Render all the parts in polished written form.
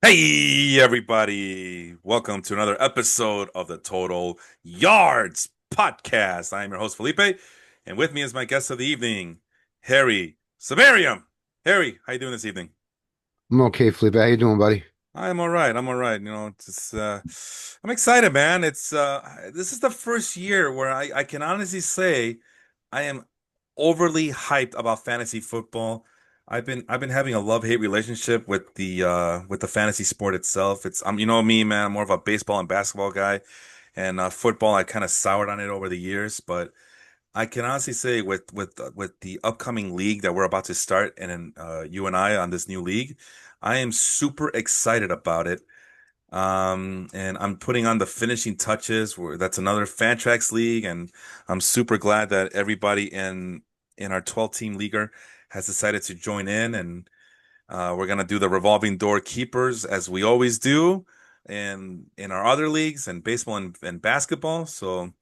Hey, everybody. Welcome to another episode of the Total Yards Podcast. I am your host, Felipe, and with me is my guest of the evening, Harry Samarium. Harry, how you doing this evening? I'm okay, Felipe. How you doing, buddy? I'm all right. I'm all right. I'm excited, man. This is the first year where I can honestly say I am overly hyped about fantasy football. I've been having a love-hate relationship with the fantasy sport itself. You know me, man. I'm more of a baseball and basketball guy, and football I kind of soured on it over the years. But I can honestly say with the upcoming league that we're about to start, and then you and I on this new league, I am super excited about it. And I'm putting on the finishing touches. That's another Fantrax league, and I'm super glad that everybody in our 12 team leaguer has decided to join in, and we're gonna do the revolving door keepers as we always do in our other leagues and baseball and basketball. So.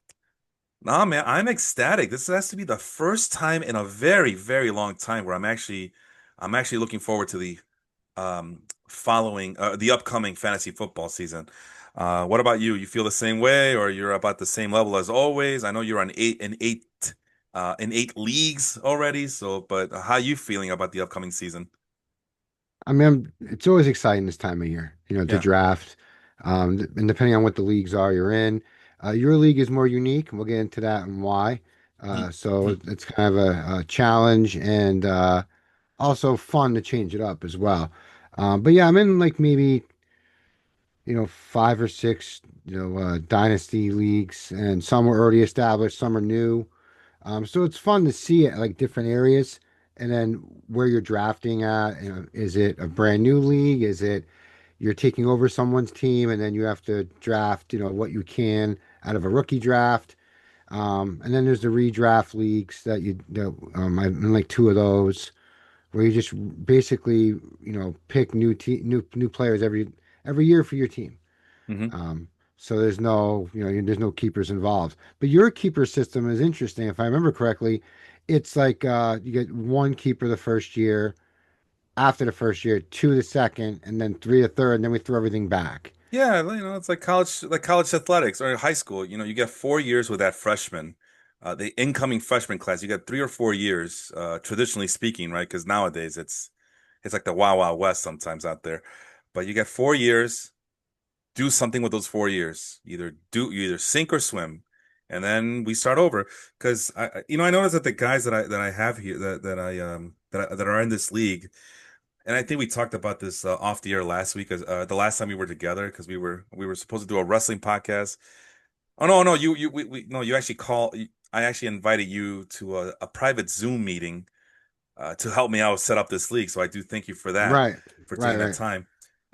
Nah, man, I'm ecstatic. This has to be the first time in a very, very long time where I'm actually looking forward to the upcoming fantasy football season. What about you? You feel the same way, or you're about the same level as always? I know you're on in eight leagues already. But how you feeling about the upcoming season? It's always exciting this time of year, to Yeah. draft. And depending on what the leagues are you're in, your league is more unique, and we'll get into that and why. So it's kind of a challenge and also fun to change it up as well. But yeah, I'm in like maybe, five or six, dynasty leagues, and some are already established, some are new. So it's fun to see it like different areas and then where you're drafting at. Is it a brand new league? Is it you're taking over someone's team and then you have to draft, what you can out of a rookie draft? And then there's the redraft leagues I'm in like two of those where you just basically, pick new players every year for your team. Hmm. So there's no keepers involved. But your keeper system is interesting. If I remember correctly, it's like you get one keeper the first year, after the first year, two the second, and then three the third, and then we throw everything back. Yeah, it's like college athletics or high school. You get 4 years with that freshman, the incoming freshman class. You get 3 or 4 years, traditionally speaking, right? Because nowadays it's like the Wild Wild West sometimes out there. But you get 4 years, do something with those 4 years. You either sink or swim, and then we start over. Because I noticed that the guys that I have here that are in this league. And I think we talked about this off the air last week, as the last time we were together, because we were supposed to do a wrestling podcast. Oh no, no, no, you actually I actually invited you to a private Zoom meeting to help me out set up this league. So I do thank you for that, Right, for right, taking that right. time.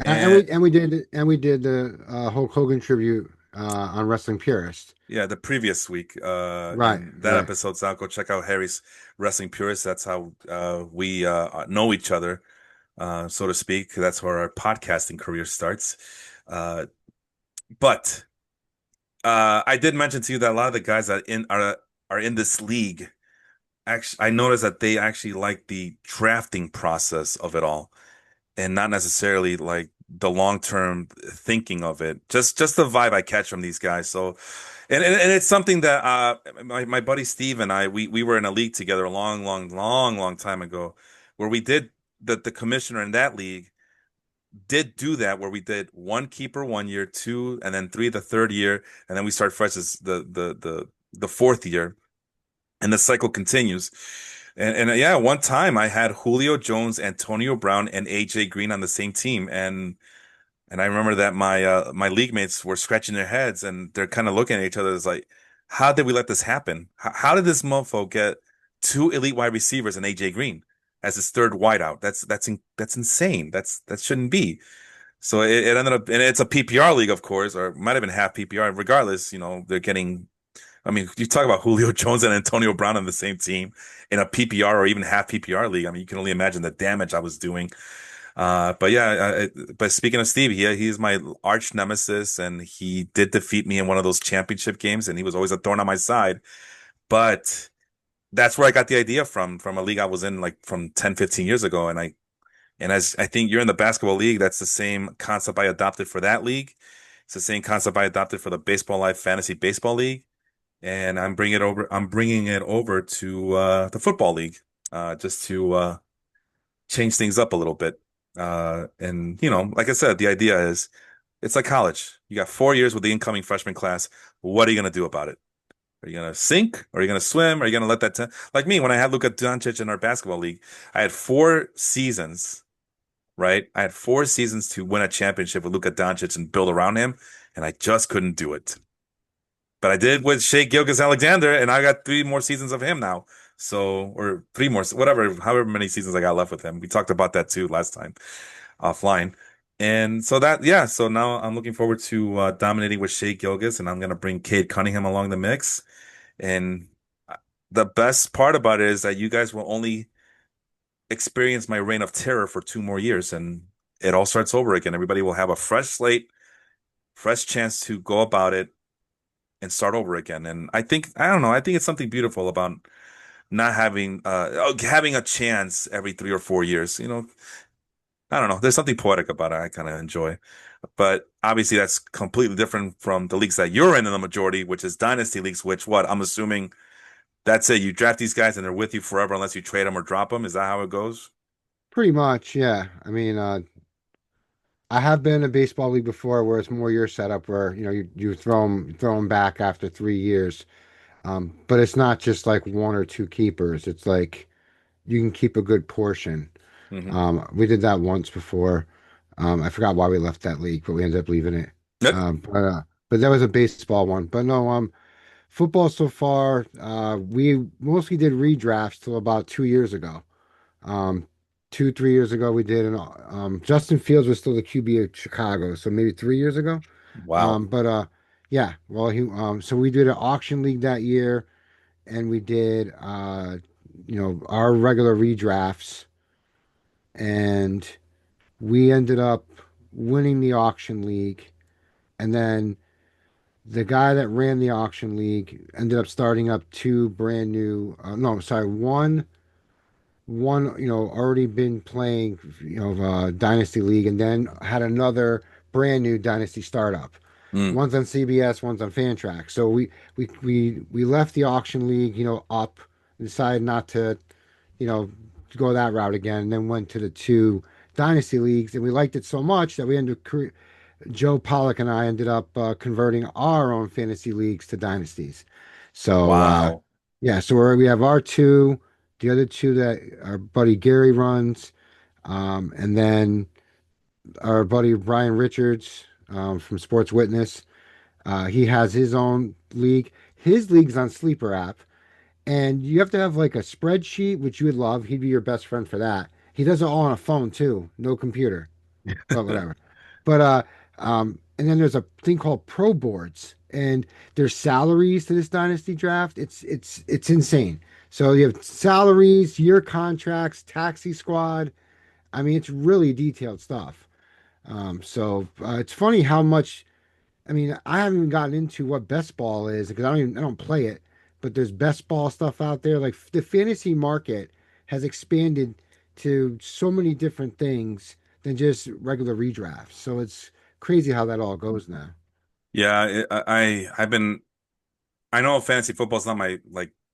And And we did the Hulk Hogan tribute on Wrestling Purist. yeah, the previous week, Right, and that right. episode's out. Go check out Harry's Wrestling Purist. That's how we know each other, so to speak. That's where our podcasting career starts. Uh, but I did mention to you that a lot of the guys that are in this league, actually, I noticed that they actually like the drafting process of it all, and not necessarily like the long term thinking of it. Just the vibe I catch from these guys. So, and it's something that my buddy Steve and I we were in a league together a long, long, long, long time ago, where we did the commissioner in that league did do that where we did one keeper 1 year, two, and then three the third year, and then we start fresh as the fourth year, and the cycle continues. And yeah, one time I had Julio Jones, Antonio Brown, and AJ Green on the same team, and I remember that my league mates were scratching their heads and they're kind of looking at each other as like, how did we let this happen? How did this mofo get two elite wide receivers and AJ Green as his third wideout? That's insane. That shouldn't be. So it ended up, and it's a PPR league, of course, or it might have been half PPR. Regardless, they're getting. I mean, you talk about Julio Jones and Antonio Brown on the same team in a PPR or even half PPR league. I mean, you can only imagine the damage I was doing. But yeah, but speaking of Steve, he's my arch nemesis, and he did defeat me in one of those championship games, and he was always a thorn on my side. But that's where I got the idea from a league I was in like from 10, 15 years ago, and I And as I think you're in the basketball league, that's the same concept I adopted for that league. It's the same concept I adopted for the Baseball Life Fantasy Baseball League, and I'm bringing it over to the football league, just to change things up a little bit. And like I said, the idea is it's like college. You got 4 years with the incoming freshman class. What are you going to do about it? Are you going to sink? Or are you going to swim? Are you going to let that like me when I had Luka Doncic in our basketball league? I had 4 seasons, right? I had 4 seasons to win a championship with Luka Doncic and build around him, and I just couldn't do it. But I did with Shea Gilgeous-Alexander, and I got 3 more seasons of him now. So, or 3 more, whatever, however many seasons I got left with him. We talked about that too last time offline. And so yeah, so now I'm looking forward to dominating with Shea Gilgeous, and I'm going to bring Cade Cunningham along the mix. And the best part about it is that you guys will only experience my reign of terror for 2 more years, and it all starts over again. Everybody will have a fresh slate, fresh chance to go about it and start over again. And I don't know, I think it's something beautiful about not having a chance every 3 or 4 years. I don't know. There's something poetic about it. I kind of enjoy. But obviously, that's completely different from the leagues that you're in the majority, which is dynasty leagues. Which what I'm assuming that's it. You draft these guys and they're with you forever unless you trade them or drop them. Is that how it goes? Pretty much, yeah. I mean, I have been in a baseball league before where it's more your setup where, you throw them back after 3 years. But it's not just like one or two keepers. It's like you can keep a good portion. Hmm. We did that once before. I forgot why we left that league, but we ended up leaving it. Yep. But that was a baseball one. But no, football so far, we mostly did redrafts till about 2 years ago. Um, 3 years ago we did, and Justin Fields was still the QB of Chicago, so maybe 3 years ago. Wow. But yeah, well he so we did an auction league that year, and we did our regular redrafts, and we ended up winning the auction league, and then the guy that ran the auction league ended up starting up two brand new no, sorry, one already been playing dynasty league, and then had another brand new dynasty startup. Mm. One's on CBS, one's on Fantrax. So we left the auction league up, and decided not to you know go that route again, and then went to the two dynasty leagues, and we liked it so much that we ended up Joe Pollock and I ended up converting our own fantasy leagues to dynasties. So Wow. yeah, so we have our two, the other two that our buddy Gary runs, and then our buddy Brian Richards from Sports Witness. He has his own league. His league's on Sleeper app, and you have to have like a spreadsheet, which you would love. He'd be your best friend for that. He does it all on a phone too, no computer, but whatever. But and then there's a thing called pro boards, and there's salaries to this dynasty draft. It's insane. So you have salaries, year contracts, taxi squad. I mean, it's really detailed stuff. So it's funny how much. I mean, I haven't even gotten into what best ball is because I don't play it. But there's best ball stuff out there. Like the fantasy market has expanded to so many different things than just regular redrafts. So it's crazy how that all goes now. Yeah, I've been I know fantasy football is not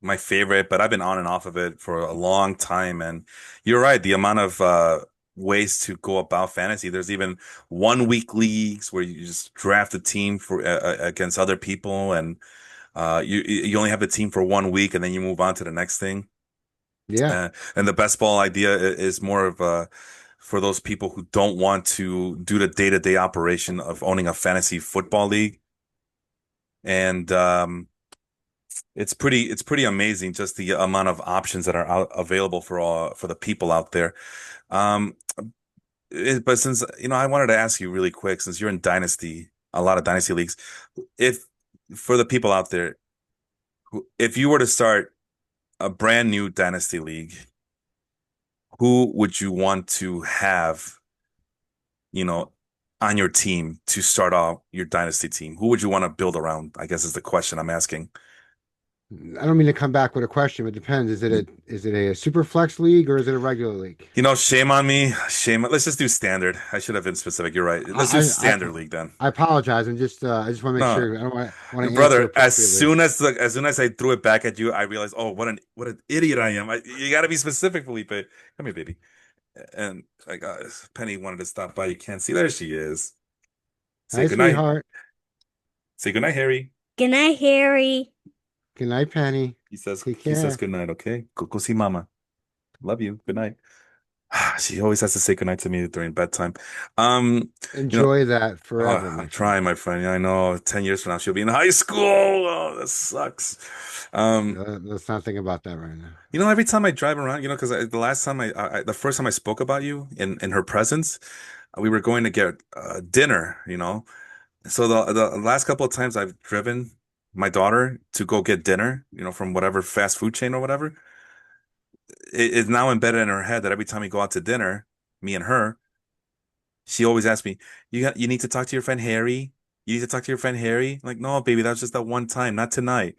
my favorite, but I've been on and off of it for a long time. And you're right, the amount of ways to go about fantasy. There's even 1 week leagues where you just draft a team for against other people, and you only have the team for 1 week, and then you move on to the next thing. Yeah. And the best ball idea is more of for those people who don't want to do the day-to-day operation of owning a fantasy football league. And it's pretty amazing just the amount of options that are available for the people out there. Um, but since I wanted to ask you really quick, since you're in Dynasty, a lot of Dynasty leagues, if for the people out there, if you were to start a brand new Dynasty league, who would you want to have, you know, on your team to start off your Dynasty team? Who would you want to build around? I guess is the question I'm asking. I don't mean to come back with a question, but it depends. Is it a super flex league or is it a regular league? You know, shame on me. Let's just do standard. I should have been specific. You're right. Let's do I standard league then. I apologize. I just want to make No, sure I don't want to answer brother. appropriately. As soon as I threw it back at you, I realized, oh, what an idiot I am. You got to be specific, Felipe. Come here, baby. And like Penny wanted to stop by. You can't see. There she is. Say Hi, goodnight. sweetheart. Say goodnight, Harry. Good night, Harry. Good night, Penny. Take He says care. goodnight. Okay. Go see Mama. Love you. Good night. She always has to say goodnight to me during bedtime. You know, Enjoy that forever, I'm my friend. trying, my friend. Yeah, I know 10 years from now she'll be in high school. Oh, that sucks. Um, Let's not think about that right now. every time I drive around, because the last time the first time I spoke about you in her presence, we were going to get dinner, So the last couple of times I've driven my daughter to go get dinner, from whatever fast food chain or whatever, it's now embedded in her head that every time we go out to dinner, me and her, she always asks me, you need to talk to your friend Harry. You need to talk to your friend Harry. I'm like, no, baby, that was just that one time, not tonight.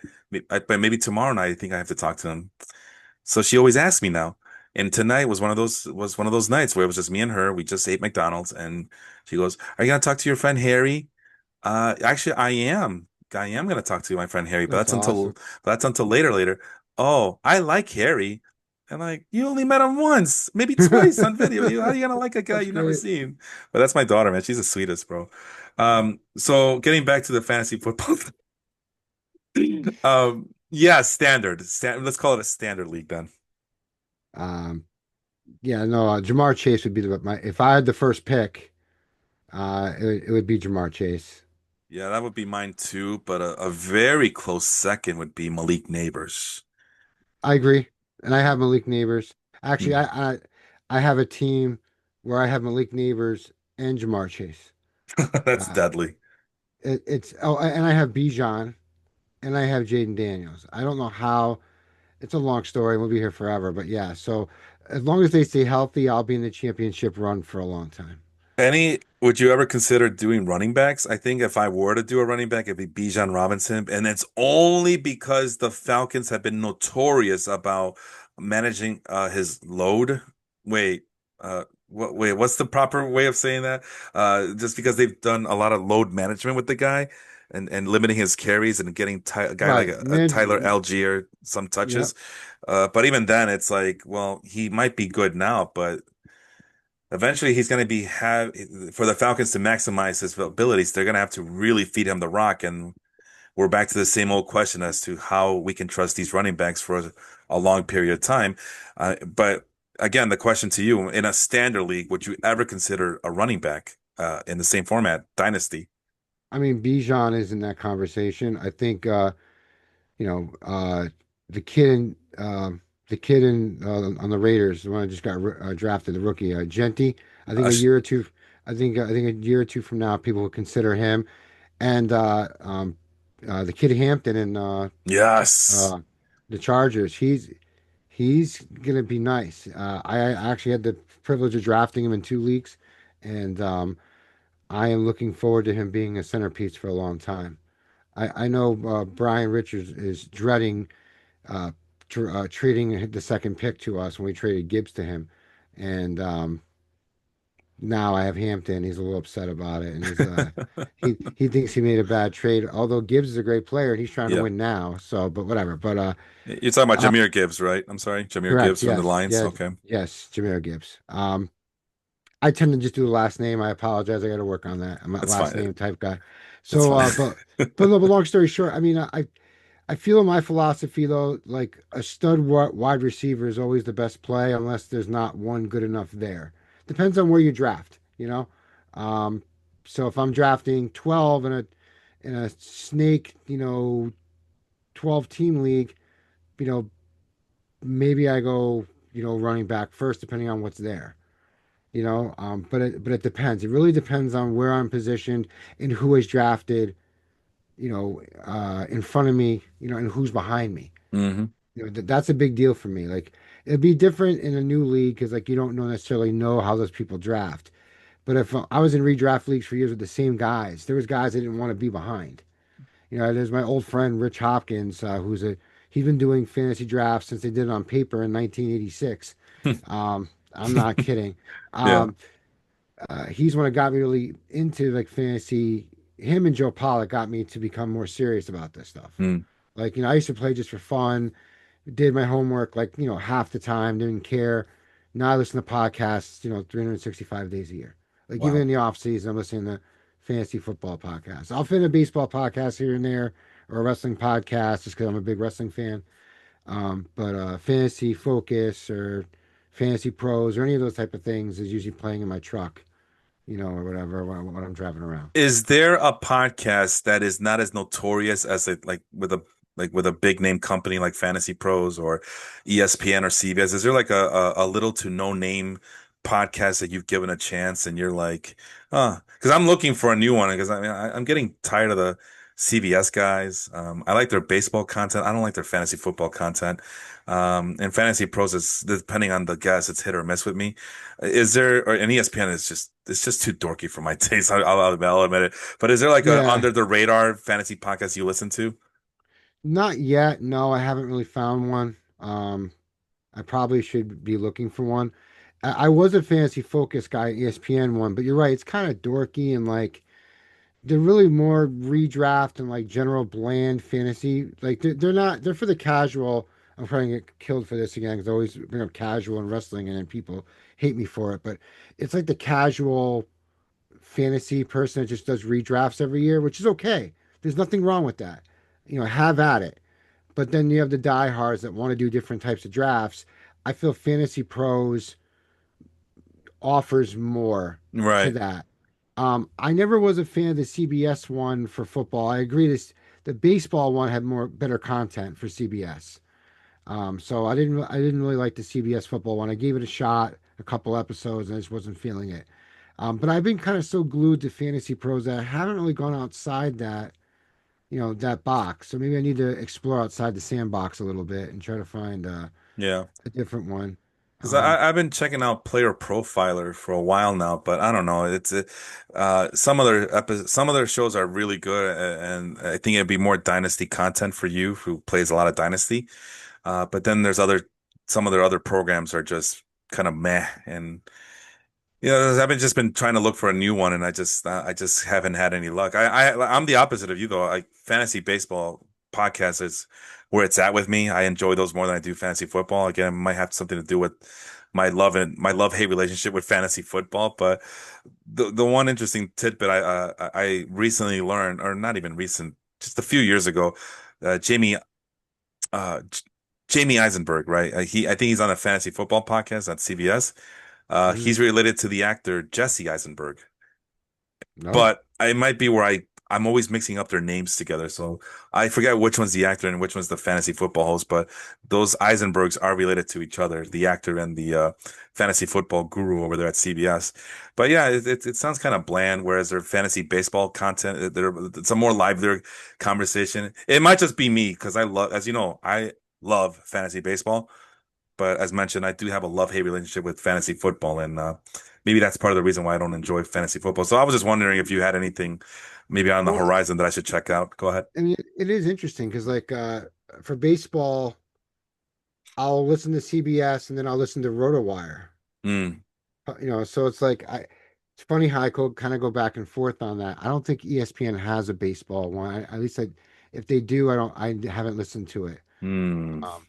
But maybe tomorrow night I think I have to talk to him. So she always asks me now. And tonight was one of those nights where it was just me and her. We just ate McDonald's and she goes, "Are you gonna talk to your friend Harry?" Actually, I am. I am gonna talk to my friend Harry, but That's awesome. that's until later. Oh, I like Harry. And like, you only met him once, maybe twice on video. How are you gonna like a guy That's you've never great. seen? But that's my daughter, man. She's the sweetest, bro. So getting back to the fantasy football, yeah, standard. Let's call it a standard league then. Um, yeah, no, Jamar Chase would be my if I had the first pick, it would be Jamar Chase. Yeah, that would be mine too, but a very close second would be Malik Neighbors. I agree, and I have Malik Neighbors. Actually, Hmm. I have a team where I have Malik Neighbors and Jamar Chase. That's Uh, deadly. it's and I have Bijan and I have Jaden Daniels. I don't know how. It's a long story. We'll be here forever, but yeah. So as long as they stay healthy, I'll be in the championship run for a long time. Would you ever consider doing running backs? I think if I were to do a running back, it'd be Bijan Robinson. And it's only because the Falcons have been notorious about managing his load. Wait, what's the proper way of saying that? Just because they've done a lot of load management with the guy and limiting his carries and getting a guy like Right, a Tyler man. Algier some Yep. touches. But even then, it's like, well, he might be good now, but eventually, he's going to be have for the Falcons to maximize his abilities. They're going to have to really feed him the rock, and we're back to the same old question as to how we can trust these running backs for a long period of time. But again, the question to you: in a standard league, would you ever consider a running back in the same format, dynasty? I mean, Bijan is in that conversation. I think you know, the kid in on the Raiders, the one that just got drafted, the rookie, Genti. I think Uh, a sh- year or two. I think a year or two from now, people will consider him. And the kid Hampton in yes. uh, the Chargers. He's gonna be nice. I actually had the privilege of drafting him in 2 leagues, and I am looking forward to him being a centerpiece for a long time. I know Brian Richards is dreading trading the second pick to us when we traded Gibbs to him, and now I have Hampton. He's a little upset about it, and he thinks he made a bad trade. Although Gibbs is a great player, and he's trying to Yeah. win now. So, but whatever. But You're talking about uh Jahmyr Gibbs, right? I'm sorry, Jahmyr correct. Gibbs from the Yes, Lions. yes, Okay, yes. Jameer Gibbs. I tend to just do the last name. I apologize. I got to work on that. I'm a that's last fine. name type guy. It's So, fine. but long story short, I mean, I feel in my philosophy though, like a stud wide receiver is always the best play unless there's not one good enough there. Depends on where you draft, you know. Um, so if I'm drafting 12 in a snake, 12 team league, you know, maybe I go, running back first, depending on what's there. But it depends. It really depends on where I'm positioned and who is drafted, in front of me, and who's behind me. Hmm. That's a big deal for me. Like it'd be different in a new league because like you don't necessarily know how those people draft. But if I was in redraft leagues for years with the same guys, there was guys I didn't want to be behind. There's my old friend Rich Hopkins, who's He's been doing fantasy drafts since they did it on paper in 1986. I'm not kidding. Yeah. Um, he's one that got me really into like fantasy. Him and Joe Pollock got me to become more serious about this stuff. Mm. Like, I used to play just for fun, did my homework like, half the time, didn't care. Now I listen to podcasts, 365 days a year. Like even Wow. in the off season, I'm listening to fantasy football podcasts. I'll fit in a baseball podcast here and there or a wrestling podcast just because I'm a big wrestling fan. But fantasy focus or fantasy pros or any of those type of things is usually playing in my truck, or whatever when I'm driving around. Is there a podcast that is not as notorious as it like with a big name company like Fantasy Pros or ESPN or CBS? Is there like a little to no name podcast that you've given a chance and you're like, because I'm looking for a new one because I mean I'm getting tired of the CBS guys. I like their baseball content. I don't like their fantasy football content. And Fantasy Pros is depending on the guest, it's hit or miss with me. Is there, or an ESPN is just, it's just too dorky for my taste. I'll admit it. But is there like a Yeah, under the radar fantasy podcast you listen to? not yet. No, I haven't really found one. I probably should be looking for one. I was a fantasy focus guy, ESPN one, but you're right. It's kind of dorky and like they're really more redraft and like general bland fantasy. Like they're not. They're for the casual. I'm trying to get killed for this again because I always bring up casual and wrestling, and then people hate me for it. But it's like the casual fantasy person that just does redrafts every year, which is okay. There's nothing wrong with that. Have at it. But then you have the diehards that want to do different types of drafts. I feel Fantasy Pros offers more to Right. that. I never was a fan of the CBS one for football. I agree this the baseball one had more better content for CBS. So I didn't really like the CBS football one. I gave it a shot, a couple episodes, and I just wasn't feeling it. But I've been kind of so glued to Fantasy Pros that I haven't really gone outside that box. So maybe I need to explore outside the sandbox a little bit and try to find Yeah. a different one. Because Um, I've been checking out Player Profiler for a while now, but I don't know. Some of their shows are really good, and I think it'd be more dynasty content for you who plays a lot of dynasty. But then some of their other programs are just kind of meh, and I've been just been trying to look for a new one, and I just haven't had any luck. I'm the opposite of you though. Like fantasy baseball podcast is where it's at with me. I enjoy those more than I do fantasy football. Again, it might have something to do with my love hate relationship with fantasy football. But the one interesting tidbit I recently learned, or not even recent, just a few years ago, Jamie uh J- Jamie Eisenberg, right? I think he's on a fantasy football podcast on CBS. mhm. He's related to the actor Jesse Eisenberg, No. but it might be where I'm always mixing up their names together. So I forget which one's the actor and which one's the fantasy football host, but those Eisenbergs are related to each other, the actor and the fantasy football guru over there at CBS. But yeah, it sounds kind of bland, whereas their fantasy baseball content, it's a more livelier conversation. It might just be me because as you know, I love fantasy baseball. But as mentioned, I do have a love-hate relationship with fantasy football, and maybe that's part of the reason why I don't enjoy fantasy football. So I was just wondering if you had anything maybe on the Well, horizon that I should check out. Go ahead. I mean, it is interesting because, like, for baseball, I'll listen to CBS and then I'll listen to RotoWire. Mm, So it's like it's funny how I kind of go back and forth on that. I don't think ESPN has a baseball one. At least if they do, I haven't listened to it. mm, Um,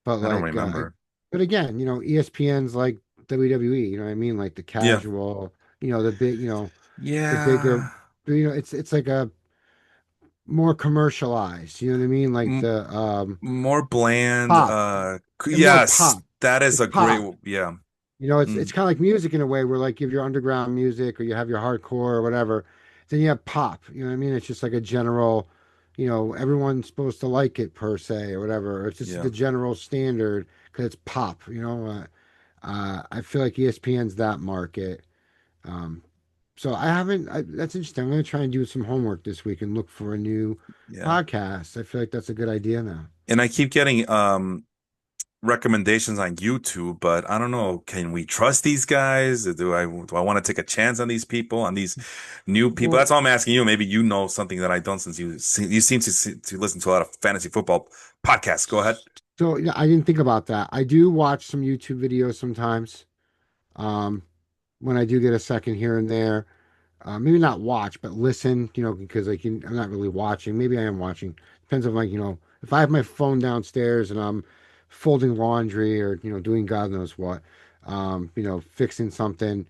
but I don't like, remember. but again, ESPN's like WWE. You know what I mean? Like the Yeah, casual, the big, the bigger. yeah, It's like a more commercialized. You know what I mean? Like M the more bland. pop and more Yes, pop. that is It's a great. pop. Yeah. It's Mm, kind of like music in a way where like you have your underground music or you have your hardcore or whatever. Then you have pop. You know what I mean? It's just like a general, everyone's supposed to like it per se or whatever. Or it's just yeah, the general standard because it's pop. I feel like ESPN's that market. Um, so I haven't. That's interesting. I'm going to try and do some homework this week and look for a new yeah. podcast. I feel like that's a good idea now. And I keep getting recommendations on YouTube, but I don't know. Can we trust these guys? Do I want to take a chance on these people, on these new people? Well, That's all I'm asking you. Maybe you know something that I don't, since you seem to listen to a lot of fantasy football podcasts. Go ahead. so yeah, I didn't think about that. I do watch some YouTube videos sometimes. Um, when I do get a second here and there. Maybe not watch, but listen, because I'm not really watching. Maybe I am watching. Depends on if I have my phone downstairs and I'm folding laundry or, doing God knows what, fixing something.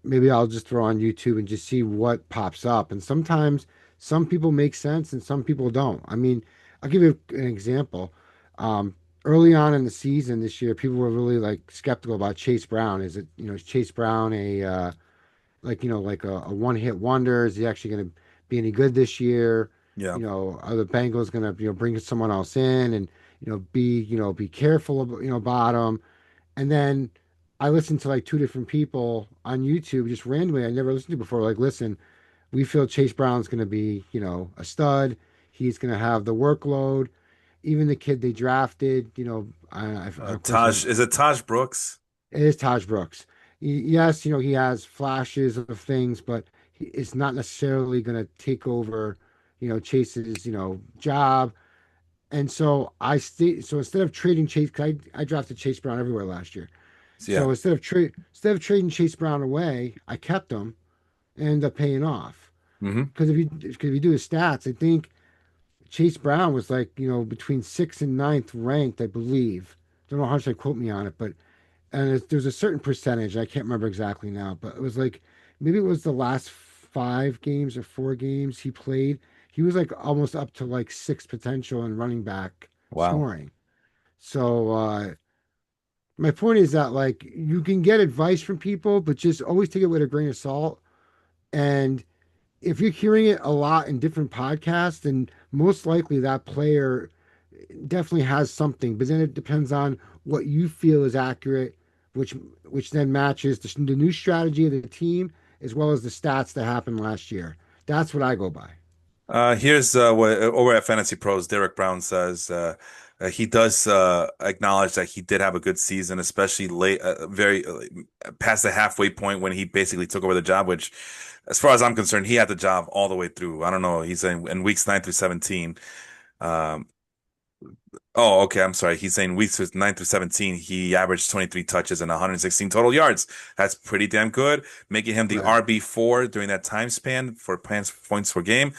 Maybe I'll just throw on YouTube and just see what pops up. And sometimes some people make sense and some people don't. I mean, I'll give you an example. Early on in the season this year, people were really like skeptical about Chase Brown. Is Chase Brown a one-hit wonder? Is he actually going to be any good this year? Yeah. Are the Bengals going to bring someone else in and be careful about him? And then I listened to like two different people on YouTube just randomly I never listened to before. Like, listen, we feel Chase Brown's going to be a stud. He's going to have the workload. Even the kid they drafted, of course, Is it Taj Brooks? it is Taj Brooks. Yes, he has flashes of things, but it's not necessarily going to take over, Chase's, job. And so so instead of trading Chase, 'cause I drafted Chase Brown everywhere last year. Yeah. So instead of trading Chase Brown away, I kept him and ended up paying off. Hmm. Because if you do his stats, I think Chase Brown was like, between sixth and ninth ranked, I believe. Don't know how much they quote me on it, but there's a certain percentage I can't remember exactly now, but it was like maybe it was the last 5 games or 4 games he played. He was like almost up to like six potential in running back Wow. scoring. So my point is that like you can get advice from people, but just always take it with a grain of salt. And if you're hearing it a lot in different podcasts, then most likely that player definitely has something, but then it depends on what you feel is accurate, which which then matches the new strategy of the team as well as the stats that happened last year. That's what I go by. Here's what over at Fantasy Pros, Derek Brown says he does acknowledge that he did have a good season, especially late, very past the halfway point when he basically took over the job. Which, as far as I'm concerned, he had the job all the way through. I don't know. He's in weeks 9 through 17. Um, oh, okay. I'm sorry. He's saying weeks 9 through 17, he averaged 23 touches and 116 total yards. That's pretty damn good, making him the Right. RB4 during that time span for points per game.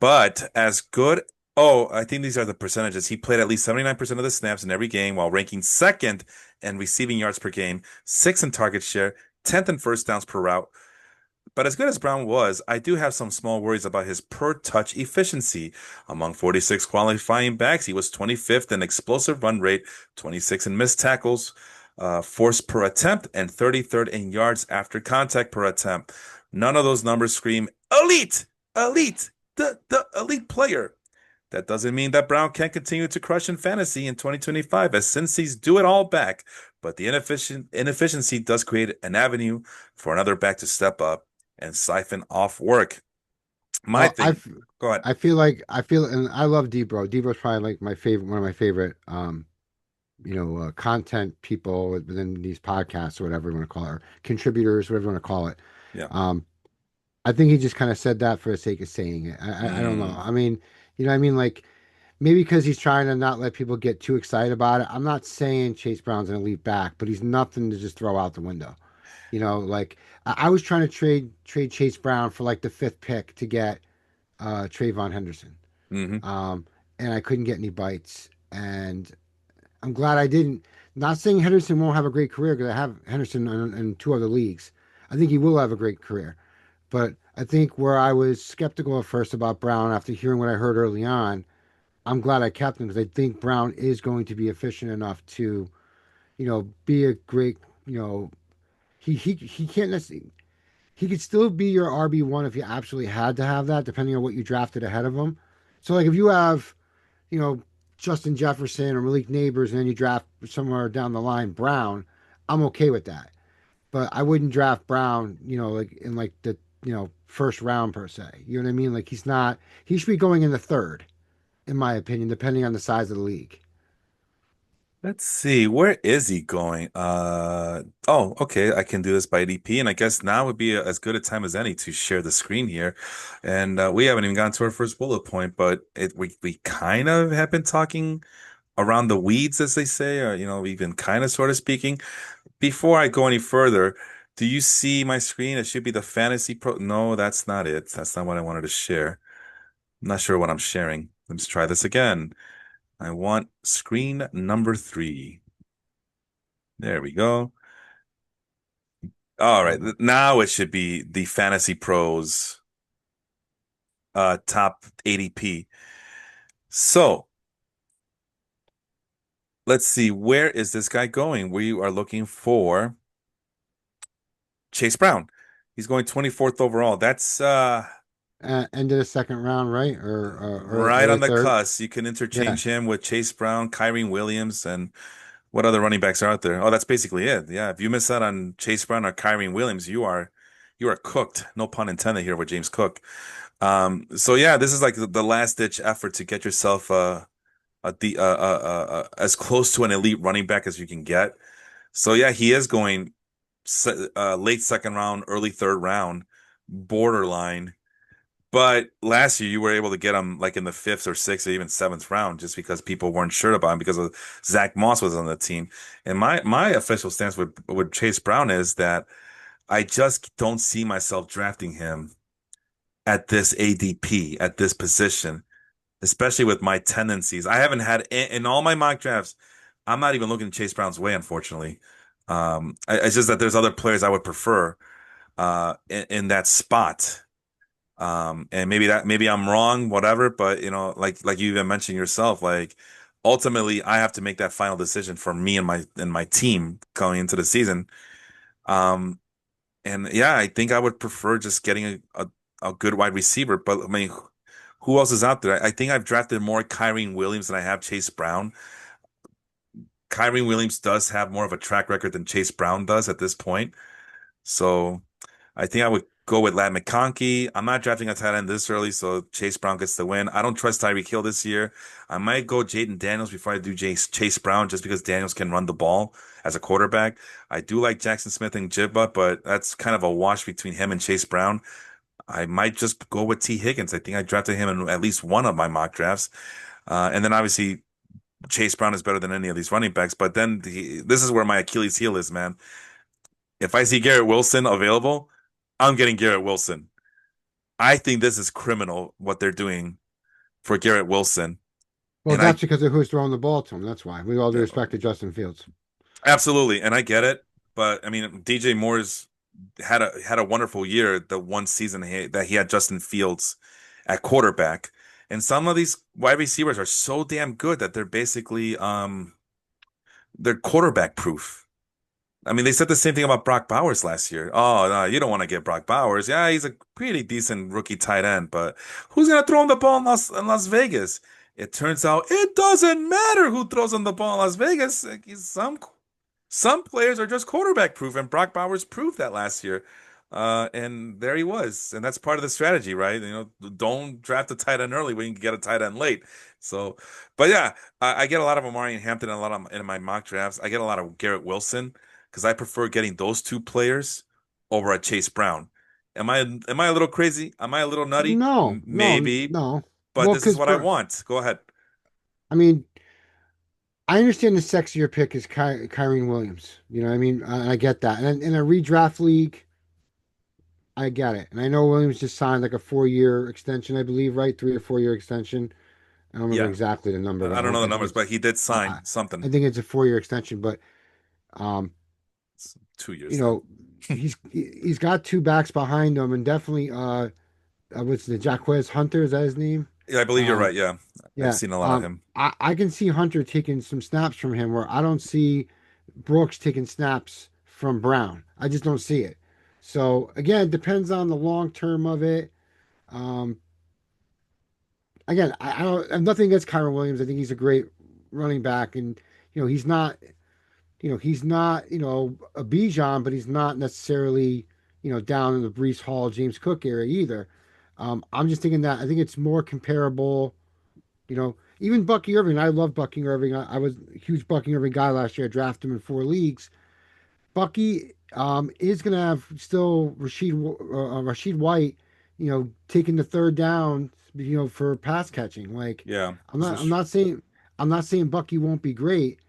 But as good, oh, I think these are the percentages. He played at least 79% of the snaps in every game while ranking second in receiving yards per game, sixth in target share, 10th in first downs per route. But as good as Brown was, I do have some small worries about his per touch efficiency. Among 46 qualifying backs, he was 25th in explosive run rate, 26 in missed tackles, force per attempt, and 33rd in yards after contact per attempt. None of those numbers scream elite, elite, the elite player. That doesn't mean that Brown can't continue to crush in fantasy in 2025 as Cincy's do it all back, but the inefficiency does create an avenue for another back to step up and siphon off work. My Well, thing, go ahead. and I love Debro. Debro's probably like one of my favorite, content people within these podcasts or whatever you want to call it, or contributors, whatever you want to call it. Yeah. Um, I think he just kind of said that for the sake of saying it. I don't know. Mm, I mean, what I mean? Like maybe because he's trying to not let people get too excited about it. I'm not saying Chase Brown's an elite back, but he's nothing to just throw out the window. Like I was trying to trade Chase Brown for like the fifth pick to get Trayvon Henderson, hmm um, and I couldn't get any bites. And I'm glad I didn't. Not saying Henderson won't have a great career because I have Henderson in two other leagues. I think he will have a great career. But I think where I was skeptical at first about Brown after hearing what I heard early on, I'm glad I kept him because I think Brown is going to be efficient enough to, be a great, he can't necessarily, he could still be your RB1 if you absolutely had to have that, depending on what you drafted ahead of him. So like if you have, you know, Justin Jefferson or Malik Neighbors and then you draft somewhere down the line Brown, I'm okay with that. But I wouldn't draft Brown, like in like the, first round per se. You know what I mean? Like he should be going in the third, in my opinion, depending on the size of the league. Let's see, where is he going? Oh, okay, I can do this by ADP, and I guess now would be as good a time as any to share the screen here. And we haven't even gotten to our first bullet point, but we kind of have been talking around the weeds, as they say, or we've been kind of sort of speaking. Before I go any further, do you see my screen? It should be the fantasy pro. No, that's not it. That's not what I wanted to share. I'm not sure what I'm sharing. Let's try this again. I want screen number three. There we go. All right. Now it should be the Fantasy Pros top ADP. So let's see. Where is this guy going? We are looking for Chase Brown. He's going 24th overall. That's End of the second round, right? Or right early on the third? cusp. You can interchange Yes. him with Chase Brown, Kyrie Williams, and what other running backs are out there? Oh, that's basically it. Yeah. If you miss out on Chase Brown or Kyrie Williams, you are cooked. No pun intended here with James Cook. So yeah, this is like the last ditch effort to get yourself as close to an elite running back as you can get. So yeah, he is going late second round, early third round, borderline. But last year you were able to get him like in the fifth or sixth or even seventh round just because people weren't sure about him because of Zach Moss was on the team. And my official stance with Chase Brown is that I just don't see myself drafting him at this ADP at this position, especially with my tendencies. I haven't had in all my mock drafts. I'm not even looking at Chase Brown's way, unfortunately. It's just that there's other players I would prefer in that spot. And maybe I'm wrong, whatever. But like you even mentioned yourself, like ultimately I have to make that final decision for me and my team going into the season. Um, and yeah, I think I would prefer just getting a good wide receiver. But I mean, who else is out there? I think I've drafted more Kyrie Williams than I have Chase Brown. Kyrie Williams does have more of a track record than Chase Brown does at this point. So I think I would go with Ladd McConkey. I'm not drafting a tight end this early, so Chase Brown gets the win. I don't trust Tyreek Hill this year. I might go Jaden Daniels before I do Chase Brown, just because Daniels can run the ball as a quarterback. I do like Jackson Smith and Jibba, but that's kind of a wash between him and Chase Brown. I might just go with T. Higgins. I think I drafted him in at least one of my mock drafts. And then obviously Chase Brown is better than any of these running backs. But then this is where my Achilles heel is, man. If I see Garrett Wilson available, I'm getting Garrett Wilson. I think this is criminal what they're doing for Garrett Wilson. Well, And that's because of who's throwing the ball to him. That's why. With all due uh, respect to Justin Fields. absolutely, and I get it. But I mean, DJ Moore's had a wonderful year. The one season that he had Justin Fields at quarterback, and some of these wide receivers are so damn good that they're basically they're quarterback proof. I mean, they said the same thing about Brock Bowers last year. Oh, no, you don't want to get Brock Bowers. Yeah, he's a pretty decent rookie tight end, but who's going to throw him the ball in Las Vegas? It turns out it doesn't matter who throws him the ball in Las Vegas. Like, some players are just quarterback proof, and Brock Bowers proved that last year. And there he was, and that's part of the strategy, right? Don't draft a tight end early when you can get a tight end late. So, but yeah, I get a lot of Amari Hampton and a lot of in my mock drafts. I get a lot of Garrett Wilson because I prefer getting those two players over a Chase Brown. Am I a little crazy? Am I a little nutty? No, no, Maybe, no. but Well, this is what I want. Go ahead. I mean, I understand the sexier pick is Kyrie Williams. You know, what I mean, I get that. And in a redraft league, I get it. And I know Williams just signed like a 4 year extension, I believe, right? 3 or 4 year extension. I don't remember Yeah, exactly the number, but I don't know the I think numbers, but he did sign I something. think it's a 4 year extension. But um, It's 2 years you then. know, he's got two backs behind him, and definitely what's the Jaquez Hunter? Is that his name? Yeah, I believe you're Um, right. Yeah, I've yeah. seen a lot of him. I can see Hunter taking some snaps from him where I don't see Brooks taking snaps from Brown. I just don't see it. So again, it depends on the long term of it. Um, again, I don't I have nothing against Kyron Williams. I think he's a great running back, and he's not he's not a Bijan, but he's not necessarily down in the Brees Hall, James Cook area either. I'm just thinking that I think it's more comparable. even Bucky Irving. I love Bucky Irving. I was a huge Bucky Irving guy last year. I drafted him in 4 leagues. Bucky is going to have still Rashid White, taking the third down, for pass catching. Like Yeah, I'm this not is I'm not saying I'm not saying Bucky won't be great.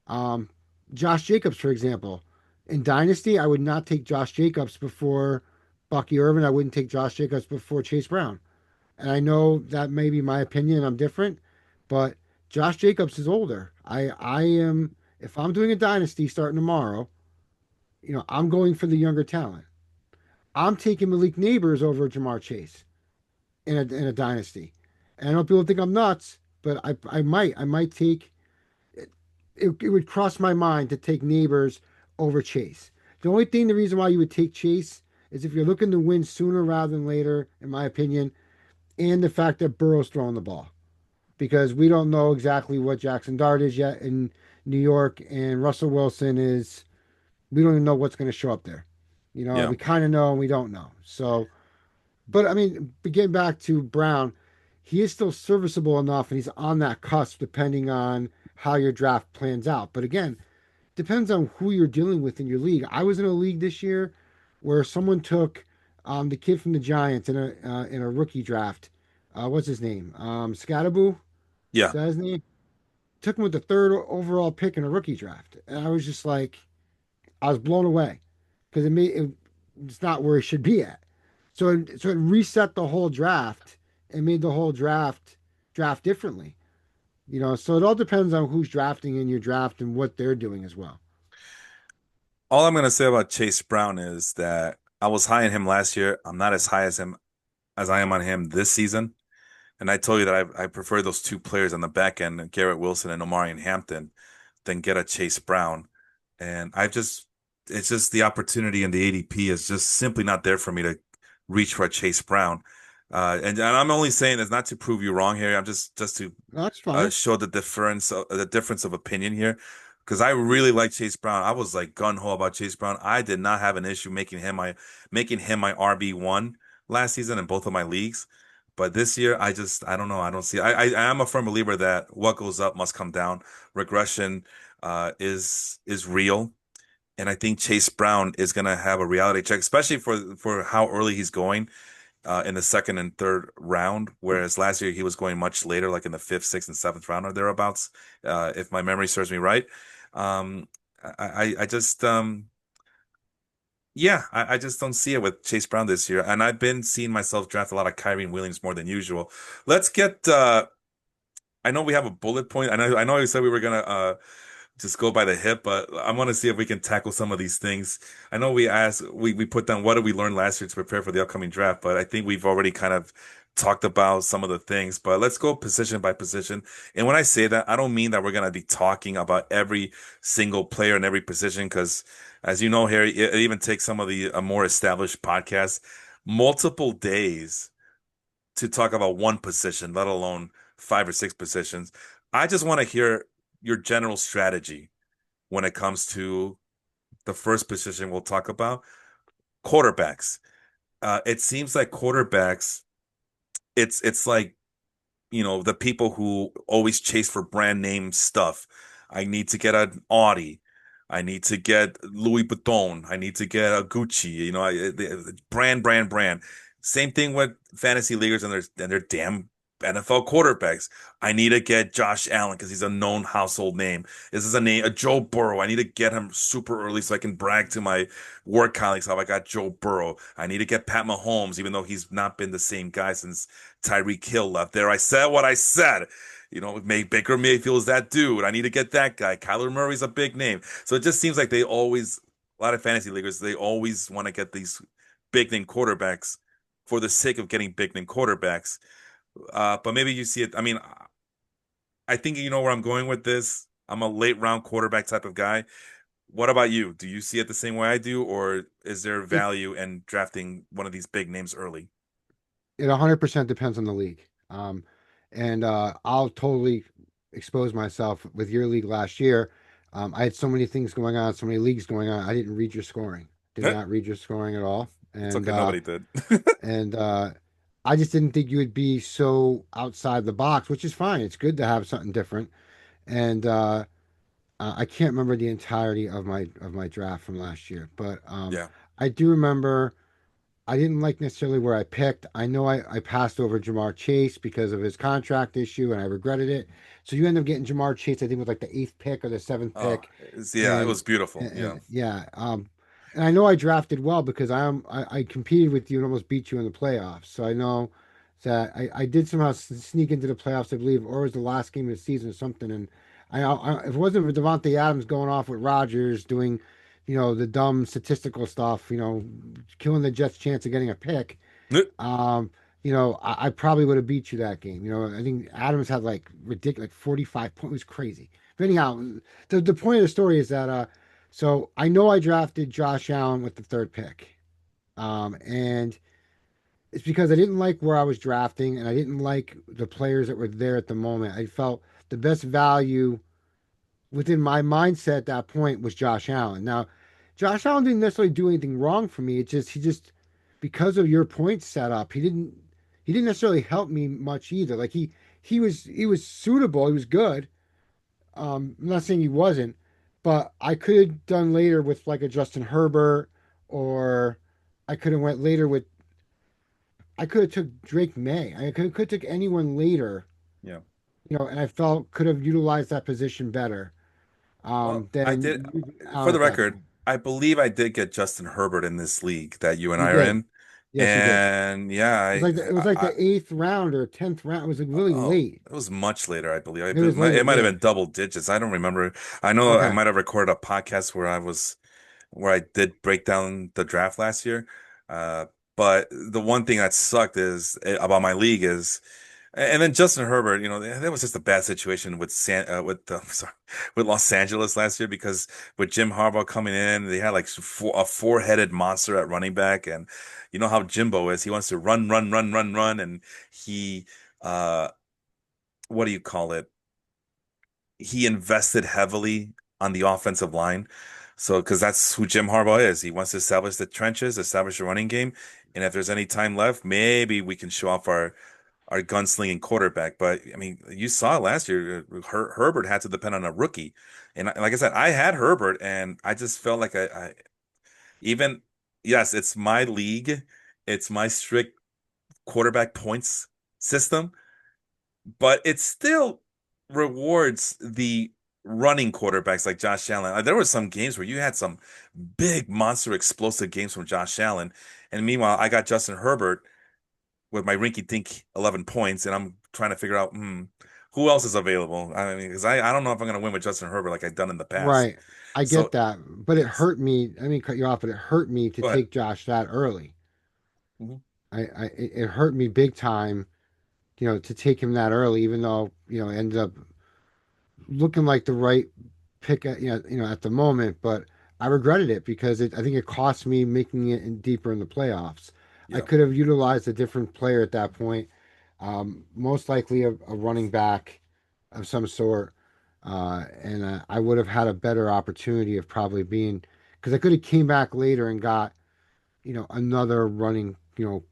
Um, Josh Jacobs, for example, in Dynasty, I would not take Josh Jacobs before Bucky Irvin. I wouldn't take Josh Jacobs before Chase Brown. And I know that may be my opinion. I'm different, but Josh Jacobs is older. I am if I'm doing a Dynasty starting tomorrow, I'm going for the younger talent. I'm taking Malik Neighbors over Jamar Chase in a Dynasty. And I know people think I'm nuts, but I might take it would cross my mind to take Neighbors over Chase. The reason why you would take Chase is if you're looking to win sooner rather than later, in my opinion, and the fact that Burrow's throwing the ball. Because we don't know exactly what Jackson Dart is yet in New York, and Russell Wilson is, we don't even know what's going to show up there. yeah. We kind of know and we don't know. So, but I mean, getting back to Brown, he is still serviceable enough and he's on that cusp depending on how your draft plans out. But again, depends on who you're dealing with in your league. I was in a league this year where someone took the kid from the Giants in a rookie draft. What's his name? Scattaboo. Is Yeah. that his name? Took him with the third overall pick in a rookie draft, and I was just like, I was blown away because it's not where it should be at. So it reset the whole draft and made the whole draft differently. So it all depends on who's drafting in your draft and what they're doing as well. All I'm gonna say about Chase Brown is that I was high on him last year. I'm not as high as him as I am on him this season. And I told you that I prefer those two players on the back end, Garrett Wilson and Omarion Hampton, than get a Chase Brown. And it's just the opportunity and the ADP is just simply not there for me to reach for a Chase Brown. And I'm only saying this not to prove you wrong here. I'm just to That's fine. show the difference of opinion here. Because I really like Chase Brown. I was like gun ho about Chase Brown. I did not have an issue making him my RB1 last season in both of my leagues. But this year, I don't know. I don't see. I am a firm believer that what goes up must come down. Regression is real, and I think Chase Brown is gonna have a reality check, especially for how early he's going in the second and third round. Whereas last year he was going much later, like in the fifth, sixth, and seventh round or thereabouts, if my memory serves me right. Um, I just yeah, I just don't see it with Chase Brown this year. And I've been seeing myself draft a lot of Kyrie Williams more than usual. Let's get I know we have a bullet point. I know we said we were gonna just go by the hip, but I want to see if we can tackle some of these things. I know we put down what did we learn last year to prepare for the upcoming draft, but I think we've already kind of talked about some of the things. But let's go position by position. And when I say that, I don't mean that we're gonna be talking about every single player in every position, because as you know, Harry, it even takes some of the more established podcasts multiple days to talk about one position, let alone five or six positions. I just want to hear your general strategy when it comes to the first position we'll talk about, quarterbacks. It seems like quarterbacks, it's like the people who always chase for brand name stuff. I need to get an Audi. I need to get Louis Vuitton. I need to get a Gucci. Brand. Same thing with fantasy leaguers and their damn NFL quarterbacks. I need to get Josh Allen because he's a known household name. This is a Joe Burrow. I need to get him super early so I can brag to my work colleagues how I got Joe Burrow. I need to get Pat Mahomes, even though he's not been the same guy since Tyreek Hill left there. I said what I said. Baker Mayfield is that dude. I need to get that guy. Kyler Murray's a big name. So it just seems like a lot of fantasy leaguers, they always want to get these big name quarterbacks for the sake of getting big name quarterbacks. But maybe you see it. I mean, I think you know where I'm going with this. I'm a late round quarterback type of guy. What about you? Do you see it the same way I do, or is there It value in drafting one of these big names early? it 100% depends on the league. And I'll totally expose myself with your league last year. I had so many things going on, so many leagues going on. I didn't read your scoring. Did not read your scoring at all. It's And okay, uh, nobody did. and uh, I just didn't think you would be so outside the box, which is fine. It's good to have something different. And I can't remember the entirety of my draft from last year, but Yeah. I do remember I didn't like necessarily where I picked. I know I passed over Jamar Chase because of his contract issue, and I regretted it. So you end up getting Jamar Chase, I think, with like the eighth pick or the seventh Oh, pick, yeah, it and was beautiful. and Yeah. yeah, and I know I drafted well because I competed with you and almost beat you in the playoffs. So I know that I did somehow sneak into the playoffs, I believe, or it was the last game of the season or something. And if it wasn't for Devontae Adams going off with Rodgers doing, the dumb statistical stuff, killing the Jets' chance of getting a pick, um, I probably would have beat you that game. I think Adams had like ridiculous, like 45 points. It was crazy. But anyhow, the point of the story is that so I know I drafted Josh Allen with the third pick. And it's because I didn't like where I was drafting and I didn't like the players that were there at the moment. I felt the best value within my mindset at that point was Josh Allen. Now, Josh Allen didn't necessarily do anything wrong for me. It's just he just because of your point setup, he didn't necessarily help me much either. Like he was suitable, he was good. I'm not saying he wasn't, but I could have done later with like a Justin Herbert, or I could have went later with I could have took Drake May. I could have took anyone later, Yeah. and I felt could have utilized that position better Well, I did, than using for Allen the at that record, point. I believe I did get Justin Herbert in this league that you and You I are did. in. Yes, you did. And yeah, It was like the eighth round or 10th round. It was like really oh, late. it was much later, I believe. It was It later. might have Yeah. been double digits. I don't remember. I know I Okay. might have recorded a podcast where I did break down the draft last year. Uh, but the one thing that sucked is about my league is, and then Justin Herbert, that was just a bad situation with sorry, with Los Angeles last year because with Jim Harbaugh coming in, they had like a four-headed monster at running back, and you know how Jimbo is. He wants to run, run, run, run, run, and he, uh, what do you call it? He invested heavily on the offensive line. So, because that's who Jim Harbaugh is. He wants to establish the trenches, establish a running game. And if there's any time left, maybe we can show off our gunslinging quarterback. But I mean, you saw last year, Herbert had to depend on a rookie. And like I said, I had Herbert, and I just felt like even, yes, it's my league, it's my strict quarterback points system, but it still rewards the running quarterbacks like Josh Allen. There were some games where you had some big monster explosive games from Josh Allen, and meanwhile I got Justin Herbert with my rinky-dink 11 points, and I'm trying to figure out who else is available. I mean, because I don't know if I'm going to win with Justin Herbert like I've done in the past. Right. I get So that, but it yes, hurt me. I mean, cut you off, but it hurt me to go ahead. take Josh that early. Mhm. It hurt me big time, to take him that early, even though, it ended up looking like the right pick at the moment, but I regretted it because I think it cost me making it deeper in the playoffs. I Yeah, could have utilized a different player at that point, most likely a running back of some sort, and I would have had a better opportunity of probably being because I could have came back later and got another running,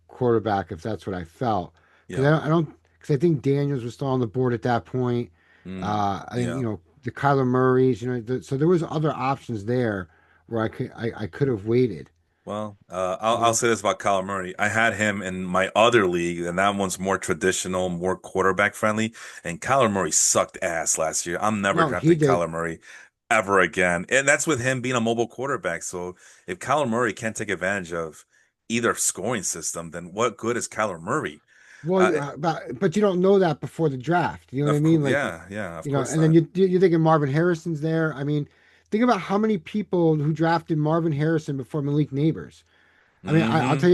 quarterback if that's what I felt. Because yeah, I don't, because I think Daniels was still on the board at that point. I think, yeah. the Kyler Murrays, so there was other options there where I could have waited, Well, you I'll know. say this about Kyler Murray. I had him in my other league, and that one's more traditional, more quarterback friendly. And Kyler Murray sucked ass last year. I'm never No, he drafting did. Kyler Murray ever again. And that's with him being a mobile quarterback. So if Kyler Murray can't take advantage of either scoring system, then what good is Kyler Murray? Well, Uh, but you don't know that before the draft. You know what I of mean? course, Like, yeah, yeah, of course and then not. you're thinking Marvin Harrison's there. I mean, think about how many people who drafted Marvin Harrison before Malik Neighbors. I mean, I'll Hmm. tell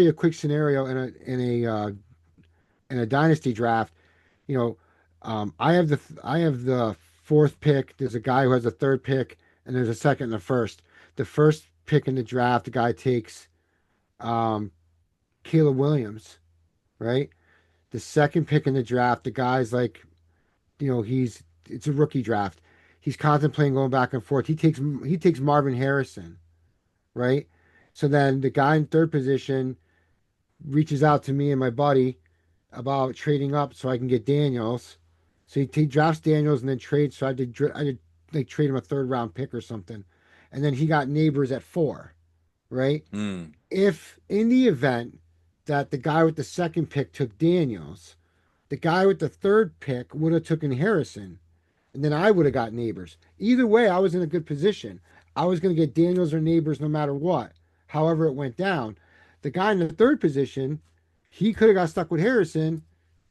you a quick scenario in a dynasty draft. You know, I have the fourth pick. There's a guy who has a third pick, and there's a second and a first. The first pick in the draft, the guy takes um, Caleb Williams, right? The second pick in the draft, the guy's like, it's a rookie draft. He's contemplating going back and forth. He takes Marvin Harrison, right? So then the guy in third position reaches out to me and my buddy about trading up so I can get Daniels. So he drafts Daniels and then trades. So I did like trade him a third round pick or something, and then he got Neighbors at 4, right? Mm, If in the event that the guy with the second pick took Daniels, the guy with the third pick would have taken Harrison, and then I would have got Neighbors. Either way, I was in a good position. I was going to get Daniels or Neighbors no matter what. However, it went down. The guy in the third position, he could have got stuck with Harrison,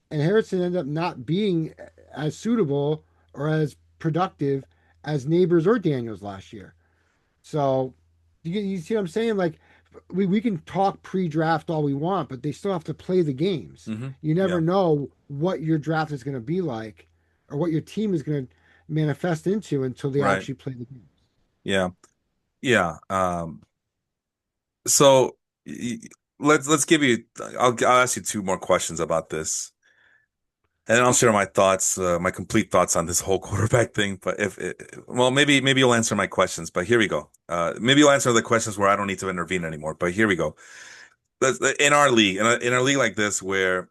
and Harrison ended up not being as suitable or as productive as Neighbors or Daniels last year. So you see what I'm saying? Like we can talk pre-draft all we want, but they still have to play the games. hmm. You never Yeah. know what your draft is going to be like or what your team is going to manifest into until they Right. actually play the game. Yeah. Yeah. So y- let's give you. I'll ask you two more questions about this, and then I'll share my thoughts, my complete thoughts on this whole quarterback thing. But well, maybe you'll answer my questions. But here we go. Maybe you'll answer the questions where I don't need to intervene anymore. But here we go. In our league, in a league like this, where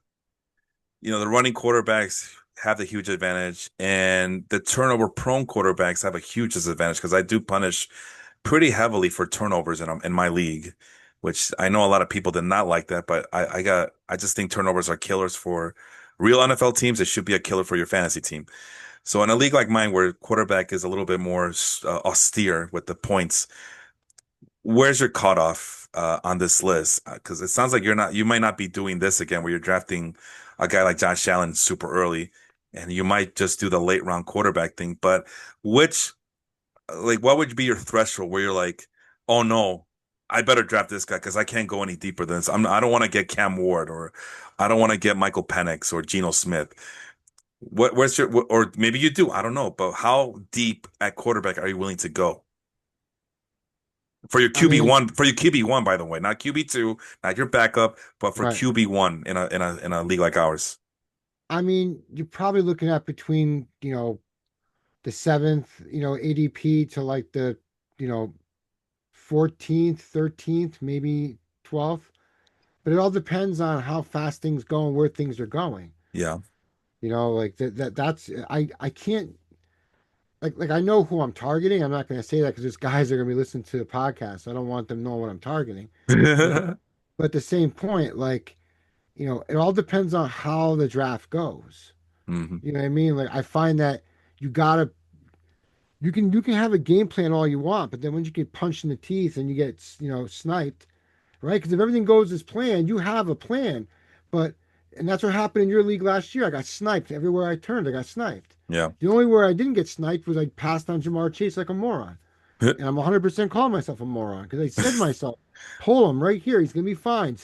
the running quarterbacks have the huge advantage, and the turnover prone quarterbacks have a huge disadvantage because I do punish pretty heavily for turnovers in my league, which I know a lot of people did not like that, but I just think turnovers are killers for real NFL teams. It should be a killer for your fantasy team. So in a league like mine, where quarterback is a little bit more austere with the points, where's your cutoff on this list? Because it sounds like you might not be doing this again, where you're drafting a guy like Josh Allen super early, and you might just do the late round quarterback thing. But which, like, what would be your threshold where you're like, oh no, I better draft this guy because I can't go any deeper than this. I don't want to get Cam Ward, or I don't want to get Michael Penix or Geno Smith. Where's your, or maybe you do, I don't know, but how deep at quarterback are you willing to go? For your I QB mean, one, for your QB one, by the way, not QB two, not your backup, but for right. QB one in a league like ours. I mean, you're probably looking at between, the seventh, ADP to like the, you know, 14th, 13th, maybe 12th. But it all depends on how fast things go and where things are going. Yeah. Like that's I can't like I know who I'm targeting. I'm not going to say that because there's guys that are going to be listening to the podcast. I don't want them knowing what I'm targeting. You know, but at the same point, like, it all depends on how the draft goes. Hmm. You know what I mean? Like I find that you gotta you can have a game plan all you want, but then when you get punched in the teeth and you get sniped, right? Because if everything goes as planned, you have a plan. But and that's what happened in your league last year. I got sniped everywhere I turned. I got sniped. Yeah. The only where I didn't get sniped was I passed on Jamar Chase like a moron. And I'm 100% calling myself a moron because I said to myself, pull him right here. He's going to be fine.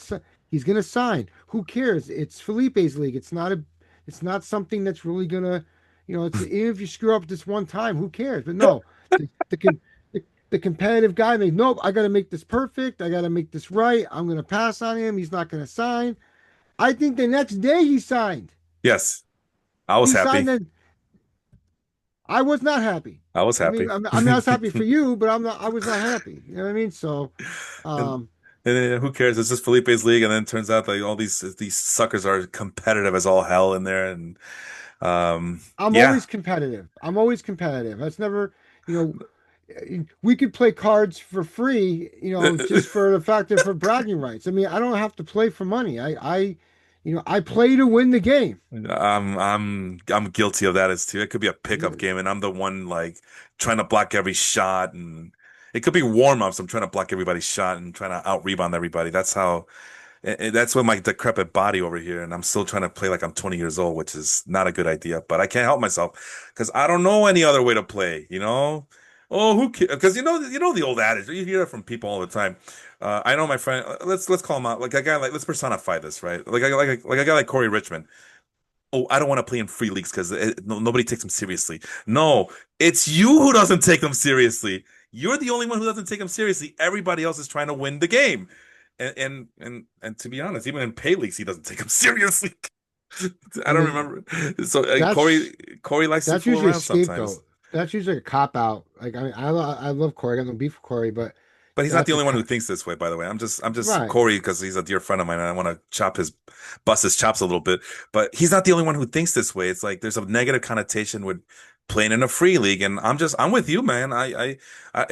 He's going to sign. Who cares? It's Felipe's league. It's not something that's really going to, even if you screw up this one time, who cares? But no, the, the, the competitive guy made, nope, I got to make this perfect. I got to make this right. I'm going to pass on him. He's not going to sign. I think the next day he signed. Yes, I was He signed happy. and I was not happy. I was I mean, happy. I was happy for you, but I was not happy. You know what I mean? So, And um, and then who cares? It's just Felipe's league, and then it turns out like all these suckers are competitive as all hell in there, and I'm yeah. always competitive. I'm always competitive. That's never, you we could play cards for free, just for the fact that for bragging rights. I mean, I don't have to play for money. I play to win the game. I'm guilty of that as too. It could be a pickup game, and I'm the one like trying to block every shot, and it could be warm-ups. I'm trying to block everybody's shot and trying to out rebound everybody. That's with my decrepit body over here, and I'm still trying to play like I'm 20 years old, which is not a good idea. But I can't help myself because I don't know any other way to play. Oh, who cares? Because you know the old adage. You hear it from people all the time. I know my friend. Let's call him out. Like a guy like let's personify this, right? Like a guy like Corey Richmond. Oh, I don't want to play in free leagues because nobody takes them seriously. No, it's you who doesn't take them seriously. You're the only one who doesn't take them seriously. Everybody else is trying to win the game. And to be honest, even in pay leagues, he doesn't take them seriously. I I don't mean, remember. So that's Corey likes to that's fool usually a around sometimes. scapegoat. That's usually a cop out. Like I love Corey. I got no beef with Corey, but But he's not That's the a only one who co- thinks this way, by the way. I'm just right. Corey because he's a dear friend of mine, and I want to bust his chops a little bit. But he's not the only one who thinks this way. It's like there's a negative connotation with playing in a free league, and I'm with you, man. I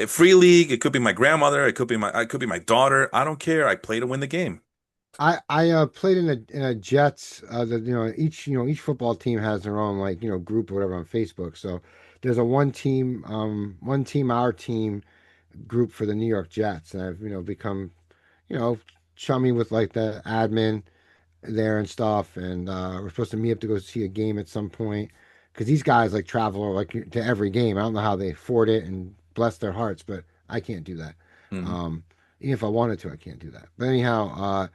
free league. It could be my grandmother. It could be my daughter. I don't care. I play to win the game. I played in a Jets. Each football team has their own like group or whatever on Facebook. So there's a one team our team group for the New York Jets, and I've become you know chummy with like the admin there and stuff. And we're supposed to meet up to go see a game at some point because these guys like travel like to every game. I don't know how they afford it and bless their hearts, but I can't do that. Mhm. Um, Even if I wanted to, I can't do that. But anyhow,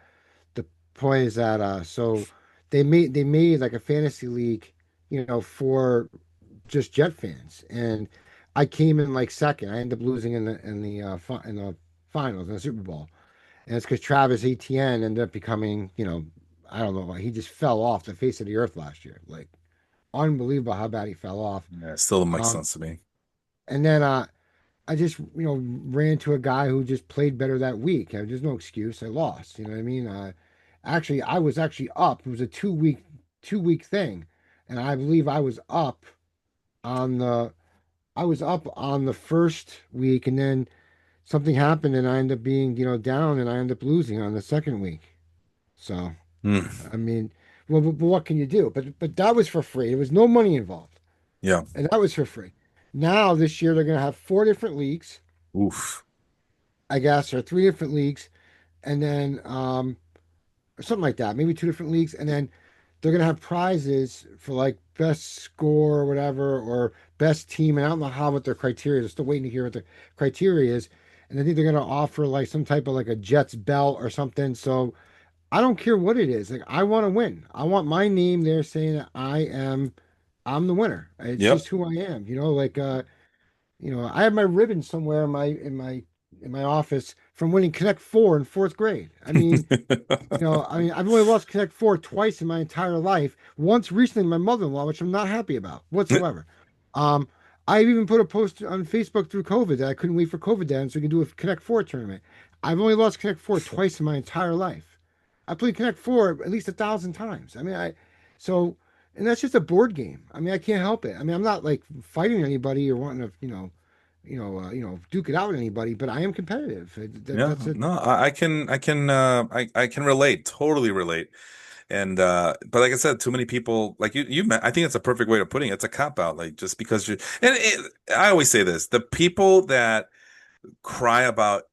the point is that so they made like a fantasy league, for just Jet fans, and I came in like second. I ended up losing in the finals in the Super Bowl, and it's because Travis Etienne ended up becoming, I don't know, he just fell off the face of the earth last year. Like unbelievable how bad he fell off. Yeah, it still makes Um, sense to me. and then I just, ran into a guy who just played better that week. There's no excuse. I lost. You know what I mean? Actually, I was actually up. It was a two week thing, and I believe on the I was up on the first week, and then something happened, and I ended up being, down, and I ended up losing on the second week. So, Mm, I mean, well, but what can you do? But that was for free. There was no money involved, yeah. and that was for free. Now this year they're going to have four different leagues, Oof. I guess, or three different leagues, and then or something like that, maybe two different leagues, and then they're gonna have prizes for like best score or whatever, or best team. And I don't know how what their criteria is. I'm still waiting to hear what the criteria is. And I think they're gonna offer like some type of like a Jets belt or something. So I don't care what it is. Like I want to win. I want my name there saying that I'm the winner. It's Yep. just who I am. I have my ribbon somewhere in my office from winning Connect Four in fourth grade. I've only lost Connect Four twice in my entire life. Once recently, my mother-in-law, which I'm not happy about whatsoever. Um, I even put a post on Facebook through COVID that I couldn't wait for COVID to end so we can do a Connect Four tournament. I've only lost Connect Four twice in my entire life. I played Connect Four at least 1,000 times. So, and that's just a board game. I mean, I can't help it. I mean, I'm not like fighting anybody or wanting to, duke it out with anybody, but I am competitive. Yeah, That's it. no, I can relate, totally relate. And but like I said, too many people like I think it's a perfect way of putting it. It's a cop out, like just because I always say this, the people that cry about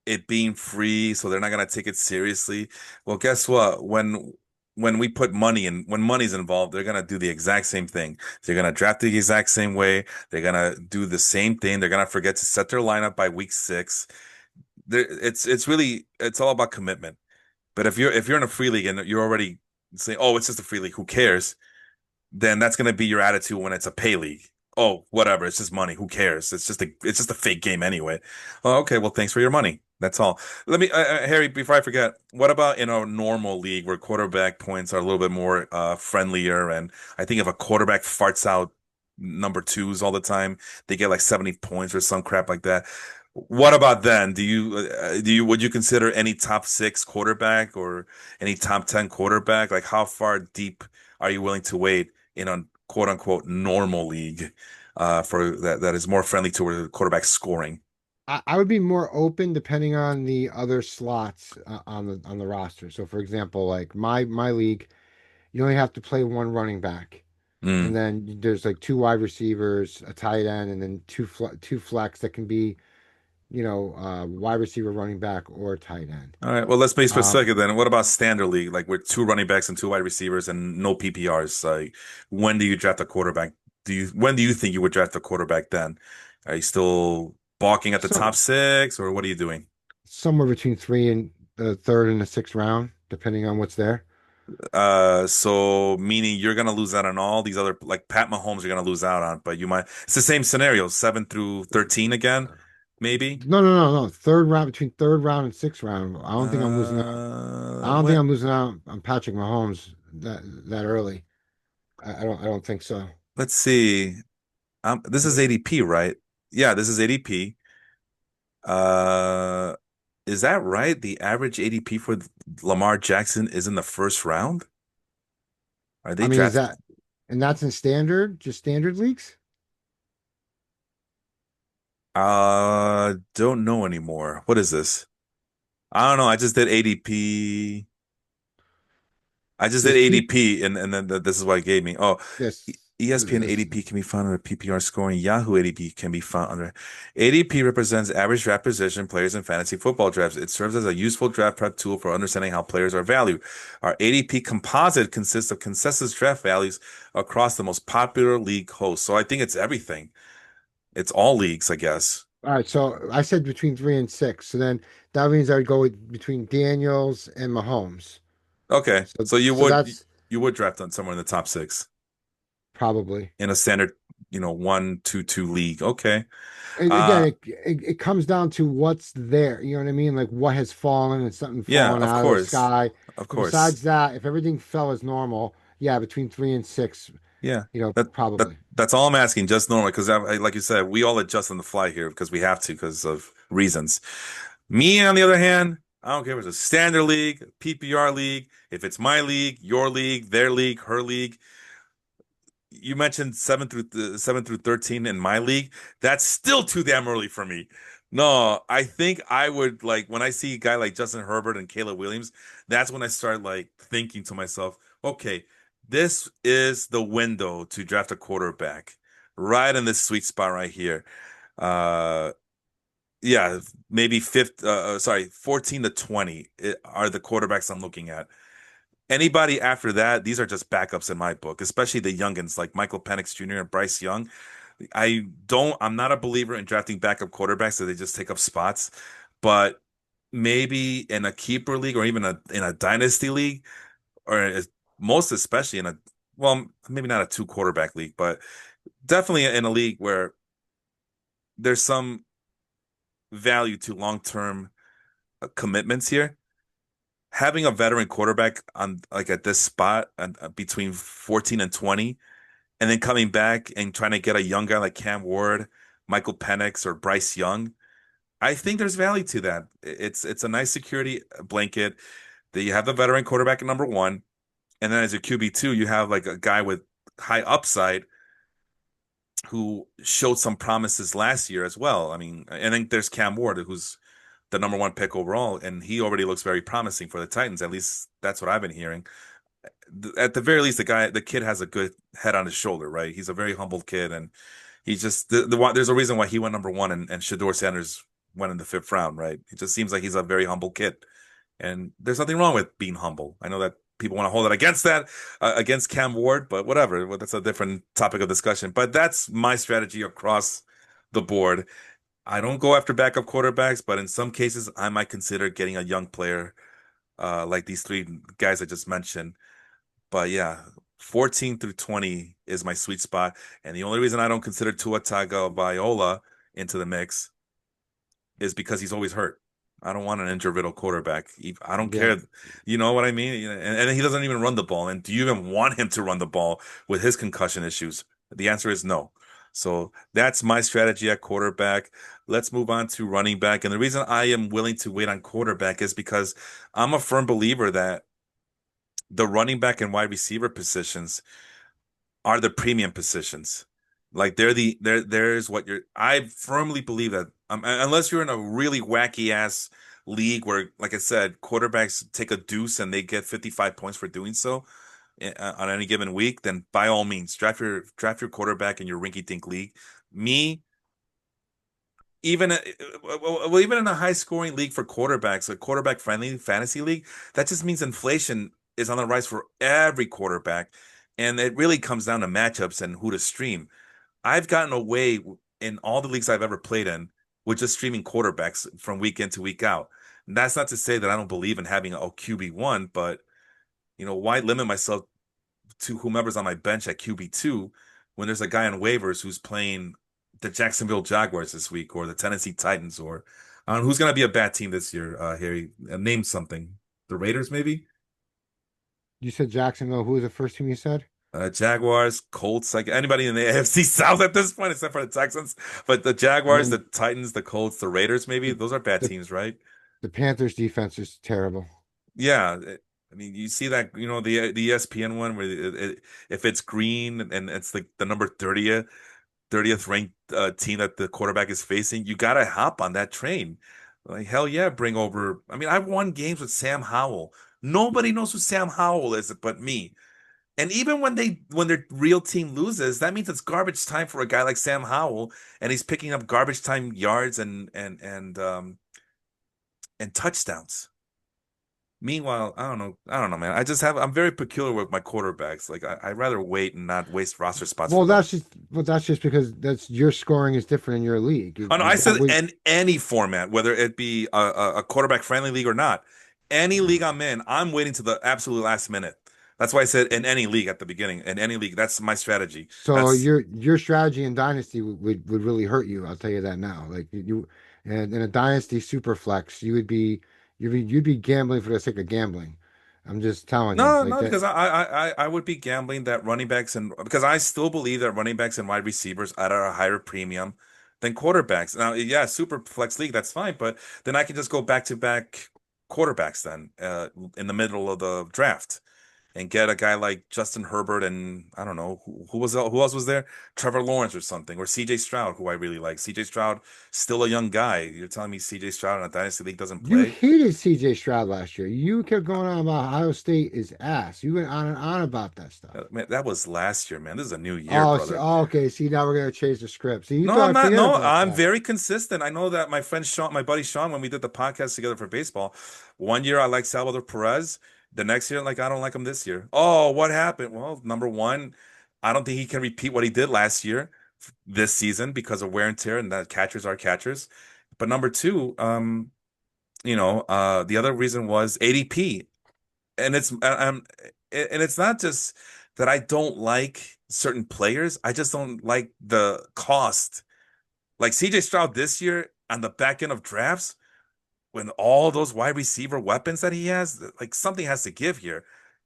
it being free, so they're not gonna take it seriously. Well, guess what? When we put money in, when money's involved, they're gonna do the exact same thing. They're gonna draft the exact same way. They're gonna do the same thing. They're gonna forget to set their lineup by week six. It's all about commitment. But if you're in a free league and you're already saying, "Oh, it's just a free league, who cares?" Then that's going to be your attitude when it's a pay league. Oh, whatever, it's just money. Who cares? It's just a fake game anyway. Oh, okay, well, thanks for your money. That's all. Let me, Harry, before I forget, what about in a normal league where quarterback points are a little bit more friendlier? And I think if a quarterback farts out number twos all the time, they get like 70 points or some crap like that. What about then? Would you consider any top six quarterback or any top 10 quarterback? Like how far deep are you willing to wade in a quote unquote normal league for that is more friendly to quarterback scoring? I would be more open depending on the other slots on the roster. So, for example, like my league, you only have to play one running back, and Mm. then there's like two wide receivers, a tight end, and then two flex that can be wide receiver, running back, or tight end. All right. Well, let's be Um, specific then. What about standard league, like with two running backs and two wide receivers and no PPRs? Like, when do you draft a quarterback? When do you think you would draft a quarterback then? Are you still balking at the top so six, or what are you doing? somewhere between three and the third and the sixth round, depending on what's there. So meaning you're gonna lose out on all these other like Pat Mahomes, you're gonna lose out on, but you might. It's the same scenario, 7 through 13 again, maybe. No, no, no, no. Third round between third round and sixth round. I don't think I'm losing out. I don't think What? I'm losing out on Patrick Mahomes that early. I don't think so. Let's see. This is ADP, right? Yeah, this is ADP. Uh, is that right? The average ADP for Lamar Jackson is in the first round? Are I they mean, is draft? that, and that's in standard, just standard leagues? Don't know anymore. What is this? I don't know. I just did ADP. I just did This P, ADP, and then this is what it gave me. Oh, ESPN this, ADP can be found under PPR scoring. Yahoo ADP can be found under ADP represents average draft position players in fantasy football drafts. It serves as a useful draft prep tool for understanding how players are valued. Our ADP composite consists of consensus draft values across the most popular league hosts. So I think it's everything. It's all leagues, I guess. all right. So I said between 3 and 6. So then that means I would go with between Daniels and Mahomes. Okay, So, so so that's you would draft on somewhere in the top six probably. in a standard, 1-2-2 league. Okay. And again, Uh, it comes down to what's there. You know what I mean? Like what has fallen and something yeah, fallen of out of the course. sky. Of But course. besides that, if everything fell as normal, yeah, between 3 and 6, Yeah. That probably. that's all I'm asking, just normally, because like you said, we all adjust on the fly here because we have to because of reasons. Me, on the other hand, I don't care if it's a standard league, PPR league, if it's my league, your league, their league, her league. You mentioned 7 through 13 in my league. That's still too damn early for me. No, I think I would like when I see a guy like Justin Herbert and Caleb Williams, that's when I start like thinking to myself, okay, this is the window to draft a quarterback right in this sweet spot right here. Uh, yeah, maybe 14 to 20 are the quarterbacks I'm looking at. Anybody after that, these are just backups in my book, especially the youngins like Michael Penix Jr. and Bryce Young. I'm not a believer in drafting backup quarterbacks so they just take up spots, but maybe in a keeper league or even in a dynasty league, or most especially well, maybe not a two quarterback league, but definitely in a league where there's some value to long-term commitments here. Having a veteran quarterback on like at this spot and between 14 and 20 and then coming back and trying to get a young guy like Cam Ward, Michael Penix, or Bryce Young, I think there's value to that. It's a nice security blanket that you have the veteran quarterback at number one, and then as your QB2, you have like a guy with high upside who showed some promises last year as well. I mean, and then there's Cam Ward, who's the number one pick overall, and he already looks very promising for the Titans. At least that's what I've been hearing. At the very least, the kid has a good head on his shoulder, right? He's a very humble kid, and he's just there's a reason why he went number one and Shador Sanders went in the fifth round, right? It just seems like he's a very humble kid, and there's nothing wrong with being humble. I know that people want to hold it against that, against Cam Ward, but whatever. Well, that's a different topic of discussion. But that's my strategy across the board. I don't go after backup quarterbacks, but in some cases, I might consider getting a young player, like these three guys I just mentioned. But yeah, 14 through 20 is my sweet spot. And the only reason I don't consider Tua Tagovailoa into the mix is because he's always hurt. I don't want an injury-riddled quarterback. I don't Yeah. care. You know what I mean? And he doesn't even run the ball. And do you even want him to run the ball with his concussion issues? The answer is no. So that's my strategy at quarterback. Let's move on to running back. And the reason I am willing to wait on quarterback is because I'm a firm believer that the running back and wide receiver positions are the premium positions. Like there's what you're. I firmly believe that unless you're in a really wacky ass league where, like I said, quarterbacks take a deuce and they get 55 points for doing so on any given week, then by all means draft your quarterback in your rinky dink league. Me, even even in a high scoring league for quarterbacks, a quarterback friendly fantasy league, that just means inflation is on the rise for every quarterback, and it really comes down to matchups and who to stream. I've gotten away in all the leagues I've ever played in with just streaming quarterbacks from week in to week out. And that's not to say that I don't believe in having a QB1, but why limit myself to whomever's on my bench at QB2 when there's a guy on waivers who's playing the Jacksonville Jaguars this week or the Tennessee Titans or I don't know who's going to be a bad team this year, Harry. Name something. The Raiders, maybe? You said Jacksonville. Who was the first team you said? Jaguars, Colts, like anybody in the AFC South at this point, except for the Texans. But the And Jaguars, the then Titans, the Colts, the Raiders, maybe the those are bad the, teams, right? the Panthers defense is terrible. Yeah. I mean, you see that, the ESPN one where if it's green and it's like the number 30th ranked team that the quarterback is facing, you gotta hop on that train. Like hell yeah, bring over. I mean, I've won games with Sam Howell. Nobody knows who Sam Howell is but me. And even when their real team loses, that means it's garbage time for a guy like Sam Howell, and he's picking up garbage time yards and touchdowns. Meanwhile, I don't know, man. I'm very peculiar with my quarterbacks. Like I'd rather wait and not waste roster spots for Well, them. that's just because that's your scoring is different in your league. Oh no, I That said would in any format, whether it be a quarterback friendly league or not. Any league I'm in, I'm waiting to the absolute last minute. That's why I said in any league at the beginning. In any league, that's my strategy. so That's your strategy in dynasty would really hurt you. I'll tell you that now. Like and in a dynasty super flex, you'd be gambling for the sake of gambling. I'm just telling you No, like no, that. because I would be gambling that running backs and because I still believe that running backs and wide receivers are at a higher premium than quarterbacks. Now, yeah, super flex league, that's fine, but then I can just go back to back quarterbacks then in the middle of the draft and get a guy like Justin Herbert and I don't know who else was there? Trevor Lawrence or something, or CJ Stroud, who I really like. CJ Stroud, still a young guy. You're telling me CJ Stroud in a dynasty league doesn't You play? hated CJ Stroud last year. You kept going on about Ohio State is ass. You went on and on about that stuff. Man, that was last year, man. This is a new year, Oh, see, brother. oh, okay. See, now we're gonna change the script. See, you No, thought I'm I not. forget No, about I'm that. very consistent. I know that my friend Sean, my buddy Sean, when we did the podcast together for baseball, one year I like Salvador Perez. The next year, like I don't like him this year. Oh, what happened? Well, number one, I don't think he can repeat what he did last year this season because of wear and tear, and that catchers are catchers. But number two, the other reason was ADP, and it's not just that I don't like certain players. I just don't like the cost like CJ Stroud this year on the back end of drafts, when all those wide receiver weapons that he has, like something has to give here.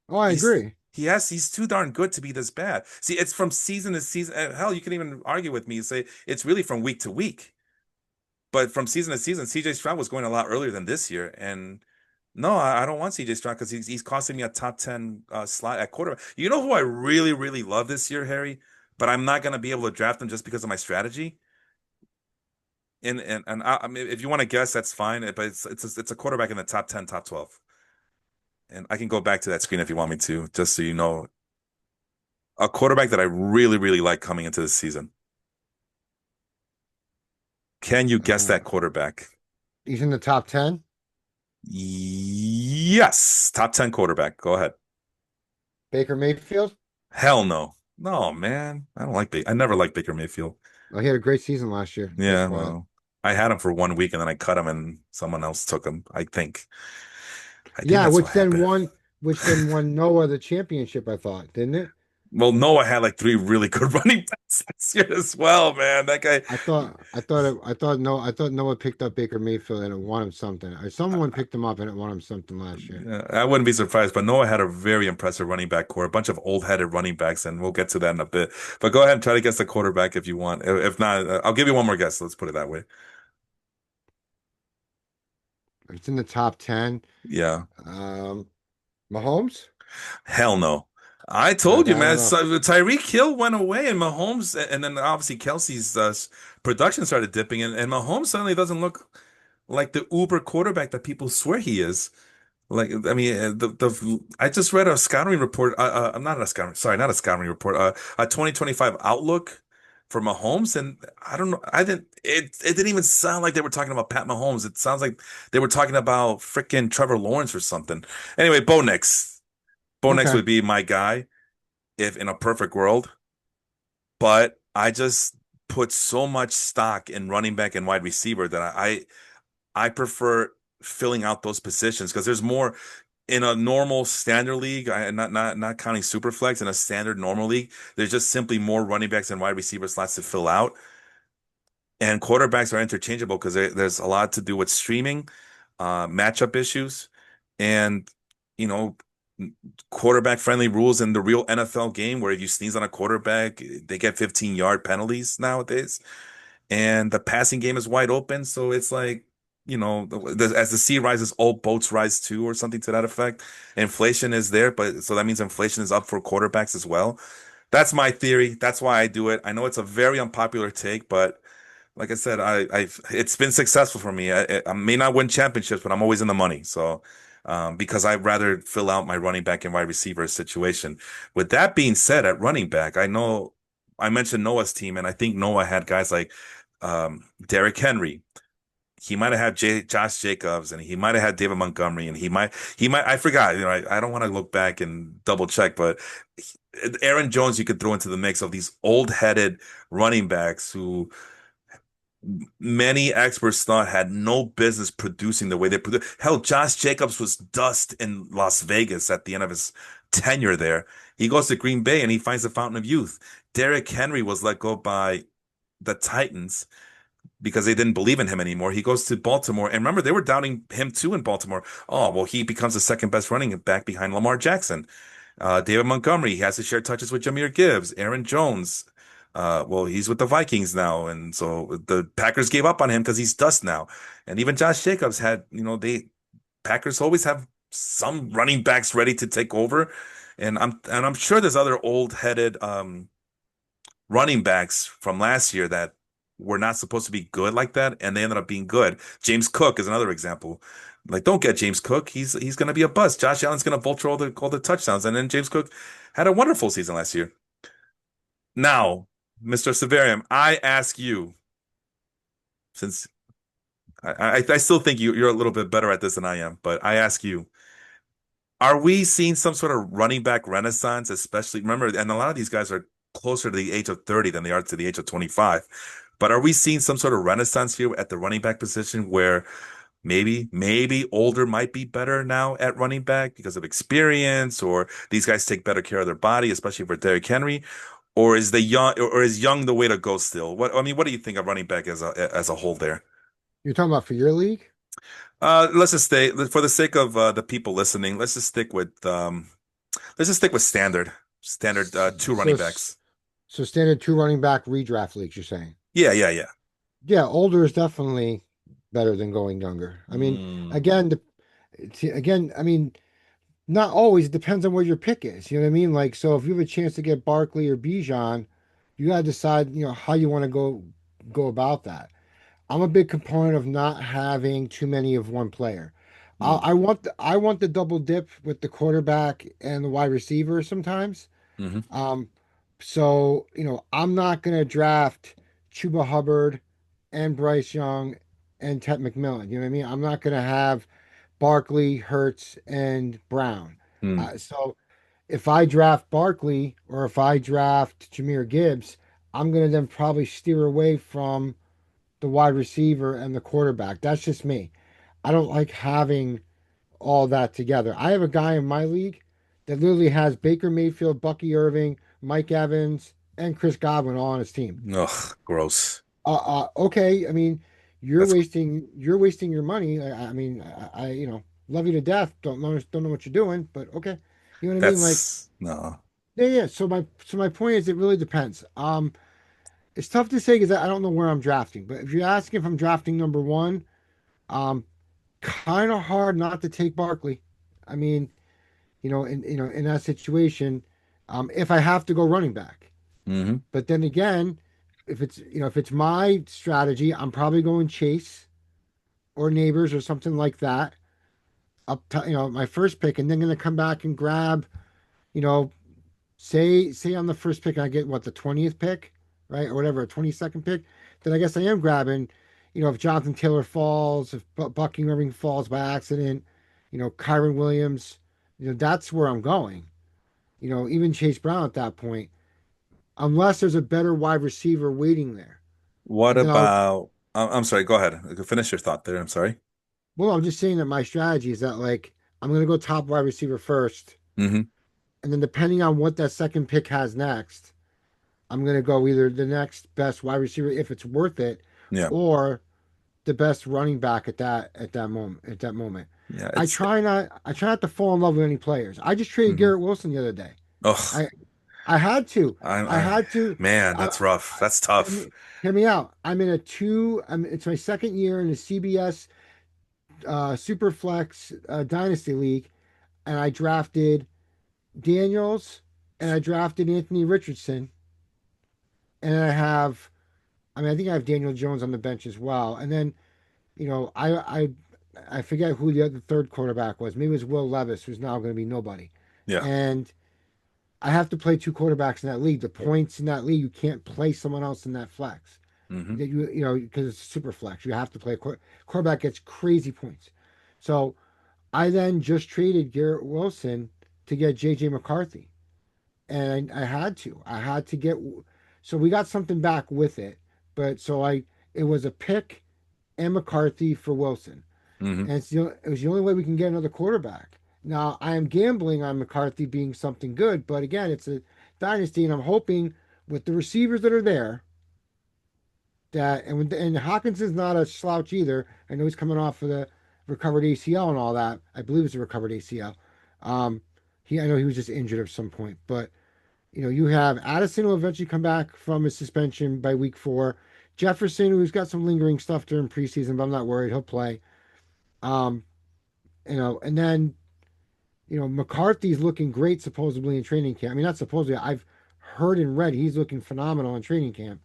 Oh, I agree. He's too darn good to be this bad. See, it's from season to season. Hell, you can even argue with me and say it's really from week to week. But from season to season, CJ Stroud was going a lot earlier than this year. And no, I don't want CJ Stroud because he's costing me a top 10 slot at quarterback. You know who I really, really love this year, Harry? But I'm not going to be able to draft him just because of my strategy. I mean, if you want to guess, that's fine. But it's a quarterback in the top 10, top 12. And I can go back to that screen if you want me to, just so you know. A quarterback that I really, really like coming into this season. Can you guess Uh, that quarterback? he's in the top 10. Yes, top 10 quarterback. Go ahead. Baker Mayfield. Hell no. No, man. I don't like Baker. I never liked Baker Mayfield. Well, he had a great season last year. Yeah, Guess what? well, I had him for 1 week and then I cut him and someone else took him. I think. I think Yeah, that's what happened. which then won Noah the championship, I thought, didn't it? Well, Noah had like three really good running backs last year as well, man. That guy, I thought Noah picked up Baker Mayfield and it won him something. Or someone picked him up and it won him something last year. yeah, I wouldn't be surprised, but Noah had a very impressive running back core, a bunch of old-headed running backs, and we'll get to that in a bit. But go ahead and try to guess the quarterback if you want. If not, I'll give you one more guess. Let's put it that way. It's in the top 10. Yeah. Um, Mahomes? Hell no. I told you, I don't man. know. So Tyreek Hill went away, and Mahomes, and then obviously Kelsey's production started dipping, and Mahomes suddenly doesn't look like the uber quarterback that people swear he is. Like, I mean, I just read a scouting report. I'm not a scouting, sorry, not a scouting report. A 2025 outlook for Mahomes, and I don't know. I didn't. It didn't even sound like they were talking about Pat Mahomes. It sounds like they were talking about freaking Trevor Lawrence or something. Anyway, Bo Nix. Bo Nix Okay. would be my guy if in a perfect world, but I just put so much stock in running back and wide receiver that I prefer filling out those positions because there's more in a normal standard league, not counting superflex in a standard normal league. There's just simply more running backs and wide receiver slots to fill out, and quarterbacks are interchangeable because there's a lot to do with streaming, matchup issues, and you know. quarterback friendly rules in the real NFL game where if you sneeze on a quarterback, they get 15-yard penalties nowadays. And the passing game is wide open. So it's like, as the sea rises, all boats rise too, or something to that effect. Inflation is there, but so that means inflation is up for quarterbacks as well. That's my theory. That's why I do it. I know it's a very unpopular take, but like I said, it's been successful for me. I may not win championships, but I'm always in the money. So, because I'd rather fill out my running back and wide receiver situation. With that being said, at running back, I know I mentioned Noah's team, and I think Noah had guys like Derrick Henry. He might have had Josh Jacobs, and he might have had David Montgomery, and he might. I forgot. I don't want to look back and double check, but Aaron Jones you could throw into the mix of these old-headed running backs who many experts thought had no business producing the way they produce. Hell, Josh Jacobs was dust in Las Vegas at the end of his tenure there. He goes to Green Bay and he finds the fountain of youth. Derrick Henry was let go by the Titans because they didn't believe in him anymore. He goes to Baltimore, and remember they were doubting him too in Baltimore. Oh, well, he becomes the second best running back behind Lamar Jackson. David Montgomery, he has to share touches with Jahmyr Gibbs. Aaron Jones, well, he's with the Vikings now, and so the Packers gave up on him because he's dust now. And even Josh Jacobs had, they Packers always have some running backs ready to take over, and I'm sure there's other old-headed running backs from last year that were not supposed to be good like that, and they ended up being good. James Cook is another example. Like, don't get James Cook. He's going to be a bust. Josh Allen's going to vulture all the touchdowns, and then James Cook had a wonderful season last year. Now, Mr. Severian, I ask you, since I still think you're a little bit better at this than I am, but I ask you, are we seeing some sort of running back renaissance, especially remember, and a lot of these guys are closer to the age of 30 than they are to the age of 25. But are we seeing some sort of renaissance here at the running back position where maybe older might be better now at running back because of experience, or these guys take better care of their body, especially for Derrick Henry? Or is the young or is young the way to go still? What do you think of running back as a whole there? You're talking about for your league? Let's just stay for the sake of the people listening. Let's just stick with standard two running So, backs. so standard two running back redraft leagues, you're saying? Yeah, yeah, yeah. Yeah, older is definitely better than going younger. I mean, Mm, again, I mean, not always. It depends on where your pick is. You know what I mean? Like, so if you have a chance to get Barkley or Bijan, you got to decide, how you want to go about that. I'm a big component of not having too many of one player. mm, I want the double dip with the quarterback and the wide receiver sometimes. hmm Um, so I'm not gonna draft Chuba Hubbard and Bryce Young and Ted McMillan. You know what I mean? I'm not gonna have Barkley, Hurts, and Brown. mm. So if I draft Barkley or if I draft Jahmyr Gibbs, I'm gonna then probably steer away from the wide receiver and the quarterback. That's just me. I don't like having all that together. I have a guy in my league that literally has Baker Mayfield, Bucky Irving, Mike Evans, and Chris Godwin all on his team. Ugh, gross. Okay. I mean, That's you're wasting your money. I mean, love you to death. Don't know what you're doing, but okay. You know what I mean? Like, that's no. yeah, yeah. So my point is, it really depends. It's tough to say because I don't know where I'm drafting. But if you're asking if I'm drafting number one, um, kind of hard not to take Barkley. I mean, in that situation, if I have to go running back. hmm But then again, if it's my strategy, I'm probably going Chase or Neighbors or something like that up to my first pick, and then going to come back and grab, you know, say on the first pick I get what the 20th pick, right, or whatever, a 22nd pick, then I guess I am grabbing, if Jonathan Taylor falls, if Bucky Irving falls by accident, Kyron Williams, that's where I'm going. Even Chase Brown at that point, unless there's a better wide receiver waiting there. What And then I'll, about? I'm sorry. Go ahead. Finish your thought there. I'm sorry. well, I'm just saying that my strategy is that like I'm gonna go top wide receiver first, hmm and then depending on what that second pick has next, I'm gonna go either the next best wide receiver if it's worth it, Yeah. or the best running back at that moment. Yeah, I it's try not I try not to fall in love with any players. I just traded mhm. Garrett Wilson the other day. Oh, I I had to. I I had to. man, I, that's rough. That's hear tough. me, hear me out. I'm in a two. It's my second year in the CBS Superflex Dynasty League, and I drafted Daniels and I drafted Anthony Richardson, and I have. I think I have Daniel Jones on the bench as well. And then I forget who the other third quarterback was. Maybe it was Will Levis, who's now going to be nobody. Yeah. And I have to play two quarterbacks in that league. The points in that league, you can't play someone else in that flex. Hmm. That because it's super flex. You have to play quarterback gets crazy points. So I then just traded Garrett Wilson to get JJ McCarthy, and I had to. I had to get. So we got something back with it, but it was a pick and McCarthy for Wilson, Hmm. and it was the only way we can get another quarterback. Now I am gambling on McCarthy being something good, but again, it's a dynasty, and I'm hoping with the receivers that are there and Hawkins is not a slouch either. I know he's coming off of the recovered ACL and all that. I believe it's a recovered ACL. Um, I know he was just injured at some point, but you have Addison will eventually come back from his suspension by week 4. Jefferson, who's got some lingering stuff during preseason, but I'm not worried. He'll play. Um, and then McCarthy's looking great supposedly in training camp. I mean, not supposedly. I've heard and read he's looking phenomenal in training camp.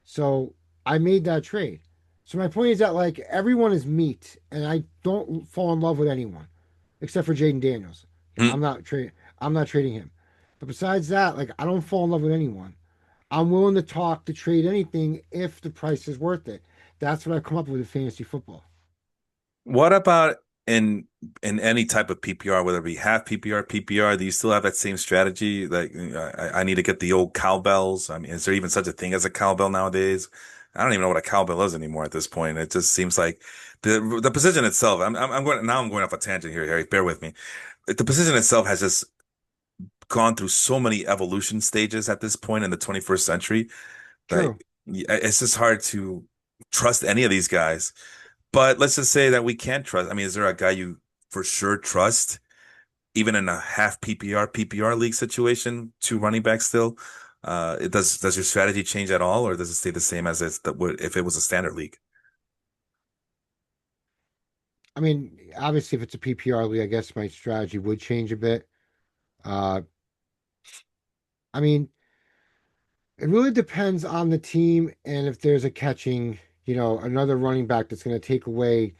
So I made that trade. So my point is that like everyone is meat, and I don't fall in love with anyone except for Jaden Daniels. I'm not trading. I'm not trading him. But besides that, like I don't fall in love with anyone. I'm willing to talk to trade anything if the price is worth it. That's what I've come up with in fantasy football. What about in any type of PPR, whether it be half PPR, PPR? Do you still have that same strategy? Like, I need to get the old cowbells. I mean, is there even such a thing as a cowbell nowadays? I don't even know what a cowbell is anymore at this point. It just seems like the position itself. I'm going now. I'm going off a tangent here, Harry. Bear with me. The position itself has just gone through so many evolution stages at this point in the 21st century. Like, True. it's just hard to trust any of these guys. But let's just say that we can't trust. I mean, is there a guy you for sure trust, even in a half PPR, PPR league situation, two running backs still? Does your strategy change at all, or does it stay the same as that would if it was a standard league? I mean, obviously, if it's a PPR league, I guess my strategy would change a bit. Uh, I mean, it really depends on the team and if there's a catching, another running back that's going to take away.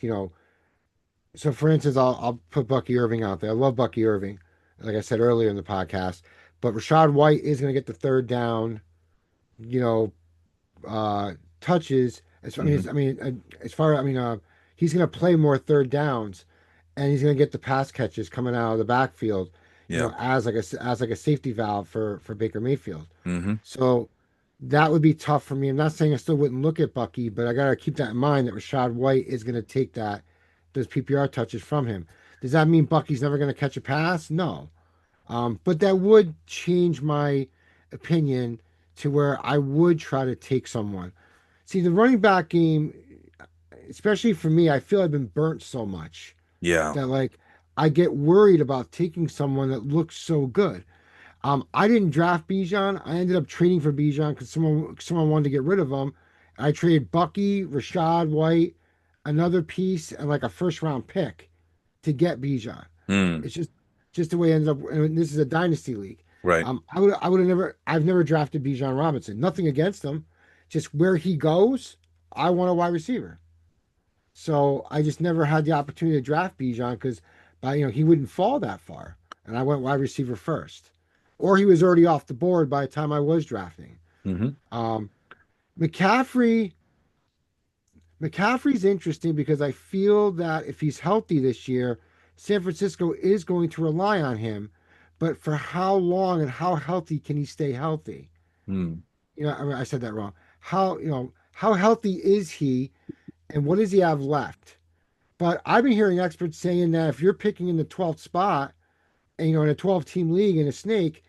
So for instance, I'll put Bucky Irving out there. I love Bucky Irving, like I said earlier in the podcast, but Rashad White is going to get the third down, you know, uh, touches. Hmm. As far he's going to play more third downs, and he's going to get the pass catches coming out of the backfield, Yeah. as like a safety valve for Baker Mayfield. Hmm. So that would be tough for me. I'm not saying I still wouldn't look at Bucky, but I got to keep that in mind that Rashad White is going to take those PPR touches from him. Does that mean Bucky's never going to catch a pass? No. But that would change my opinion to where I would try to take someone. See, the running back game, especially for me, I feel I've been burnt so much Yeah. that like I get worried about taking someone that looks so good. I didn't draft Bijan. I ended up trading for Bijan because someone wanted to get rid of him. I traded Bucky, Rashad White, another piece, and like a first round pick to get Bijan. Mm. It's just the way it ended up. And this is a dynasty league. Right. I would have never. I've never drafted Bijan Robinson. Nothing against him, just where he goes. I want a wide receiver. So I just never had the opportunity to draft Bijan because, he wouldn't fall that far, and I went wide receiver first, or he was already off the board by the time I was drafting. Hmm. Um, McCaffrey, McCaffrey's interesting because I feel that if he's healthy this year, San Francisco is going to rely on him, but for how long and how healthy can he stay healthy? Mm. I said that wrong. How healthy is he, and what does he have left? But I've been hearing experts saying that if you're picking in the 12th spot, and in a 12-team league in a snake,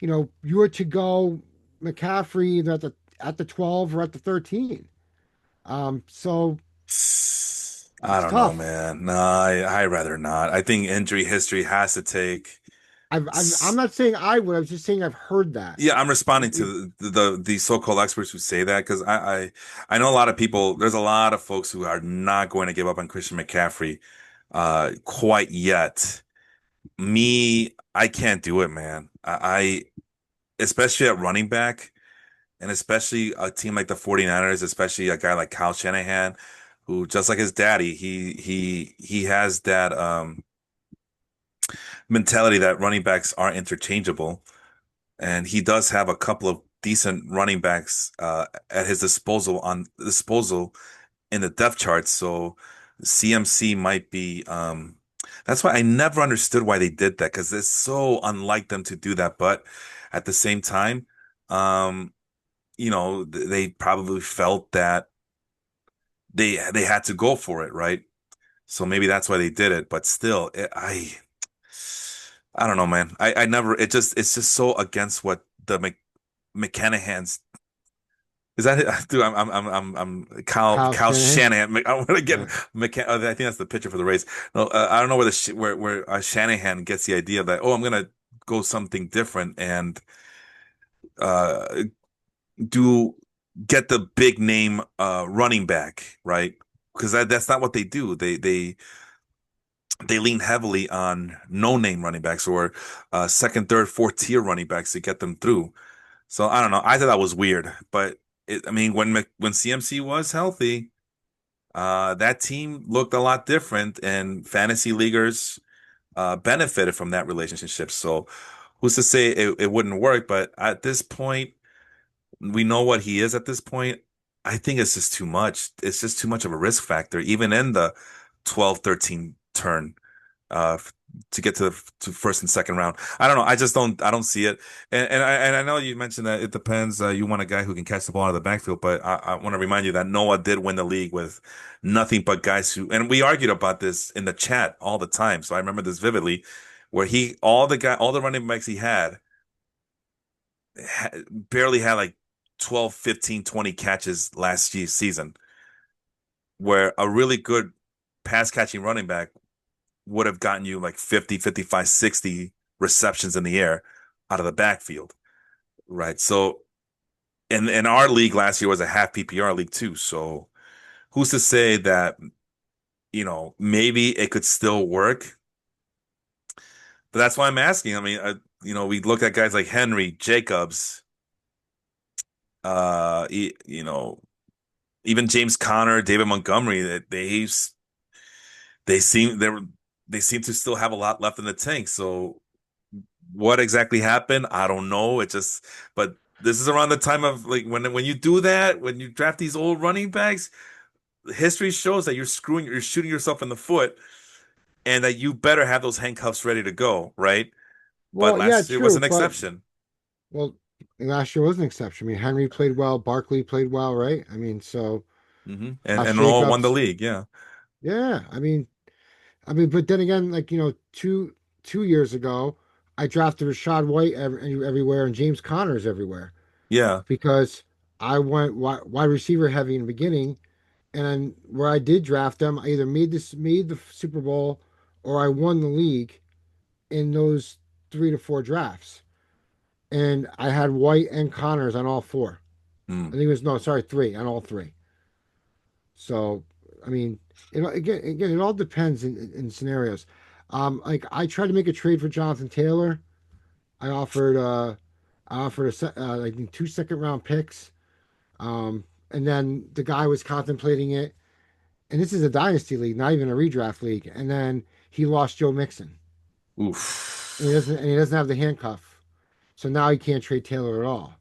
you're to go McCaffrey either at the 12 or at the 13. So I It's don't know, tough. man. No, I rather not. I think injury history has to take. I'm not saying I would. I was just saying I've heard that. Yeah, I'm responding It- to the so-called experts who say that because I know a lot of people. There's a lot of folks who are not going to give up on Christian McCaffrey quite yet. Me, I can't do it, man. I especially at running back and especially a team like the 49ers, especially a guy like Kyle Shanahan, who just like his daddy, he has that mentality that running backs aren't interchangeable. And he does have a couple of decent running backs at his disposal in the depth chart. So CMC might be. That's why I never understood why they did that because it's so unlike them to do that. But at the same time, um, they probably felt that they had to go for it, right? So maybe that's why they did it. But still, I don't know, man. I never. It's just so against what the McCanahan's. Is that it? Dude, I'm Kyle Kyle Shanahan. Shanahan. I'm gonna get Yeah. McCann. I think that's the pitcher for the Rays. No, I don't know where where Shanahan gets the idea that I'm gonna go something different and uh do get the big name running back, right? Because that's not what they do. They lean heavily on no name running backs or second, third, fourth tier running backs to get them through. So I don't know. I thought that was weird, but I mean, when CMC was healthy, that team looked a lot different, and fantasy leaguers benefited from that relationship. So who's to say it wouldn't work? But at this point, we know what he is at this point. I think it's just too much. It's just too much of a risk factor, even in the 12, 13 turn uh to get to first and second round. I don't know. I don't see it. And I know you mentioned that it depends. You want a guy who can catch the ball out of the backfield, but I want to remind you that Noah did win the league with nothing but guys who, and we argued about this in the chat all the time. So I remember this vividly, where all the running backs he had barely had like 12, 15, 20 catches last year season, where a really good pass catching running back would have gotten you like 50, 55, 60 receptions in the air out of the backfield, right? So, and our league last year was a half PPR league too. So, who's to say that, maybe it could still work? But that's why I'm asking. I mean, we look at guys like Henry, Jacobs, uh, e- you know, even James Conner, David Montgomery, that they seem they seem to still have a lot left in the tank. So what exactly happened? I don't know. But this is around the time of like when you do that, when you draft these old running backs, history shows that you're shooting yourself in the foot, and that you better have those handcuffs ready to go, right? But Well, yeah, last year was true, an but exception. well, last year was an exception. I mean, Henry played well, Barkley played well, right? I mean, so And Josh Noah won the Jacobs, league, yeah. yeah. But then again, like two years ago, I drafted Rashad White everywhere and James Connors everywhere Yeah. because I went wide receiver heavy in the beginning, and then where I did draft them, I either made the Super Bowl or I won the league in those 3 to 4 drafts. And I had White and Connors on all four. I Mm. think it was no, sorry, three on all three. So I mean, again, it all depends in scenarios. Like I tried to make a trade for Jonathan Taylor. I offered like 2 second round picks. And then the guy was contemplating it. And this is a dynasty league, not even a redraft league. And then he lost Joe Mixon, Oof. and he doesn't have the handcuff. So now he can't trade Taylor at all.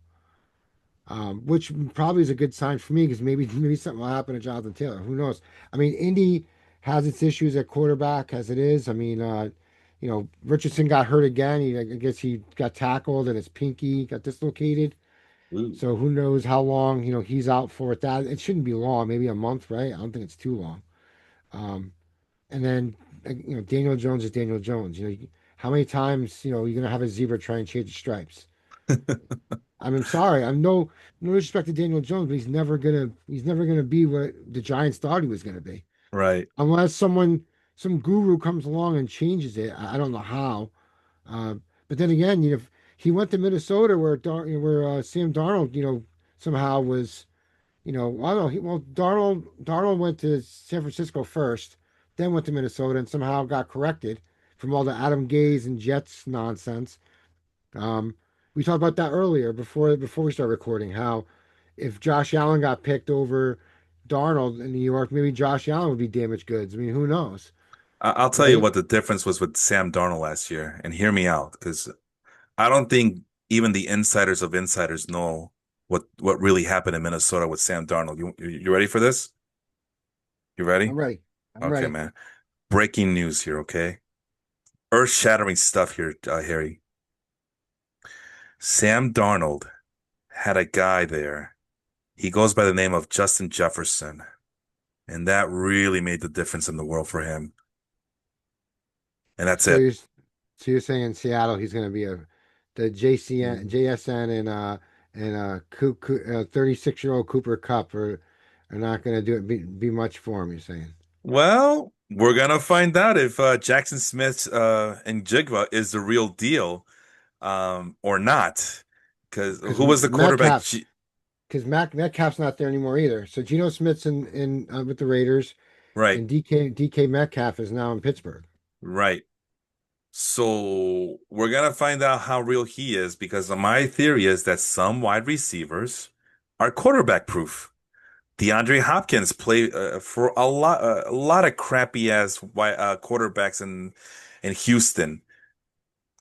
Which probably is a good sign for me because maybe something will happen to Jonathan Taylor. Who knows? I mean, Indy has its issues at quarterback as it is. I mean, Richardson got hurt again. I guess he got tackled and his pinky got dislocated. Ooh. So who knows how long he's out for with that? It shouldn't be long, maybe a month, right? I don't think it's too long. Um, and then Daniel Jones is Daniel Jones. How many times you're gonna have a zebra try and change the stripes? I'm sorry. I'm no disrespect to Daniel Jones, but he's never gonna be what the Giants thought he was gonna be. Right. Unless some guru comes along and changes it. I don't know how. Uh, but then again, he went to Minnesota where Sam Darnold, somehow was, I don't know. Darnold went to San Francisco first, then went to Minnesota, and somehow got corrected from all the Adam Gaze and Jets nonsense. Um, we talked about that earlier before we start recording. How if Josh Allen got picked over Darnold in New York, maybe Josh Allen would be damaged goods. I mean, who knows, I'll tell you right? what the difference was with Sam Darnold last year, and hear me out, because I don't think even the insiders of insiders know what really happened in Minnesota with Sam Darnold. You ready for this? You ready? I'm ready. I'm Okay, ready. man. Breaking news here, okay? Earth-shattering stuff here, Harry. Sam Darnold had a guy there. He goes by the name of Justin Jefferson, and that really made the difference in the world for him. And that's So it. you're so you're saying in Seattle he's going to be the JCN JSN and 36-year-old Cooper Cup are not going to be much for him. You're saying Well, we're gonna find out if Jackson Smith and Jigba is the real deal, or not. Because because who was the quarterback? Metcalf's not there anymore either. So Geno Smith's in with the Raiders, Right, and DK Metcalf is now in Pittsburgh. right. So we're gonna find out how real he is because my theory is that some wide receivers are quarterback proof. DeAndre Hopkins played for a lot of crappy ass quarterbacks in Houston,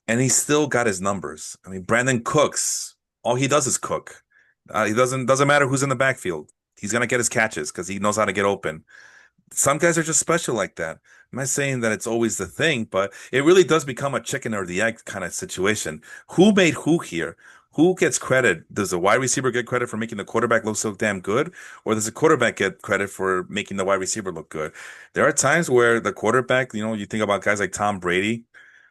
and he still got his numbers. I mean, Brandon Cooks, all he does is cook. He doesn't matter who's in the backfield. He's gonna get his catches because he knows how to get open. Some guys are just special like that. I'm not saying that it's always the thing, but it really does become a chicken or the egg kind of situation. Who made who here? Who gets credit? Does the wide receiver get credit for making the quarterback look so damn good? Or does the quarterback get credit for making the wide receiver look good? There are times where the quarterback, you think about guys like Tom Brady,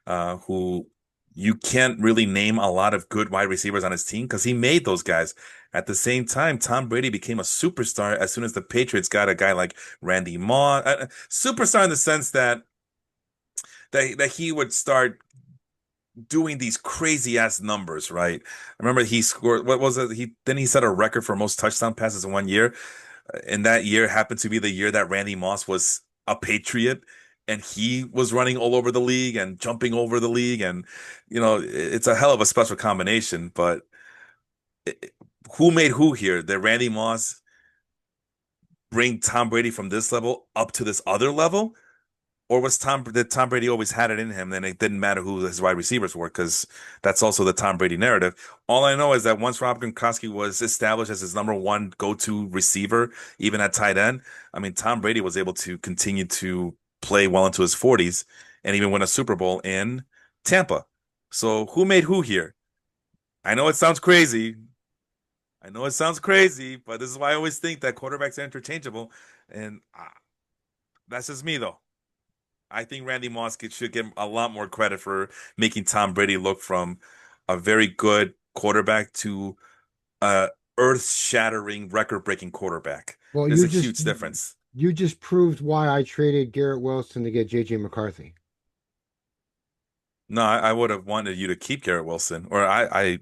who you can't really name a lot of good wide receivers on his team because he made those guys. At the same time, Tom Brady became a superstar as soon as the Patriots got a guy like Randy Moss, superstar in the sense that he would start doing these crazy ass numbers, right? I remember he scored, what was it? He set a record for most touchdown passes in one year. And that year happened to be the year that Randy Moss was a Patriot and he was running all over the league and jumping over the league. And, it's a hell of a special combination, but it, who made who here? Did Randy Moss bring Tom Brady from this level up to this other level? Or did Tom Brady always had it in him? Then it didn't matter who his wide receivers were because that's also the Tom Brady narrative. All I know is that once Rob Gronkowski was established as his number one go-to receiver, even at tight end, I mean, Tom Brady was able to continue to play well into his 40s and even win a Super Bowl in Tampa. So who made who here? I know it sounds crazy. I know it sounds crazy, but this is why I always think that quarterbacks are interchangeable. And that's just me, though. I think Randy Moss should get a lot more credit for making Tom Brady look from a very good quarterback to a earth-shattering, record-breaking quarterback. Well, There's a huge difference. you just proved why I traded Garrett Wilson to get JJ McCarthy. No, I would have wanted you to keep Garrett Wilson, or Well,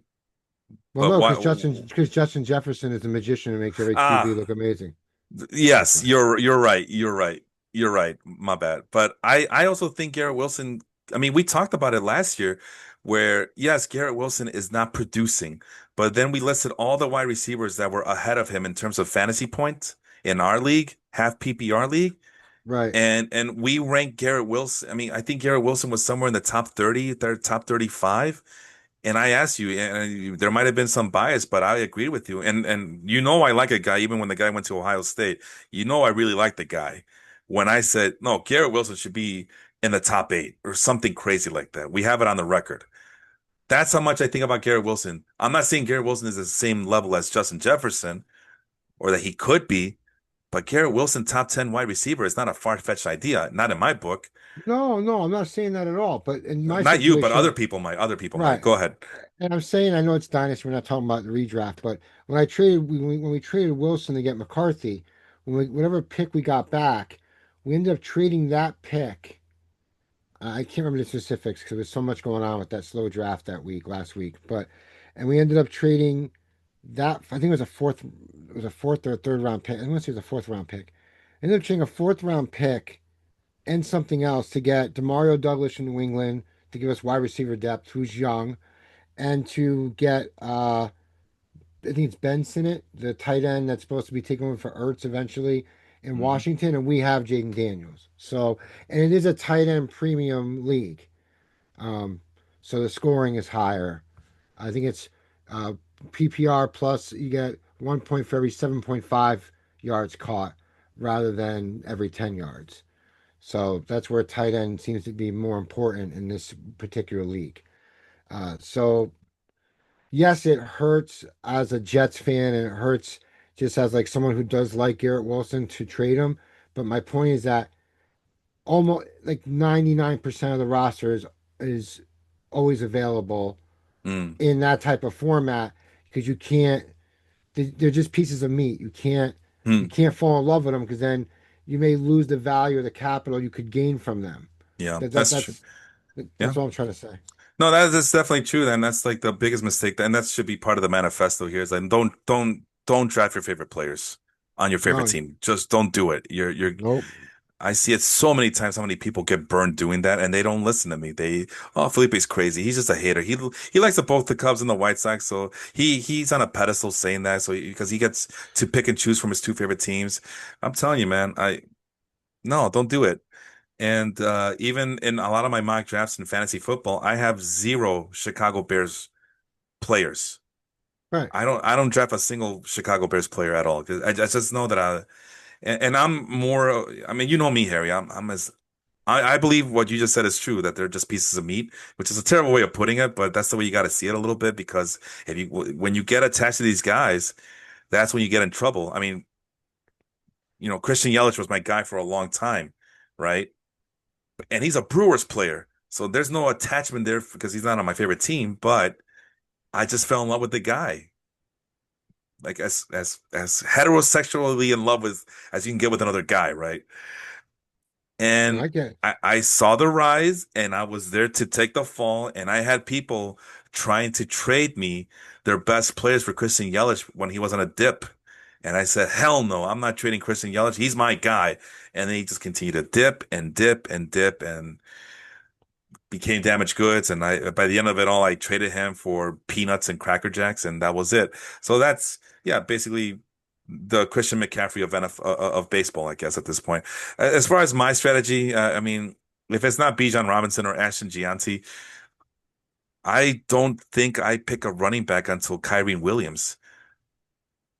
but no, why? because Justin Jefferson is a magician and makes every QB Ah, look amazing. That's yes, why. you're right. You're right. You're right. My bad. But I also think Garrett Wilson, I mean, we talked about it last year where yes, Garrett Wilson is not producing, but then we listed all the wide receivers that were ahead of him in terms of fantasy points in our league, half PPR league, Right. and we ranked Garrett Wilson. I mean, I think Garrett Wilson was somewhere in the top 30, top 35. And I asked you, and there might have been some bias, but I agree with you. And I like a guy even when the guy went to Ohio State. I really like the guy. When I said no, Garrett Wilson should be in the top 8 or something crazy like that. We have it on the record. That's how much I think about Garrett Wilson. I'm not saying Garrett Wilson is the same level as Justin Jefferson or that he could be, but Garrett Wilson, top 10 wide receiver, is not a far-fetched idea. Not in my book. No, no, I'm not saying that at all. But in my Not you, but other situation, people might. Other people might. right. Go ahead. And I'm saying I know it's dynasty. We're not talking about the redraft, but when we traded Wilson to get McCarthy, whatever pick we got back We ended up trading that pick. I can't remember the specifics because there was so much going on with that slow draft that week, last week. But and we ended up trading that. I think it was a fourth. It was a fourth or a third round pick. I want to say it was a fourth round pick. Ended up trading a fourth round pick and something else to get Demario Douglas in New England to give us wide receiver depth, who's young, and to get I think it's Ben Sinnott, the tight end that's supposed to be taking over for Ertz eventually in Hmm. Washington, and we have Jaden Daniels. So, and it is a tight end premium league. Um, so the scoring is higher. I think it's uh, PPR plus you get 1 point for every 7.5 yards caught rather than every 10 yards. So that's where tight end seems to be more important in this particular league. So yes, it hurts as a Jets fan, and it hurts just as like someone who does like Garrett Wilson to trade him. But my point is that almost like 99% of the roster is always available Mm. in that type of format because you can't. They're just pieces of meat. You Mm. can't fall in love with them because then you may lose the value of the capital you could gain from them. Yeah, That that that's true. that's Yeah. that's all I'm trying to say. No, that's definitely true. And that's like the biggest mistake. And that should be part of the manifesto here is like don't draft your favorite players on your favorite No, team. Just don't do it. nope. I see it so many times how many people get burned doing that and they don't listen to me. Oh, Felipe's crazy. He's just a hater. He likes both the Cubs and the White Sox, so he's on a pedestal saying that because he gets to pick and choose from his two favorite teams. I'm telling you, man, I no, don't do it. And even in a lot of my mock drafts in fantasy football, I have zero Chicago Bears players. Right. I don't draft a single Chicago Bears player at all. 'Cause I just know that and I'm more. I mean, you know me, Harry. I'm as I believe what you just said is true, that they're just pieces of meat, which is a terrible way of putting it, but that's the way you got to see it a little bit because when you get attached to these guys, that's when you get in trouble. I mean, Christian Yelich was my guy for a long time, right? And he's a Brewers player. So there's no attachment there because he's not on my favorite team, but I just fell in love with the guy. Like as heterosexually in love with as you can get with another guy, right? No, And I get it. I saw the rise and I was there to take the fall. And I had people trying to trade me their best players for Christian Yelich when he was on a dip. And I said, hell no, I'm not trading Christian Yelich. He's my guy. And then he just continued to dip and dip and dip and became damaged goods. And by the end of it all, I traded him for peanuts and Cracker Jacks. And that was it. So that's, yeah, basically the Christian McCaffrey of of baseball, I guess, at this point. As far as my strategy, I mean, if it's not Bijan Robinson or Ashton Gianti, I don't think I pick a running back until Kyrie Williams.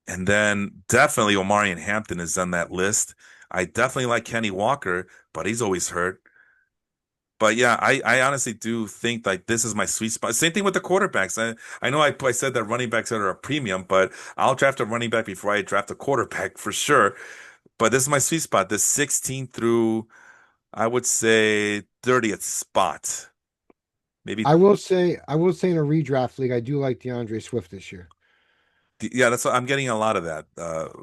And then definitely Omarion Hampton is on that list. I definitely like Kenny Walker, but he's always hurt. But yeah, I honestly do think like this is my sweet spot. Same thing with the quarterbacks. I know I said that running backs are a premium, but I'll draft a running back before I draft a quarterback for sure. But this is my sweet spot, this 16th through I would say 30th spot. Maybe, I will say in a redraft league, I do like DeAndre Swift this year. yeah, that's what I'm getting a lot of that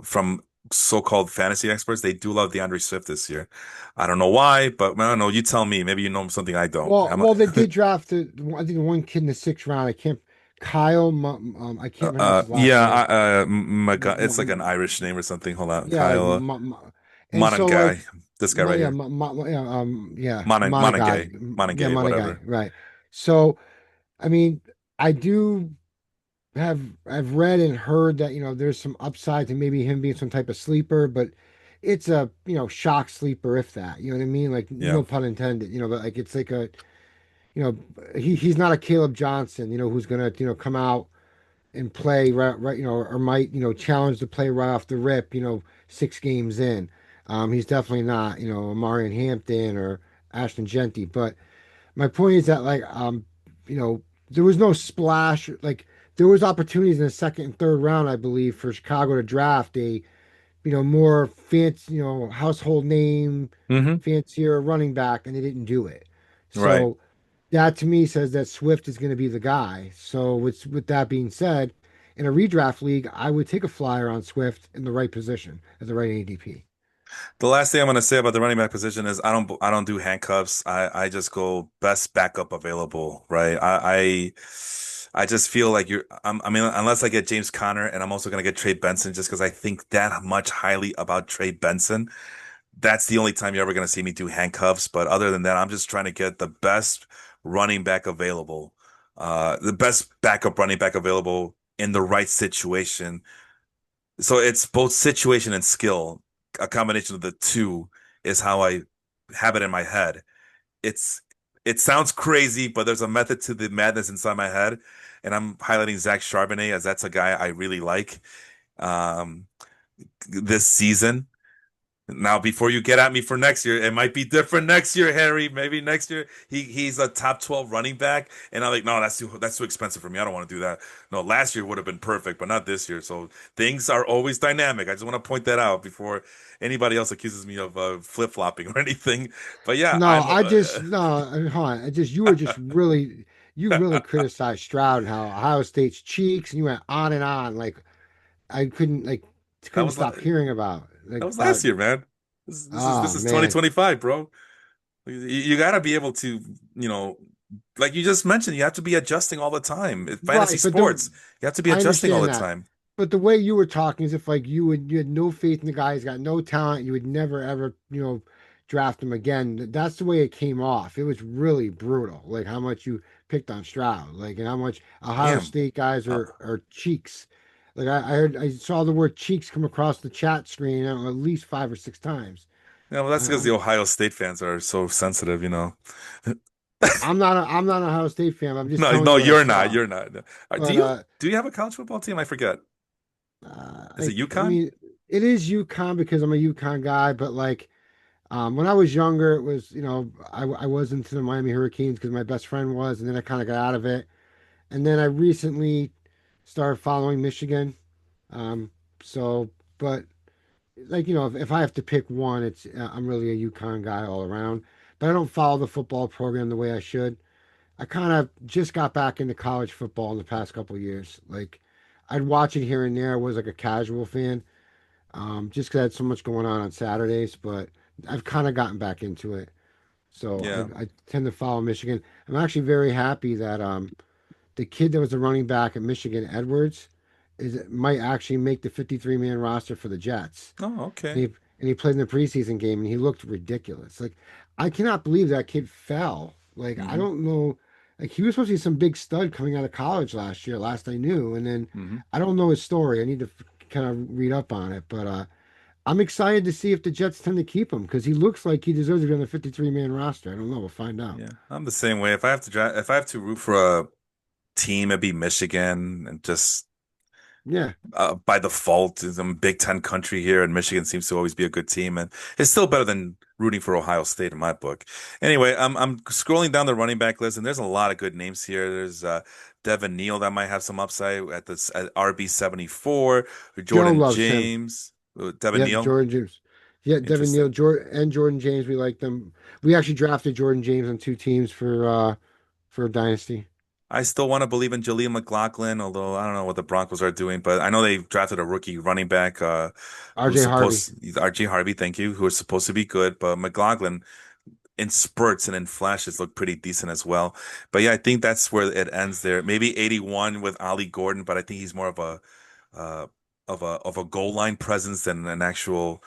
from so-called fantasy experts. They do love DeAndre Swift this year. I don't know why, but I don't know. You tell me. Maybe you know something I don't. They did draft I think the one kid in the sixth round. I can't. I can't pronounce his last yeah, name. it's like an Irish name or something. Hold on, Yeah, like Kyle and so Monangai, like this guy right yeah, here, yeah, Monangai, Monagai, yeah, Monangai, Monagai, whatever. right. So I mean, I do have I've read and heard that there's some upside to maybe him being some type of sleeper, but it's a shock sleeper if that. You know what I mean? Like Yeah. no pun intended. But like it's like a you know he's not a Caleb Johnson. Who's gonna come out and play right. Or might challenge to play right off the rip. 6 games in. He's definitely not a Marion Hampton or Ashton Genty. But my point is that like you know there was no splash like there was opportunities in the second and third round I believe for Chicago to draft a more fancy household name Hmm. fancier running back and they didn't do it. Right. So that to me says that Swift is going to be the guy. So with that being said, in a redraft league I would take a flyer on Swift in the right position at the right ADP. The last thing I'm gonna say about the running back position is I don't do handcuffs. I just go best backup available, right? I just feel like I mean, unless I get James Conner, and I'm also gonna get Trey Benson just because I think that much highly about Trey Benson. That's the only time you're ever gonna see me do handcuffs. But other than that, I'm just trying to get the best running back available, the best backup running back available in the right situation. So it's both situation and skill. A combination of the two is how I have it in my head. It's it sounds crazy, but there's a method to the madness inside my head, and I'm highlighting Zach Charbonnet as that's a guy I really like um, this season. Now, before you get at me for next year, it might be different next year, Harry. Maybe next year he's a top 12 running back, and I'm like, no, that's too expensive for me. I don't want to do that. No, last year would have been perfect, but not this year. So things are always dynamic. I just want to point that out before anybody else accuses me of flip-flopping or anything. But yeah, No, I just no, hold on. I just you were just really you really criticized Stroud and how Ohio State's cheeks, and you went on and on. Like I that couldn't was la- stop hearing about that like was about last year, man. This oh is man. 2025, bro. You got to be able to, you know, like you just mentioned, you have to be adjusting all the time. Fantasy Right, but the sports, you have to be I adjusting all understand the that. time. But the way you were talking is if like you had no faith in the guy, he's got no talent, you would never ever, draft him again. That's the way it came off. It was really brutal, like how much you picked on Stroud, like and how much Ohio Damn. State guys Uh, are cheeks. Like I saw the word cheeks come across the chat screen, at least 5 or 6 times. yeah, well, that's because the I'm Ohio State fans are so sensitive, you know. I'm not an Ohio State fan. I'm just No, telling no, you what I you're not. saw. You're not. Do But you have a college football team? I forget. Is it I UConn? mean, it is UConn because I'm a UConn guy, but like when I was younger, it was, I was into the Miami Hurricanes because my best friend was, and then I kind of got out of it. And then I recently started following Michigan. Um, so, but like, if I have to pick one, I'm really a UConn guy all around. But I don't follow the football program the way I should. I kind of just got back into college football in the past couple of years. Like, I'd watch it here and there. I was like a casual fan, just because I had so much going on Saturdays. But I've kind of gotten back into it. So Yeah. I tend to follow Michigan. I'm actually very happy that the kid that was the running back at Michigan, Edwards, might actually make the 53-man roster for the Jets. Oh, And okay. he played in the preseason game and he looked ridiculous. Like I cannot believe that kid fell. Like I Mm-hmm. don't know. Like he was supposed to be some big stud coming out of college last year, last I knew. And then Mm-hmm. I don't know his story. I need to kind of read up on it. But I'm excited to see if the Jets tend to keep him because he looks like he deserves to be on the 53-man roster. I don't know. We'll find out. Yeah, I'm the same way. If I have to root for a team, it'd be Michigan, and just Yeah. by default, I'm a Big Ten country here, and Michigan seems to always be a good team, and it's still better than rooting for Ohio State in my book. Anyway, I'm scrolling down the running back list, and there's a lot of good names here. There's Devin Neal that might have some upside at RB 74, Joe Jordan loves him. James, Devin Yep, Neal. Jordan James. Yeah, Devin Neal, Interesting. Jordan James. We like them. We actually drafted Jordan James on two teams for Dynasty. I still want to believe in Jaleel McLaughlin, although I don't know what the Broncos are doing, but I know they drafted a rookie running back who's RJ Harvey. RG Harvey, thank you, who is supposed to be good, but McLaughlin in spurts and in flashes look pretty decent as well. But yeah, I think that's where it ends there. Maybe 81 with Ollie Gordon, but I think he's more uh, of a goal line presence than an actual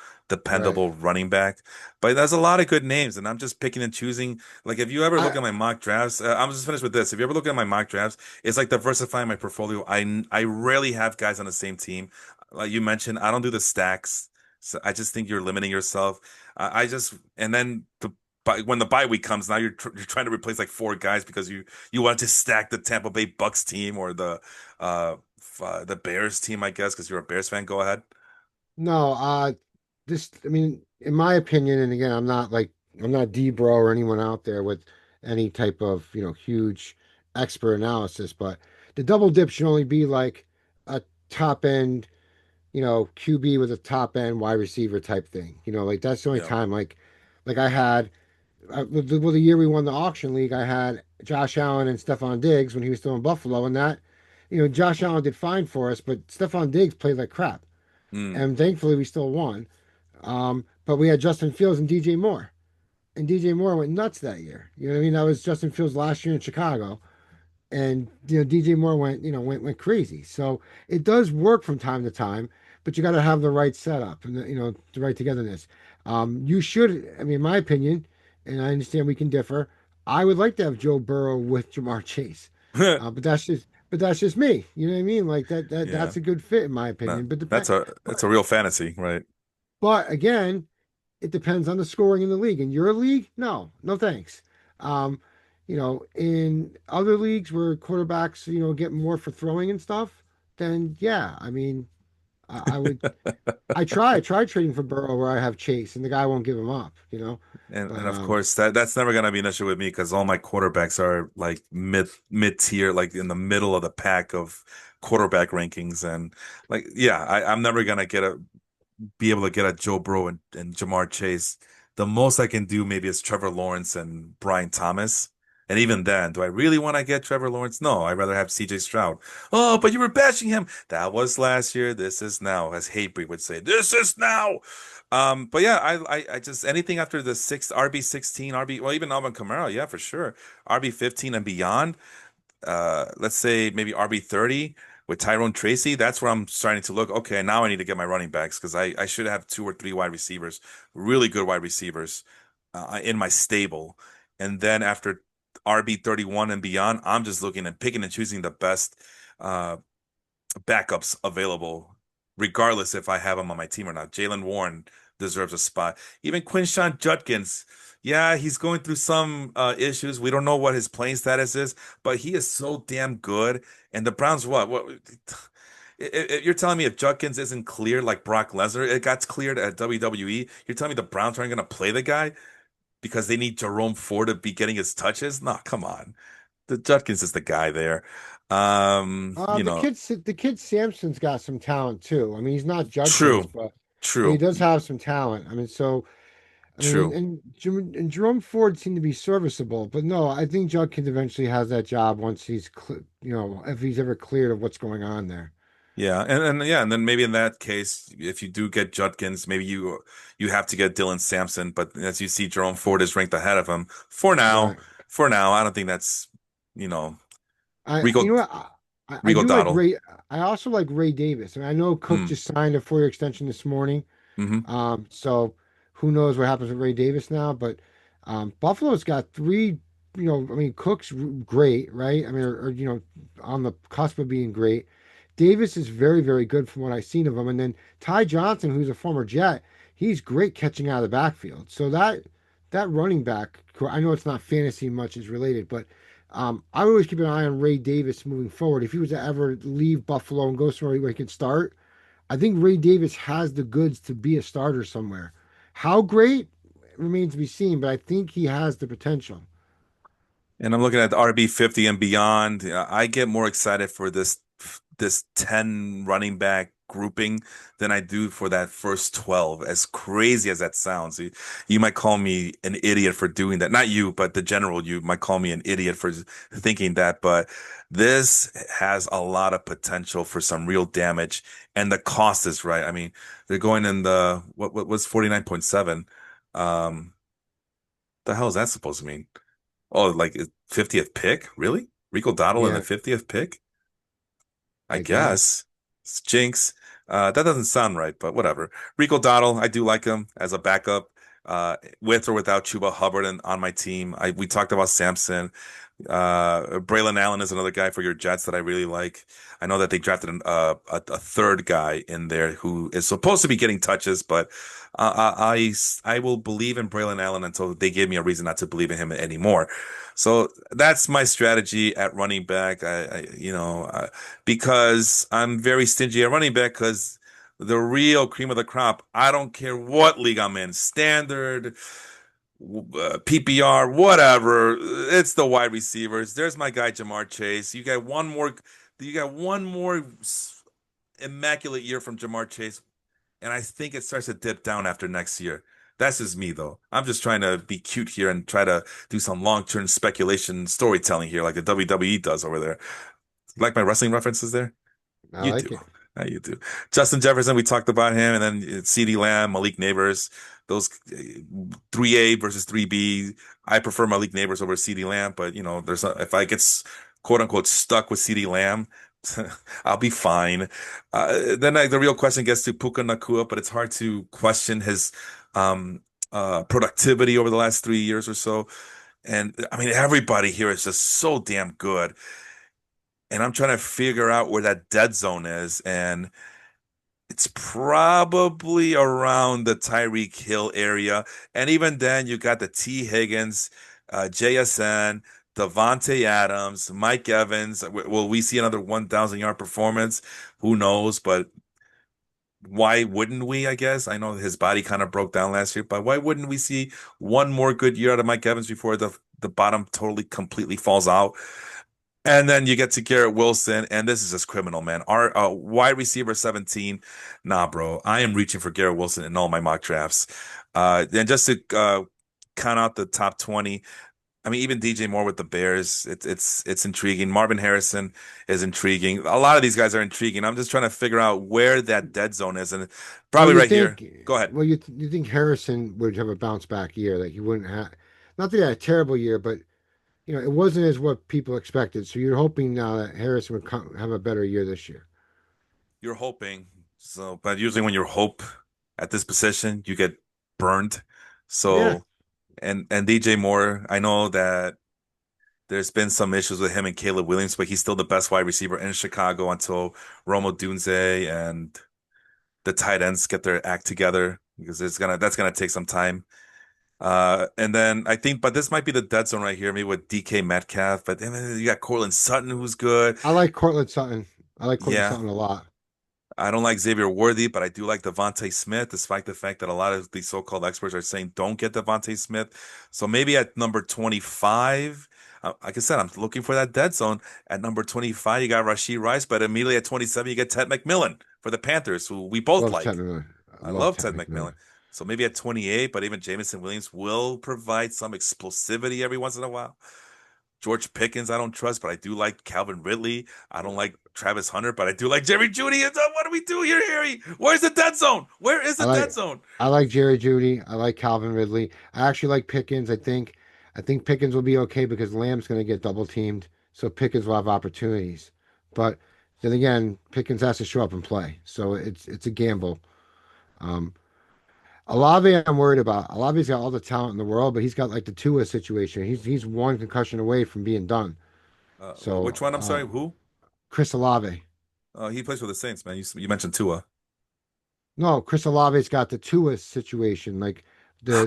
Right. dependable running back. But there's a lot of good names, and I'm just picking and choosing. Like if you ever look I at my mock drafts, I'm just finished with this. If you ever look at my mock drafts, it's like diversifying my portfolio. I rarely have guys on the same team. Like you mentioned, I don't do the stacks. So I just think you're limiting yourself. I just and then when the bye week comes, now you're trying to replace like four guys because you want to stack the Tampa Bay Bucks team or uh the Bears team, I guess, because you're a Bears fan. Go ahead. no. This. I mean, in my opinion, and again, I'm not Debro or anyone out there with any type of huge expert analysis, but the double dip should only be like a top end QB with a top end wide receiver type thing. Like that's the only Yeah. time like I had the year we won the auction league, I had Josh Allen and Stephon Diggs when he was still in Buffalo, and that Josh Allen did fine for us, but Stephon Diggs played like crap, Mm, and thankfully we still won. but we had Justin Fields and DJ Moore. And DJ Moore went nuts that year. You know what I mean? That was Justin Fields last year in Chicago. And DJ Moore went crazy. So it does work from time to time, but you got to have the right setup and the right togetherness. You should, I mean, in my opinion, and I understand we can differ. I would like to have Joe Burrow with Jamar Chase, but that's just me. You know what I mean? Like Yeah. that's a good fit in my No, opinion. that's a But real fantasy, right? but again, it depends on the scoring in the league. In your league, no, no thanks. Um, in other leagues where quarterbacks, get more for throwing and stuff, then yeah, I mean, I would. I tried trading for Burrow where I have Chase, and the guy won't give him up. And But of course that's never gonna be an issue with me because all my quarterbacks are like mid tier, like in the middle of the pack of quarterback rankings, and like yeah, I'm never gonna be able to get a Joe Burrow and Jamar Chase. The most I can do maybe is Trevor Lawrence and Brian Thomas. And even then, do I really want to get Trevor Lawrence? No, I'd rather have CJ Stroud. Oh, but you were bashing him. That was last year. This is now, as Hatebreed would say. This is now. But yeah, I just anything after the six RB 16, RB, well, even Alvin Kamara, yeah, for sure. RB 15 and beyond, let's say maybe RB 30 with Tyrone Tracy, that's where I'm starting to look. Okay, now I need to get my running backs because I should have two or three wide receivers, really good wide receivers, in my stable. And then after RB 31 and beyond, I'm just looking and picking and choosing the best uh, backups available, regardless if I have him on my team or not. Jalen Warren deserves a spot. Even Quinshawn Judkins, yeah, he's going through some issues. We don't know what his playing status is, but he is so damn good. And the Browns, what? What? You're telling me if Judkins isn't cleared like Brock Lesnar, it got cleared at WWE. You're telling me the Browns aren't going to play the guy because they need Jerome Ford to be getting his touches? No, come on. The Judkins is the guy there. You the know, kid Sampson's got some talent too. I mean, he's not Judkins, true. but he True. does have some talent. I mean, so I mean, and, True. and, and Jerome Ford seemed to be serviceable, but no, I think Judkins eventually has that job once if he's ever cleared of what's going on there. Yeah. And yeah, and then maybe in that case, if you do get Judkins, maybe you have to get Dylan Sampson, but as you see, Jerome Ford is ranked ahead of him. For now, Right. for now, I don't think that's, you know, You Rico know what? I Rico do like Dottle. Ray. I also like Ray Davis. I mean, I know Cook Mm. just signed a 4-year extension this morning. Hmm. So who knows what happens with Ray Davis now? But Buffalo's got three. I mean, Cook's great, right? I mean, or on the cusp of being great. Davis is very, very good from what I've seen of him. And then Ty Johnson, who's a former Jet, he's great catching out of the backfield. So that running back, I know it's not fantasy much is related, but I would always keep an eye on Ray Davis moving forward. If he was to ever leave Buffalo and go somewhere where he could start, I think Ray Davis has the goods to be a starter somewhere. How great remains to be seen, but I think he has the potential. And I'm looking at the RB 50 and beyond. I get more excited for this 10 running back grouping than I do for that first 12. As crazy as that sounds, you might call me an idiot for doing that. Not you, but the general you might call me an idiot for thinking that. But this has a lot of potential for some real damage, and the cost is right. I mean, they're going in the what was 49.7. The hell is that supposed to mean? Oh, like 50th pick? Really? Rico Dottle in the Yeah, 50th pick? I I guess. guess. It's jinx. That doesn't sound right, but whatever. Rico Dottle, I do like him as a backup, with or without Chuba Hubbard on my team. We talked about Sampson. Braylon Allen is another guy for your Jets that I really like. I know that they drafted a third guy in there who is supposed to be getting touches, but I will believe in Braylon Allen until they give me a reason not to believe in him anymore. So that's my strategy at running back. Because I'm very stingy at running back because the real cream of the crop, I don't care what league I'm in, standard, PPR, whatever. It's the wide receivers. There's my guy Jamar Chase. You got one more immaculate year from Jamar Chase, and I think it starts to dip down after next year. That's just me though. I'm just trying to be cute here and try to do some long-term speculation storytelling here, like the WWE does over there. Like my wrestling references there? I You do. like it. How you do? Justin Jefferson, we talked about him, and then CeeDee Lamb, Malik Neighbors, those 3A versus 3B. I prefer Malik Neighbors over CeeDee Lamb, but if I get quote unquote stuck with CeeDee Lamb, I'll be fine. Then the real question gets to Puka Nakua, but it's hard to question his um, productivity over the last 3 years or so. And I mean, everybody here is just so damn good. And I'm trying to figure out where that dead zone is. And it's probably around the Tyreek Hill area. And even then, you got the T. Higgins, JSN, Devontae Adams, Mike Evans. Will we see another 1,000 yard performance? Who knows? But why wouldn't we? I guess I know his body kind of broke down last year, but why wouldn't we see one more good year out of Mike Evans before the bottom totally completely falls out? And then you get to Garrett Wilson, and this is just criminal, man. Our wide receiver 17, nah, bro. I am reaching for Garrett Wilson in all my mock drafts. And just to count out the top 20, I mean, even DJ Moore with the Bears, it's intriguing. Marvin Harrison is intriguing. A lot of these guys are intriguing. I'm just trying to figure out where that dead zone is, and Well, probably right here. Go ahead. you think Harrison would have a bounce back year, like he wouldn't have, not that he had a terrible year, but it wasn't as what people expected. So you're hoping now that Harrison would have a better year this year. You're hoping so, but usually when you hope at this position, you get burned. Yeah, So. And DJ Moore, I know that there's been some issues with him and Caleb Williams, but he's still the best wide receiver in Chicago until Romo Dunze and the tight ends get their act together because that's gonna take some time. And then I think, but this might be the dead zone right here, maybe with DK Metcalf. But then you got Cortland Sutton, who's good. I like Cortland Sutton. I like Cortland Yeah, Sutton a lot. I don't like Xavier Worthy, but I do like Devontae Smith, despite the fact that a lot of these so-called experts are saying don't get Devontae Smith. So maybe at number 25, like I said, I'm looking for that dead zone. At number 25, you got Rashee Rice, but immediately at 27, you get Ted McMillan for the Panthers, who we both Love Ted like. McMillan. I I love love Ted Ted McMillan. McMillan. So maybe at 28, but even Jamison Williams will provide some explosivity every once in a while. George Pickens, I don't trust, but I do like Calvin Ridley. I don't like Travis Hunter, but I do like Jerry Jeudy. What do we do here, Harry? Where's the dead zone? Where is I the dead like zone? I like Jerry Judy. I like Calvin Ridley. I actually like Pickens. I think Pickens will be okay because Lamb's going to get double teamed, so Pickens will have opportunities. But then again, Pickens has to show up and play, so it's a gamble. Um, Olave, I'm worried about. Olave's got all the talent in the world, but he's got like the Tua situation. He's one concussion away from being done. Which So one? I'm sorry. Who? Chris Olave. He plays for the Saints, man. You mentioned Tua. No, Chris Olave's got the Tua situation, like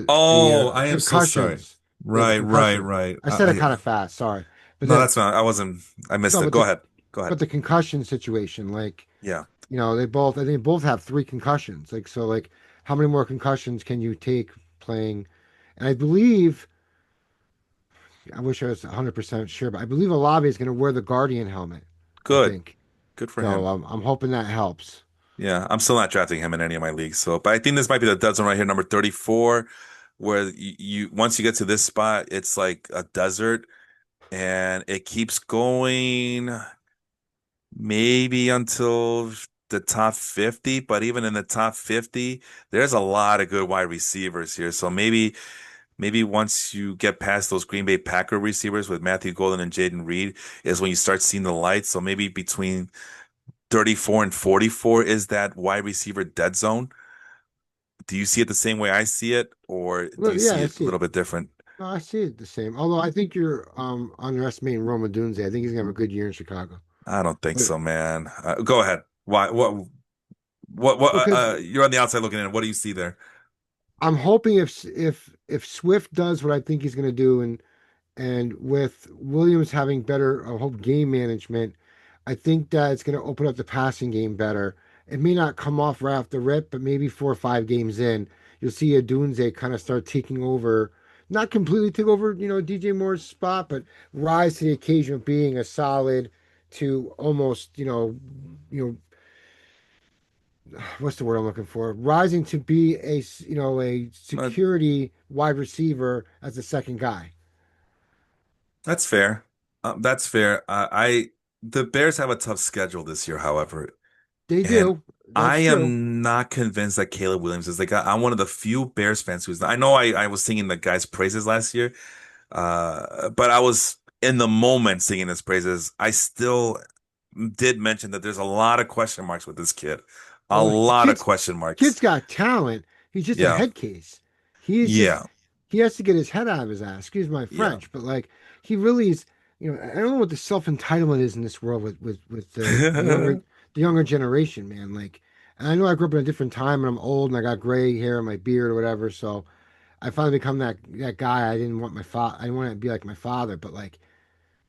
Oh, I am so sorry. concussions. Yeah, the Right, right, concussion. right. I said it kind of fast, sorry. But No, that that's not. I wasn't. I missed no, it. but Go the ahead. Go ahead. but the concussion situation, like Yeah, they both have three concussions. Like so, like how many more concussions can you take playing? And I believe I wish I was 100% sure, but I believe Olave is going to wear the Guardian helmet. I good. think Good for so. him. I'm hoping that helps. Yeah, I'm still not drafting him in any of my leagues. So, but I think this might be the dead zone right here, number 34, where you once you get to this spot, it's like a desert and it keeps going maybe until the top 50, but even in the top 50, there's a lot of good wide receivers here. So maybe once you get past those Green Bay Packer receivers with Matthew Golden and Jaden Reed is when you start seeing the light. So maybe between 34 and 44 is that wide receiver dead zone. Do you see it the same way I see it, or do Well, you yeah, see I it a see little it. bit different? No, I see it the same. Although I think you're underestimating Roma Dunze. I think he's gonna have a good year in Chicago. I don't think But so, man. Go ahead. Why? What? because You're on the outside looking in. What do you see there? I'm hoping if Swift does what I think he's gonna do, and with Williams having better, I hope, game management, I think that it's gonna open up the passing game better. It may not come off right off the rip, but maybe 4 or 5 games in, you'll see a Dunze kind of start taking over. Not completely take over, DJ Moore's spot, but rise to the occasion of being a solid to almost, what's the word I'm looking for? Rising to be a Uh, security wide receiver as a second guy. that's fair. That's fair. The Bears have a tough schedule this year, however. They And do. I That's true. am not convinced that Caleb Williams is the guy. I'm one of the few Bears fans who's. I know I was singing the guy's praises last year, but I was in the moment singing his praises. I still did mention that there's a lot of question marks with this kid. A Oh, the lot of question kid's marks. got talent. He's just a Yeah. head case. He's just Yeah. he has to get his head out of his ass. Excuse my Yeah. French, but like he really is. I don't know what the self entitlement is in this world with the younger generation, man. Like, and I know I grew up in a different time, and I'm old, and I got gray hair in my beard or whatever. So I finally become that guy. I didn't want my father. I didn't want to be like my father, but like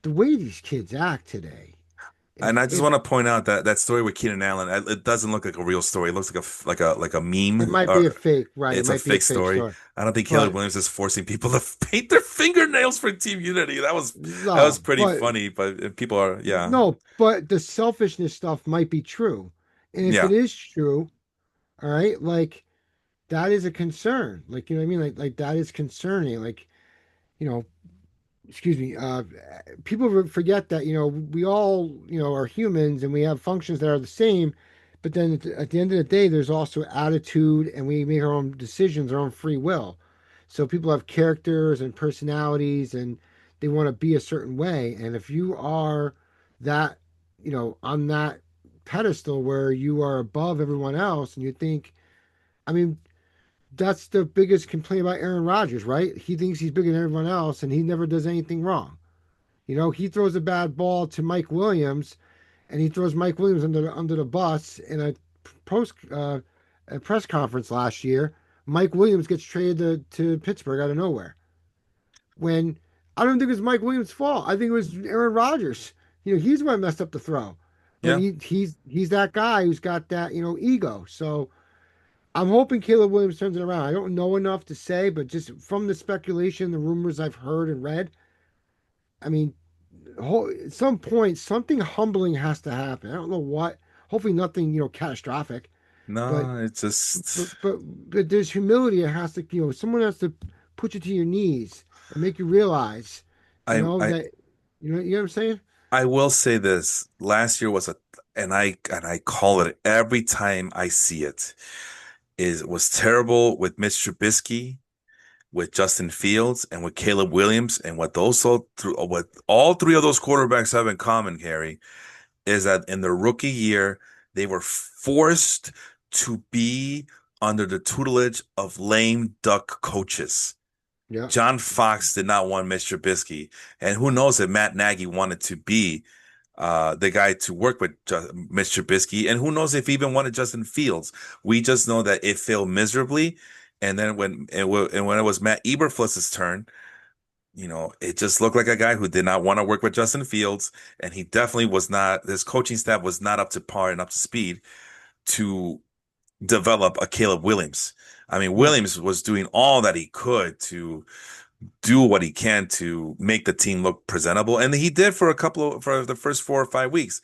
the way these kids act today, And I just if want to point out that that story with Keenan Allen, it doesn't look like a real story. It looks like a it meme, might be a or fake, right? It it's a might be a fake fake story. story, I don't think Caleb but Williams is forcing people to paint their fingernails for team unity. That was no, pretty funny, but people are, yeah, no, but the selfishness stuff might be true. And if it yeah, is true, all right, like that is a concern. Like, you know what I mean? Like that is concerning. Like, you know, excuse me, people forget that, we all, are humans and we have functions that are the same. But then at the end of the day, there's also attitude and we make our own decisions, our own free will. So people have characters and personalities and they want to be a certain way. And if you are that, on that pedestal where you are above everyone else and you think, I mean, that's the biggest complaint about Aaron Rodgers, right? He thinks he's bigger than everyone else and he never does anything wrong. He throws a bad ball to Mike Williams, and he throws Mike Williams under the bus in post a press conference last year. Mike Williams gets traded to Pittsburgh out of nowhere. When I don't think it was Mike Williams' fault. I think it was Aaron Rodgers. He's the one that messed up the throw. But yeah. he's that guy who's got that ego. So I'm hoping Caleb Williams turns it around. I don't know enough to say, but just from the speculation, the rumors I've heard and read, I mean, at some point something humbling has to happen. I don't know what. Hopefully nothing catastrophic, but No, it's but just but, but there's humility. It has to someone has to put you to your knees and make you realize I I that you know what I'm saying. I will say this. Last year was and I call it every time I see it, was terrible with Mitch Trubisky, with Justin Fields, and with Caleb Williams, and what all three of those quarterbacks have in common, Harry, is that in their rookie year, they were forced to be under the tutelage of lame duck coaches. Yeah, John Fox did not want Mr. Trubisky, and who knows if Matt Nagy wanted to be the guy to work with Mr. Trubisky, and who knows if he even wanted Justin Fields. We just know that it failed miserably, and then when it was Matt Eberflus's turn, it just looked like a guy who did not want to work with Justin Fields, and he definitely was not. His coaching staff was not up to par and up to speed to develop a Caleb Williams. I mean, right. Williams was doing all that he could to do what he can to make the team look presentable, and he did for the first 4 or 5 weeks.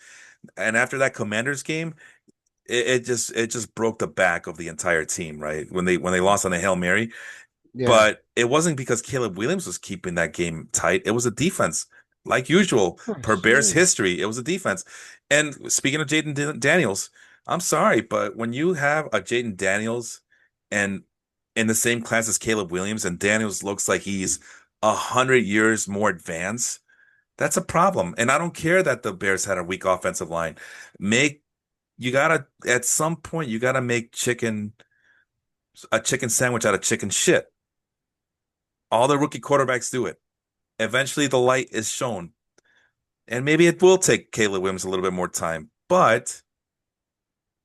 And after that Commanders game, it just broke the back of the entire team, right? When they lost on a Hail Mary. Yeah. But it wasn't because Caleb Williams was keeping that game tight. It was a defense, like usual, Of per course. Bears Yeah. history. It was a defense. And speaking of Jaden Daniels, I'm sorry, but when you have a Jaden Daniels and in the same class as Caleb Williams, and Daniels looks like he's 100 years more advanced, that's a problem. And I don't care that the Bears had a weak offensive line. Make you gotta At some point you gotta make a chicken sandwich out of chicken shit. All the rookie quarterbacks do it. Eventually, the light is shown, and maybe it will take Caleb Williams a little bit more time. But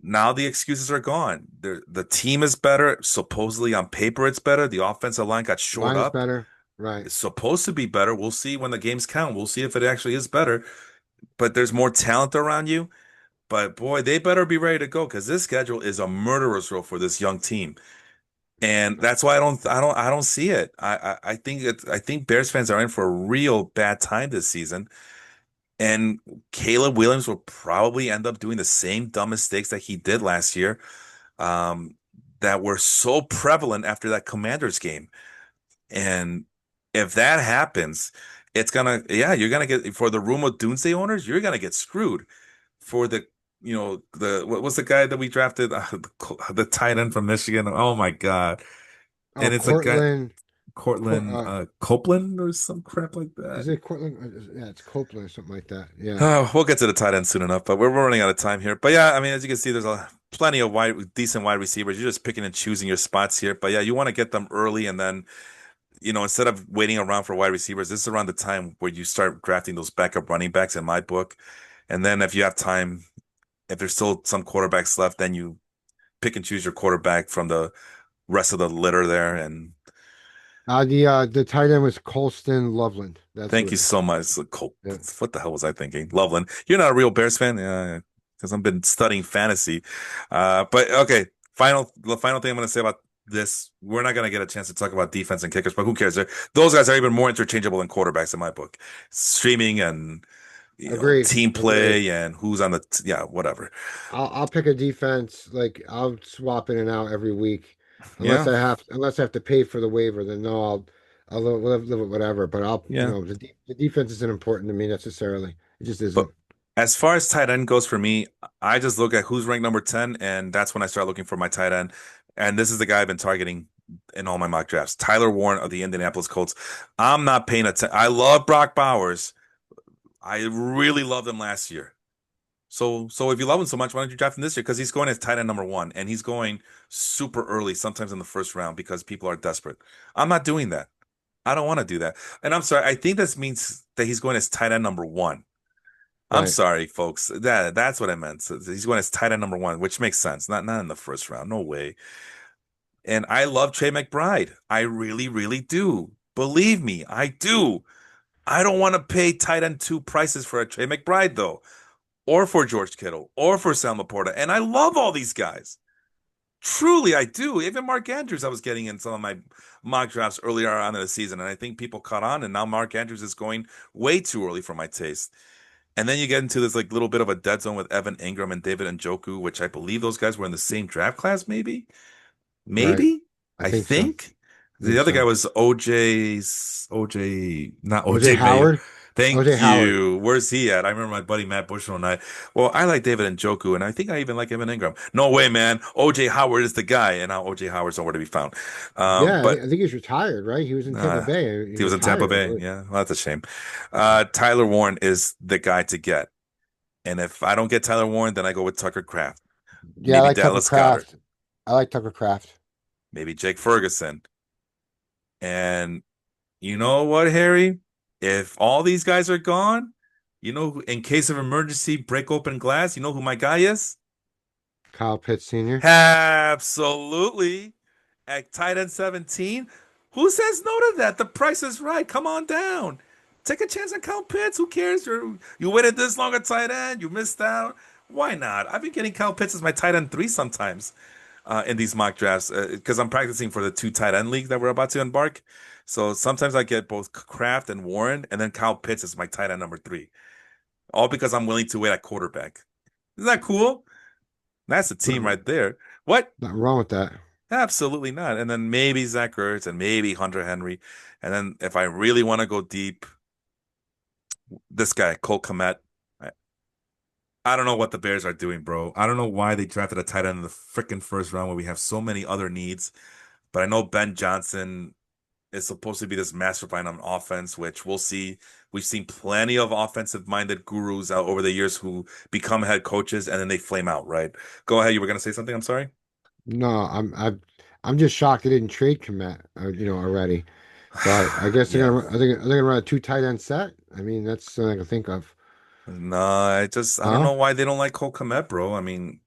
now the excuses are gone. The team is better. Supposedly on paper, it's better. The offensive line got shored Line's up. better. Right. It's supposed to be better. We'll see when the games count. We'll see if it actually is better. But there's more talent around you. But boy, they better be ready to go because this schedule is a murderer's row for this young team. And that's why I don't see it. I think Bears fans are in for a real bad time this season. And Caleb Williams will probably end up doing the same dumb mistakes that he did last year, um, that were so prevalent after that Commanders game. And if that happens, yeah, you're gonna get, for the room of doomsday owners, you're gonna get screwed. For the what was the guy that we drafted? The tight end from Michigan. Oh my God. Oh, And it's a guy, Cortland. Cortland Copeland or some crap like that. Is it Cortland? Yeah, it's Copeland or something like that. Yeah, We'll get to the tight end soon enough, but we're running out of time here. But yeah, I mean, as you can see, there's plenty of decent wide receivers. You're just picking and choosing your spots here. But yeah, you want to get them early, and then instead of waiting around for wide receivers, this is around the time where you start drafting those backup running backs in my book. And then if you have time, if there's still some quarterbacks left, then you pick and choose your quarterback from the rest of the litter there. And the tight end was Colston Loveland. That's who thank it you is. so much. Cool. Yeah, What the hell was I thinking? Loveland. You're not a real Bears fan? Yeah, because I've been studying fantasy. But okay, the final thing I'm going to say about this, we're not going to get a chance to talk about defense and kickers, but who cares? Those guys are even more interchangeable than quarterbacks in my book. Streaming and agreed. team Agreed. play and who's on yeah, whatever. I'll pick a defense. Like I'll swap in and out every week, Yeah, unless I have to pay for the waiver. Then no, I'll live with whatever. But yeah. the defense isn't important to me necessarily. It just But isn't. as far as tight end goes for me, I just look at who's ranked number 10, and that's when I start looking for my tight end. And this is the guy I've been targeting in all my mock drafts. Tyler Warren of the Indianapolis Colts. I'm not paying attention. I love Brock Bowers. I really loved him last year. So if you love him so much, why don't you draft him this year? Because he's going as tight end number 1, and he's going super early, sometimes in the first round because people are desperate. I'm not doing that. I don't want to do that. And I'm sorry, I think this means that he's going as tight end number 1. I'm Right. sorry, folks. That's what I meant. So he's going as tight end number 1, which makes sense. Not in the first round. No way. And I love Trey McBride. I really, really do. Believe me, I do. I don't want to pay tight end 2 prices for a Trey McBride though, or for George Kittle, or for Sam Laporta. And I love all these guys. Truly, I do. Even Mark Andrews, I was getting in some of my mock drafts earlier on in the season, and I think people caught on. And now Mark Andrews is going way too early for my taste. And then you get into this like little bit of a dead zone with Evan Ingram and David Njoku, which I believe those guys were in the same draft class, maybe. Right. Maybe. I I think so. think. I The think other guy so. was OJ, not OJ OJ Mayo. Howard. OJ Thank Howard. you. Where's he at? I remember my buddy Matt Bushel and I. Well, I like David Njoku, and I think I even like Evan Ingram. No way, man. OJ Howard is the guy, and now OJ Howard's nowhere to be found. Yeah, But I think he's retired, right? He was in Tampa uh, Bay. He he was in Tampa retired, I Bay. believe. Yeah, well, that's a shame. Tyler Warren is the guy to get. And if I don't get Tyler Warren, then I go with Tucker Kraft, Yeah, I maybe like Tucker Dallas Goddard, Kraft. I like Tucker Kraft. maybe Jake Ferguson. And you know what, Harry? If all these guys are gone, in case of emergency, break open glass, you know who my guy is? Kyle Pitts Sr. Absolutely. At tight end 17. Who says no to that? The price is right. Come on down. Take a chance on Kyle Pitts. Who cares? You waited this long at tight end. You missed out. Why not? I've been getting Kyle Pitts as my tight end 3 sometimes in these mock drafts because I'm practicing for the 2 tight end league that we're about to embark. So sometimes I get both Kraft and Warren, and then Kyle Pitts is my tight end number 3. All because I'm willing to wait at quarterback. Isn't that cool? That's a team Nothing, right there. What? nothing wrong with that. Absolutely not. And then maybe Zach Ertz and maybe Hunter Henry. And then if I really want to go deep, this guy, Cole Kmet. I, I don't know what the Bears are doing, bro. I don't know why they drafted a tight end in the freaking first round where we have so many other needs. But I know Ben Johnson is supposed to be this mastermind on offense, which we'll see. We've seen plenty of offensive-minded gurus out over the years who become head coaches and then they flame out, right? Go ahead. You were going to say something? I'm sorry. No, I'm just shocked they didn't trade Komet, already. But I guess Yeah. they're gonna run a two tight end set. I mean, that's something I can think of. No, I don't Huh? know why they don't like Cole Kmet, bro. I mean,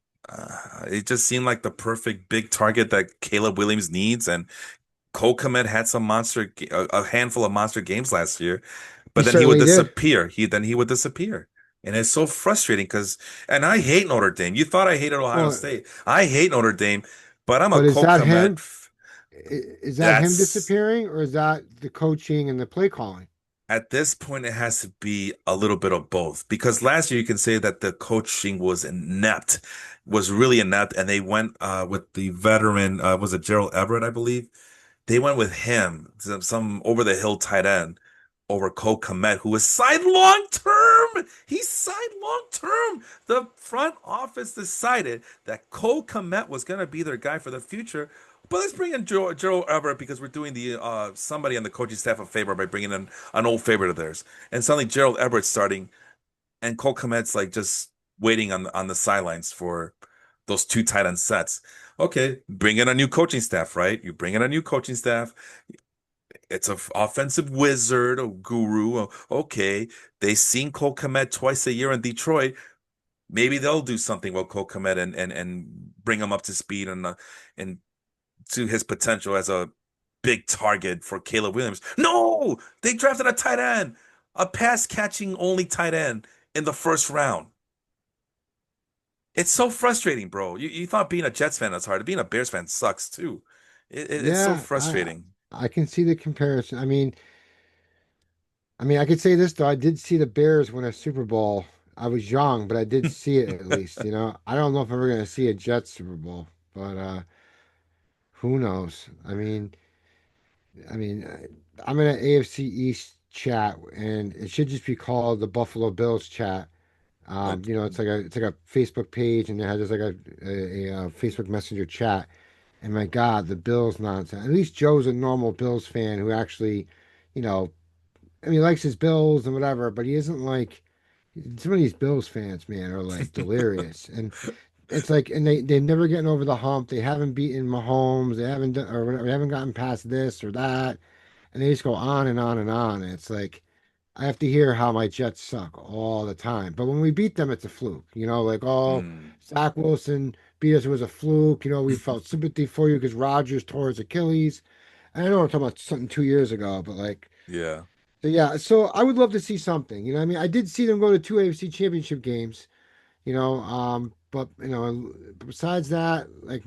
it just seemed like the perfect big target that Caleb Williams needs. And Cole Kmet had a handful of monster games last year, He but then he would certainly did. disappear. He would disappear. And it's so frustrating and I hate Notre Dame. You thought I hated Ohio Well, State. I hate Notre Dame, but I'm a but is Cole that Kmet. him? Is that him That's disappearing, or is that the coaching and the play calling? At this point, it has to be a little bit of both because last year you can say that the coaching was inept, was really inept, and they went with the veteran, was it Gerald Everett, I believe? They went with him, some over the hill tight end. over Cole Kmet, who was signed long term. He's signed long term. The front office decided that Cole Kmet was going to be their guy for the future. But let's bring in Joe Everett because we're doing the somebody on the coaching staff a favor by bringing in an old favorite of theirs. And suddenly Gerald Everett's starting, and Cole Kmet's like just waiting on the sidelines for those two tight end sets. Okay, bring in a new coaching staff, right? You bring in a new coaching staff. It's an offensive wizard, a guru. Okay, they seen Cole Kmet twice a year in Detroit. Maybe they'll do something with Cole Kmet and bring him up to speed and to his potential as a big target for Caleb Williams. No, they drafted a tight end, a pass catching only tight end in the first round. It's so frustrating, bro. You thought being a Jets fan was hard. Being a Bears fan sucks too. It's so Yeah, frustrating. I can see the comparison. I mean, I could say this though. I did see the Bears win a Super Bowl. I was young, but I did see it at least. I don't know if I'm ever going to see a Jets Super Bowl, but who knows? I'm in an AFC East chat, and it should just be called the Buffalo Bills chat. Like, It's like a Facebook page, and it has just like a Facebook Messenger chat. And my God, the Bills nonsense. At least Joe's a normal Bills fan who actually, you know, he likes his Bills and whatever, but he isn't like some of these Bills fans, man, are like delirious. And it's like, and they've never gotten over the hump. They haven't beaten Mahomes. They haven't done, or whatever. They haven't gotten past this or that. And they just go on and on and on. And it's like, I have to hear how my Jets suck all the time. But when we beat them, it's a fluke. Like, oh, mm, Zach Wilson beat us, it was a fluke. We felt sympathy for you because Rodgers tore his Achilles. And I know I'm talking about something 2 years ago, but like, yeah. so yeah, so I would love to see something. I did see them go to two AFC championship games, but besides that, like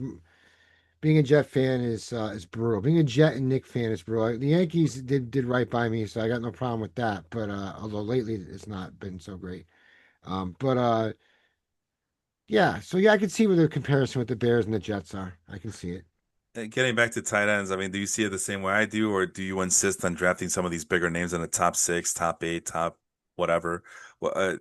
being a Jet fan is brutal. Being a Jet and Nick fan is brutal. The Yankees did right by me, so I got no problem with that. But although lately it's not been so great. But yeah, so yeah, I can see where the comparison with the Bears and the Jets are. I can see it. Getting back to tight ends, I mean, do you see it the same way I do, or do you insist on drafting some of these bigger names in the top six, top eight, top whatever? Well,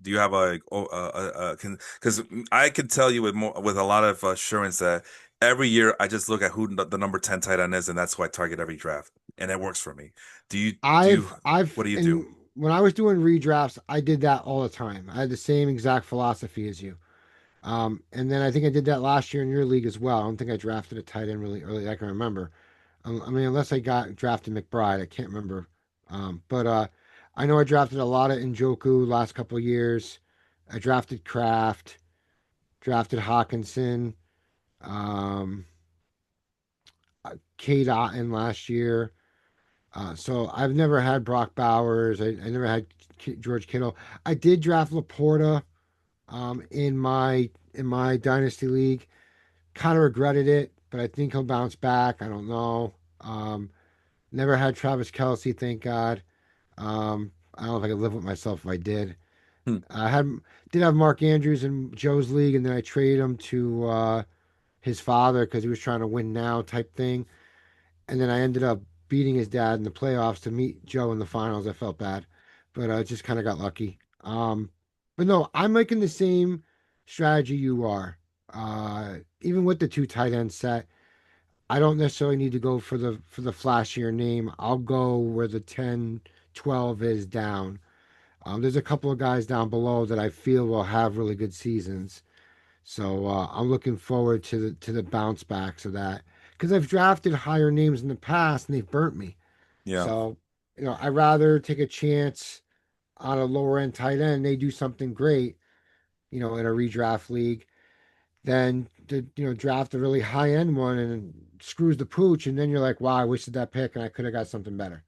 do you have because I can tell you with a lot of assurance that every year I just look at who the number 10 tight end is, and that's who I target every draft, and it works for me. Do you do you I've what do you do? and when I was doing redrafts, I did that all the time. I had the same exact philosophy as you. And then I think I did that last year in your league as well. I don't think I drafted a tight end really early. I can remember. Unless I got drafted McBride, I can't remember. But I know I drafted a lot of Njoku last couple of years. I drafted Kraft, drafted Hawkinson, um, Kate Otten last year. So I've never had Brock Bowers. I never had George Kittle. I did draft Laporta in my dynasty league. Kind of regretted it, but I think he'll bounce back. I don't know. Never had Travis Kelsey, thank God. I don't know if I could live with myself if I did. Hmm. I had did have Mark Andrews in Joe's league, and then I traded him to his father because he was trying to win now type thing. And then I ended up beating his dad in the playoffs to meet Joe in the finals. I felt bad, but I just kind of got lucky. But no, I'm making the same strategy you are. Even with the two tight end set, I don't necessarily need to go for the flashier name. I'll go where the 10, 12 is down. There's a couple of guys down below that I feel will have really good seasons. So I'm looking forward to the bounce backs of that because I've drafted higher names in the past and they've burnt me. Yeah. So I'd rather take a chance on a lower end tight end. They do something great, in a redraft league, than to draft a really high end one and screws the pooch, and then you're like, wow, I wasted that pick and I could have got something better.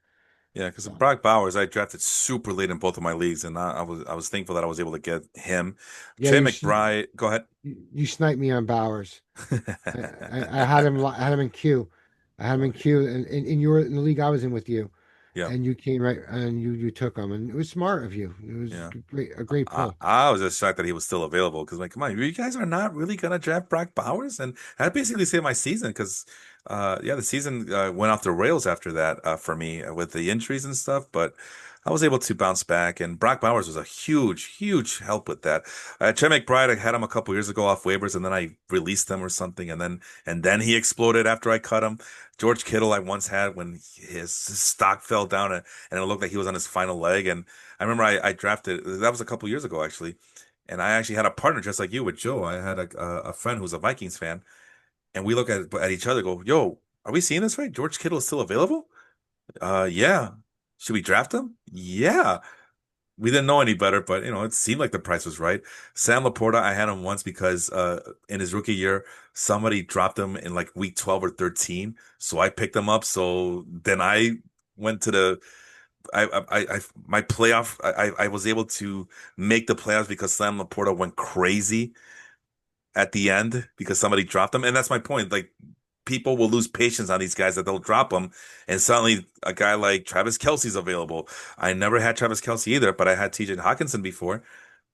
Yeah, because So Brock Bowers, I drafted super late in both of my leagues, and I was thankful that I was able to get him. yeah, Trey McBride, go ahead. you sniped me on Bowers. I had him in queue. I had him Oh, in queue in the league I was in with you. Yeah. and you came right and you took him, and it was smart of you. It was Yeah. a great I, pull. I was just shocked that he was still available because, like, come on, you guys are not really gonna draft Brock Bowers, and that basically saved my season because, yeah, the season went off the rails after that for me with the injuries and stuff. But I was able to bounce back, and Brock Bowers was a huge, huge help with that. Trey McBride, I had him a couple years ago off waivers, and then I released him or something, and then he exploded after I cut him. George Kittle, I once had when his stock fell down and it looked like he was on his final leg, and I remember I drafted that was a couple years ago actually, and I actually had a partner just like you with Joe. I had a friend who's a Vikings fan, and we look at each other, go, "Yo, are we seeing this right? George Kittle is still available? Yeah. Should we draft him? Yeah." We didn't know any better, but it seemed like the price was right. Sam Laporta, I had him once because in his rookie year, somebody dropped him in like week 12 or 13, so I picked him up. So then I went to the my playoff. I was able to make the playoffs because Sam Laporta went crazy at the end because somebody dropped him, and that's my point. Like people will lose patience on these guys that they'll drop them, and suddenly a guy like Travis Kelce's available. I never had Travis Kelce either, but I had TJ Hawkinson before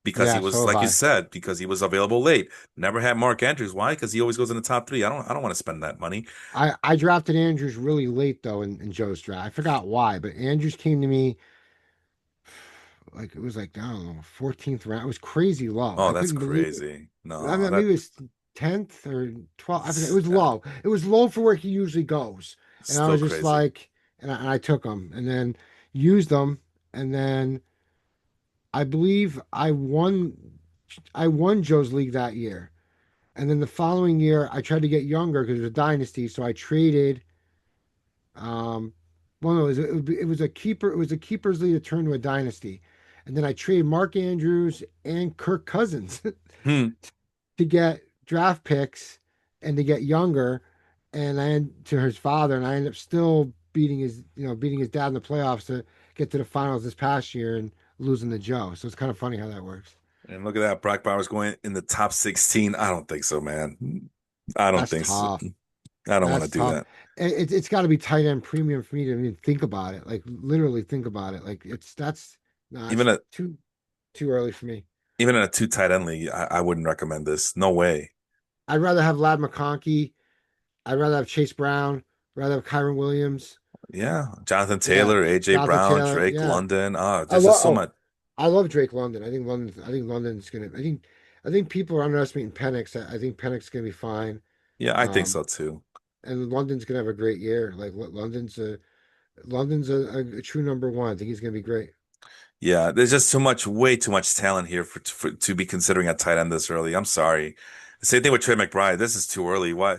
because he Yeah, was so have like you I. said because he was available late. Never had Mark Andrews. Why? Because he always goes in the top three. I don't want to spend that money. I drafted Andrews really late though in Joe's draft. I forgot why, but Andrews came to me like it was like I don't know 14th round. It was crazy low. Oh, I that's couldn't believe it. crazy. I No, mean, maybe it was 10th or 12th. I forget. It was uh, low. It was low for where he usually goes. And I still was just crazy. like, and I took him and then used them. And then I believe I won Joe's league that year. And then the following year, I tried to get younger because it was a dynasty. So I traded, um, well, no, it was a keeper. It was a keeper's league that turned to a dynasty. And then I traded Mark Andrews and Kirk Cousins Hmm. to get draft picks and to get younger, and to his father, and I ended up still beating his dad in the playoffs to get to the finals this past year and losing to Joe. So it's kind of funny how that works. And look at that. Brock Bowers going in the top 16. I don't think so, man. I don't That's think so. tough. I don't want to That's do tough. that. It's got to be tight end premium for me to even think about it. Like literally think about it. Like that's no, Even it's a too early for me. even in a two tight end league, I wouldn't recommend this. No way. I'd rather have Lad McConkey. I'd rather have Chase Brown. Rather have Kyron Williams. Yeah. Jonathan Yeah, Taylor, AJ Jonathan Brown, Taylor. Drake Yeah, London. I There's just love. so Oh, much. I love Drake London. I think London's gonna. I think people are underestimating Penix. I think Penix is gonna be fine. Yeah, I think Um, so too. and London's gonna have a great year. Like London's a true number one. I think he's gonna be great. Yeah, there's just way too much talent here to be considering a tight end this early. I'm sorry. Same thing with Trey McBride. This is too early. Why?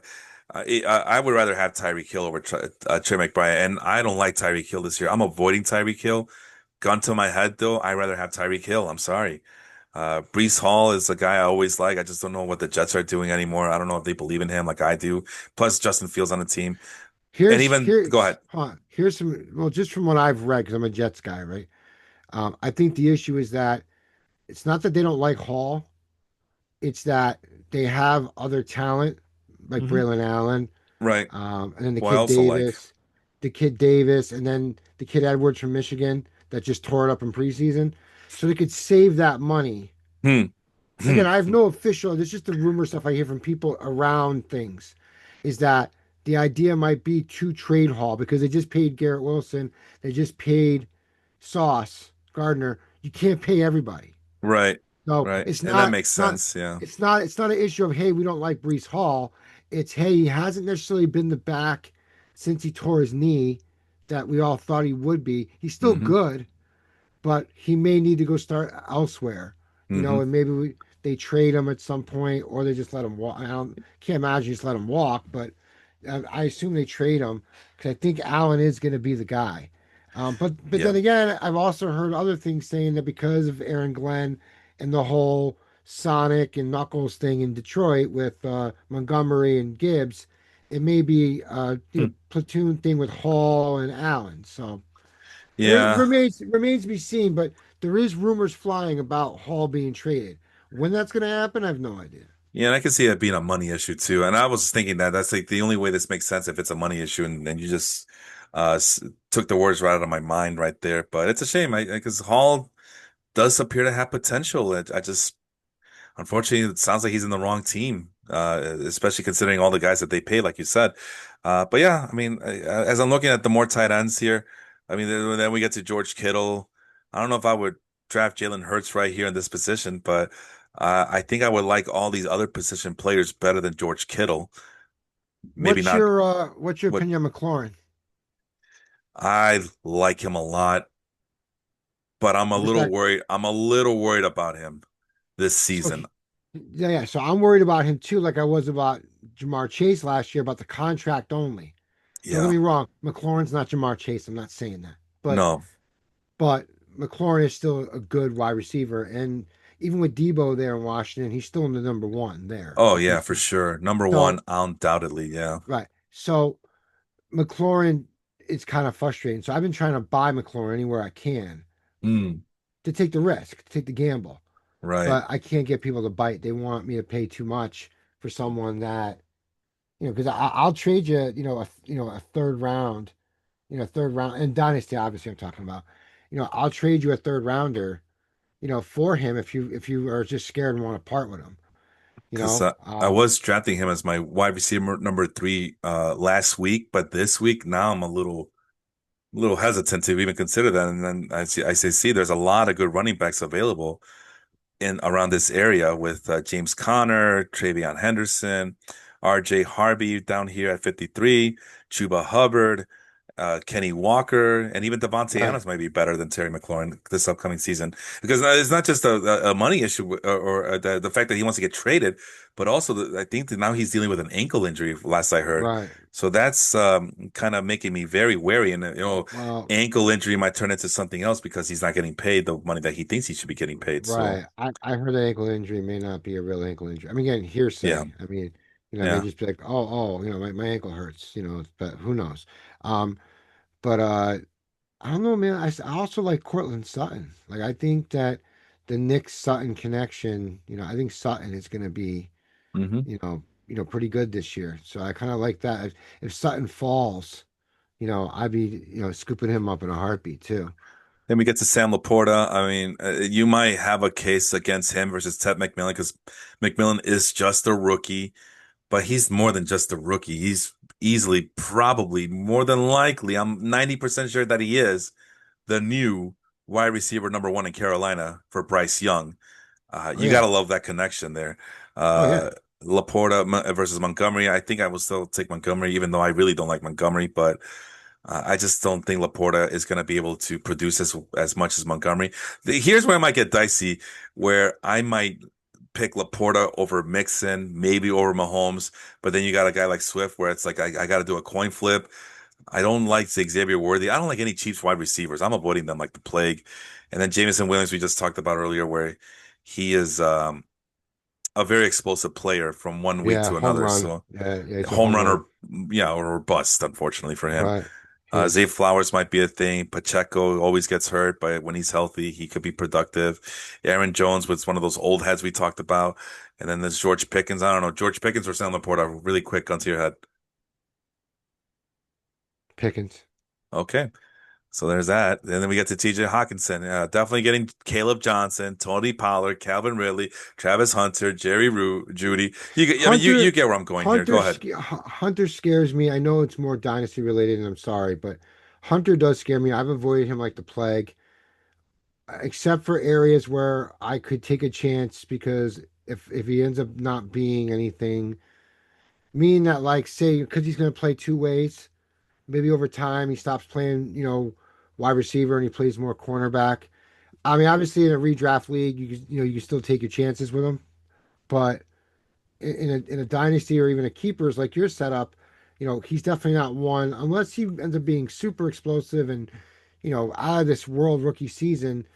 I would rather have Tyreek Hill over Trey McBride, and I don't like Tyreek Hill this year. I'm avoiding Tyreek Hill. Gun to my head, though, I'd rather have Tyreek Hill. I'm sorry. Brees Hall is a guy I always like. I just don't know what the Jets are doing anymore. I don't know if they believe in him like I do. Plus, Justin Fields on the team, and even go ahead. Here's some. Well, just from what I've read, because I'm a Jets guy, right? I think the issue is that it's not that they don't like Hall. It's that they have other talent like Hmm. Braylon Allen, Right. and then Who I also like. The kid Davis, and then the kid Edwards from Michigan that just tore it up in preseason. So they could save that money. Hmm. Again, Hmm. I have no official, it's just the rumor stuff I hear from people around things, is that the idea might be to trade Hall because they just paid Garrett Wilson, they just paid Sauce Gardner. You can't pay everybody. Right. No, Right. And that makes it's not, sense. Yeah. it's not an issue of, hey, we don't like Brees Hall. It's, hey, he hasn't necessarily been the back since he tore his knee that we all thought he would be. He's still Hmm. good, but he may need to go start elsewhere, Hmm. and maybe they trade him at some point or they just let him walk. Can't imagine just let him walk, but I assume they trade him because I think Allen is going to be the guy. But Yeah. then again, I've also heard other things saying that because of Aaron Glenn and the whole Sonic and Knuckles thing in Detroit with Montgomery and Gibbs, it may be Hmm. platoon thing with Hall and Allen. So Yeah. remains to be seen. But there is rumors flying about Hall being traded. When that's going to happen, I have no idea. Yeah, and I can see it being a money issue too. And I was thinking that that's like the only way this makes sense if it's a money issue and you just Uh, s- Took the words right out of my mind right there. But it's a shame, because Hall does appear to have potential. I just unfortunately, it sounds like he's in the wrong team, especially considering all the guys that they pay, like you said. But yeah, I mean, as I'm looking at the more tight ends here, I mean, then we get to George Kittle. I don't know if I would draft Jalen Hurts right here in this position, but I think I would like all these other position players better than George Kittle. Maybe not What's your what opinion on McLaurin? I like him a lot, but I'm a Just little that worried. I'm a little worried about him this so season. yeah, yeah. So I'm worried about him too, like I was about Jamar Chase last year about the contract only. Don't get Yeah. me wrong, McLaurin's not Jamar Chase. I'm not saying that, No. but McLaurin is still a good wide receiver, and even with Debo there in Washington, he's still in the number one there. Oh I yeah, think for sure. Number one, so. undoubtedly. Yeah. Right. So McLaurin, it's kind of frustrating. So I've been trying to buy McLaurin anywhere I can Mm, to take the risk, to take the gamble, right. but I can't get people to bite. They want me to pay too much for someone that because I'll trade you, a third round, third round and dynasty. Obviously, I'm talking about. I'll trade you a third rounder, for him if you are just scared and want to part with him. You Because know, I was drafting him as my wide receiver number three last week, but this week now I'm a little hesitant to even consider that. And then see, there's a lot of good running backs available in around this area with James Conner, Travion Henderson, R.J. Harvey down here at 53, Chuba Hubbard, Kenny Walker, and even Devontae right, Adams might be better than Terry McLaurin this upcoming season because it's not just a money issue or the fact that he wants to get traded, but also I think that now he's dealing with an ankle injury, last I heard. right. So that's kind of making me very wary, and Well, ankle injury might turn into something else because he's not getting paid the money that he thinks he should be getting paid. So right. I heard that ankle injury may not be a real ankle injury. I mean, again, yeah, hearsay. I mean, it may yeah. just be like, oh, my ankle hurts, but who knows? Um, but I don't know, man. I also like Cortland Sutton. Like, I think that the Nick Sutton connection, I think Sutton is going to be, Hmm. pretty good this year. So I kind of like that. If Sutton falls, I'd be, scooping him up in a heartbeat too. Then we get to Sam Laporta. I mean, you might have a case against him versus Ted McMillan because McMillan is just a rookie, but he's more than just a rookie. He's easily, probably, more than likely, I'm 90% sure that he is the new wide receiver number one in Carolina for Bryce Young. Oh You yeah. gotta love that connection there. Oh yeah. Uh, Laporta versus Montgomery. I think I will still take Montgomery, even though I really don't like Montgomery. But I just don't think Laporta is going to be able to produce as much as Montgomery. Here's where I might get dicey, where I might pick Laporta over Mixon, maybe over Mahomes. But then you got a guy like Swift, where it's like I got to do a coin flip. I don't like Xavier Worthy. I don't like any Chiefs wide receivers. I'm avoiding them like the plague. And then Jameson Williams, we just talked about earlier, where he is a very explosive player from one week Yeah. to Home another. run. So Yeah. Yeah. It's a home home run run. or bust, unfortunately for him. Right. He is. Zay Flowers might be a thing. Pacheco always gets hurt, but when he's healthy, he could be productive. Aaron Jones was one of those old heads we talked about. And then there's George Pickens. I don't know. George Pickens or Sam Laporta, really quick, gun to your head. Pickens. Okay. So there's that. And then we get to TJ Hawkinson. Definitely getting Caleb Johnson, Tony Pollard, Calvin Ridley, Travis Hunter, Judy. I mean, you Hunter get where I'm going here. Go ahead. Hunter scares me. I know it's more dynasty related, and I'm sorry, but Hunter does scare me. I've avoided him like the plague, except for areas where I could take a chance because if he ends up not being anything, meaning that like say because he's going to play two ways, maybe over time he stops playing, wide receiver and he plays more cornerback. I mean, obviously in a redraft league, you can still take your chances with him, but in a dynasty or even a keepers like your setup, he's definitely not one unless he ends up being super explosive and out of this world rookie season.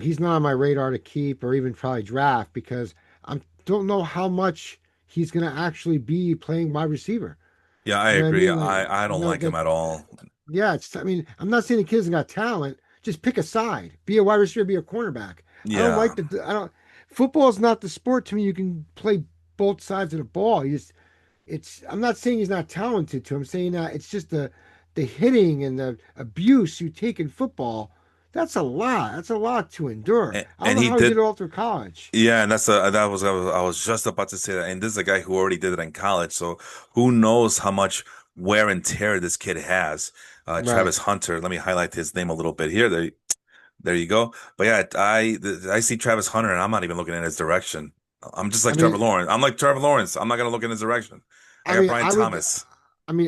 He's not on my radar to keep or even probably draft because I don't know how much he's going to actually be playing wide receiver. Yeah, I You know what I agree. mean? Like, I don't like him like at all. yeah. I mean, I'm not saying the kid hasn't got talent. Just pick a side. Be a wide receiver. Be a cornerback. I don't like Yeah. the. I don't. Football is not the sport to me. You can play both sides of the ball. You just. It's. I'm not saying he's not talented. I'm saying that it's just the hitting and the abuse you take in football, that's a lot. That's a lot to endure. I don't And know he how he did did. it all through college. Yeah, and I was just about to say that. And this is a guy who already did it in college, so who knows how much wear and tear this kid has. Right. Travis Hunter. Let me highlight his name a little bit here. There you go. But yeah, I see Travis Hunter, and I'm not even looking in his direction. I'm just I like Trevor mean, Lawrence. I'm like Trevor Lawrence. I'm not gonna look in his direction. I I got mean, Brian I would, Thomas.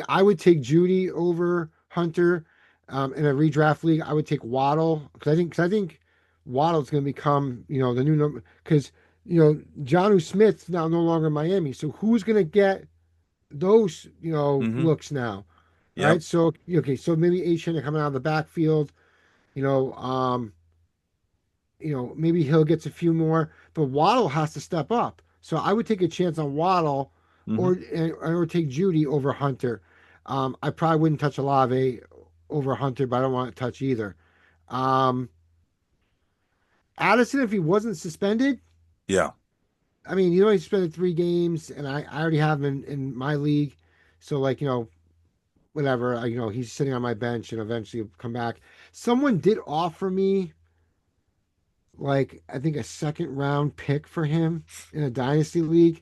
I would take Judy over Hunter, in a redraft league. I would take Waddle because I think Waddle's going to become, the new number because, Jonnu Smith's now no longer in Miami. So who's going to get those, Hmm. looks now? Right. Yep. So, okay. So maybe Asian coming out of the backfield, you know, um, maybe Hill gets a few more, but Waddle has to step up. So I would take a chance on Waddle Hmm. or take Judy over Hunter. I probably wouldn't touch Olave over Hunter, but I don't want to touch either. Um, Addison, if he wasn't suspended, Yeah. I mean, he suspended 3 games, and I already have him in my league. So, like, whatever, he's sitting on my bench and eventually he'll come back. Someone did offer me, like, I think a second round pick for him in a dynasty league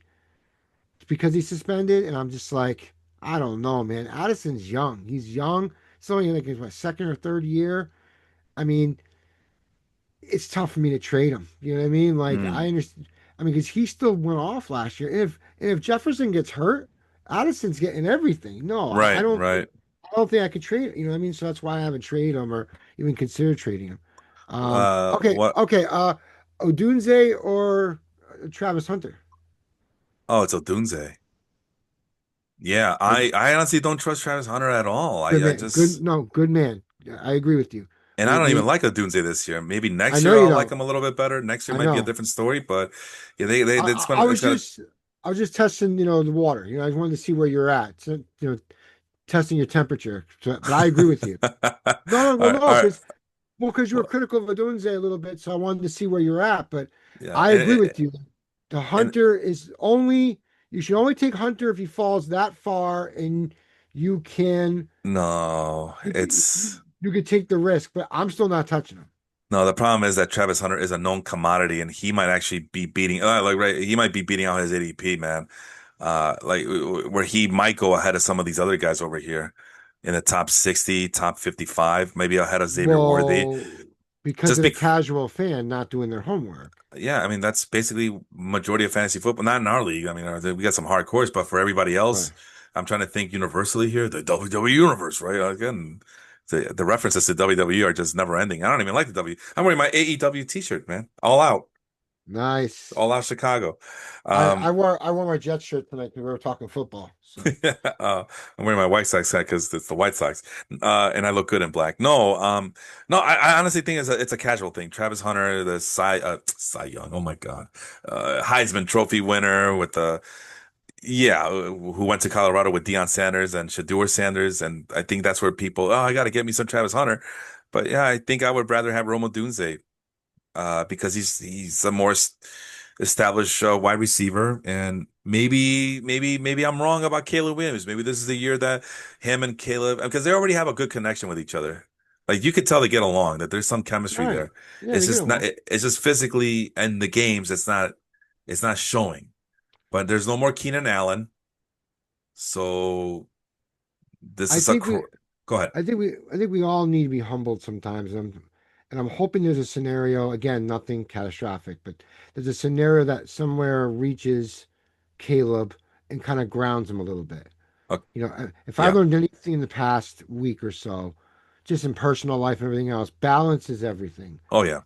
because he's suspended, and I'm just like, I don't know, man. Addison's young. He's young. It's only like his second or third year. I mean, it's tough for me to trade him. You know what I mean? Like I Mm. understand. I mean, because he still went off last year. And if Jefferson gets hurt, Addison's getting everything. No, I Right. don't. Right. I don't think I could trade. You know what I mean? So that's why I haven't traded him or even considered trading him. Okay, What? okay. Odunze or Travis Hunter? Oh, it's Odunze. Yeah, Are you I honestly don't trust Travis Hunter at all. good I man? Good, just no, good man. Yeah, I agree with you. and I May, don't even may, like Odunze this year. Maybe I next know year you I'll like don't. him a little bit better. Next year I might be a know. different story, but yeah, I it's gonna I was just testing, the water. I just wanted to see where you're at. So, testing your temperature. So, but I agree with you. No, no, well, all right, no, all right. because you were Well, critical of Adunze a little bit, so I wanted to see where you're at. But yeah, I agree with you. The and Hunter is only you should only take Hunter if he falls that far, and you can no, you can, it's you can take the risk. But I'm still not touching him. no. The problem is that Travis Hunter is a known commodity, and he might actually be beating, like right, he might be beating out his ADP, man. Where he might go ahead of some of these other guys over here in the top 60, top 55, maybe ahead of Xavier Worthy. Well, because Just of the be casual fan not doing their homework. Yeah, I mean that's basically majority of fantasy football. Not in our league. I mean, we got some hardcores, but for everybody Right. else, I'm trying to think universally here. The WWE universe, right? Again, the references to WWE are just never ending. I don't even like the W. I'm wearing my AEW t-shirt, man. Nice. All out Chicago. I, Um, I wore I wore my Jet shirt tonight because we were talking football. So I'm wearing my White Sox hat because it's the White Sox, and I look good in black. No, I honestly think it's a casual thing. Travis Hunter, the Cy Young, oh my God, Heisman Trophy winner with the yeah, who went to Colorado with Deion Sanders and Shador Sanders, and I think that's where people, I got to get me some Travis Hunter, but yeah, I think I would rather have Roma Dunze because he's a more established wide receiver, and maybe I'm wrong about Caleb Williams. Maybe this is the year that him and Caleb, because they already have a good connection with each other. Like you could tell they get along, that there's some chemistry right. there. Yeah, It's they get just not. along. It's just physically and the games. It's not showing. But there's no more Keenan Allen, so this I is a. think we Go ahead. I think we all need to be humbled sometimes. And I'm hoping there's a scenario, again, nothing catastrophic, but there's a scenario that somewhere reaches Caleb and kind of grounds him a little bit. Uh, If I yeah. learned anything in the past week or so, just in personal life and everything else, balance is everything. Oh yeah.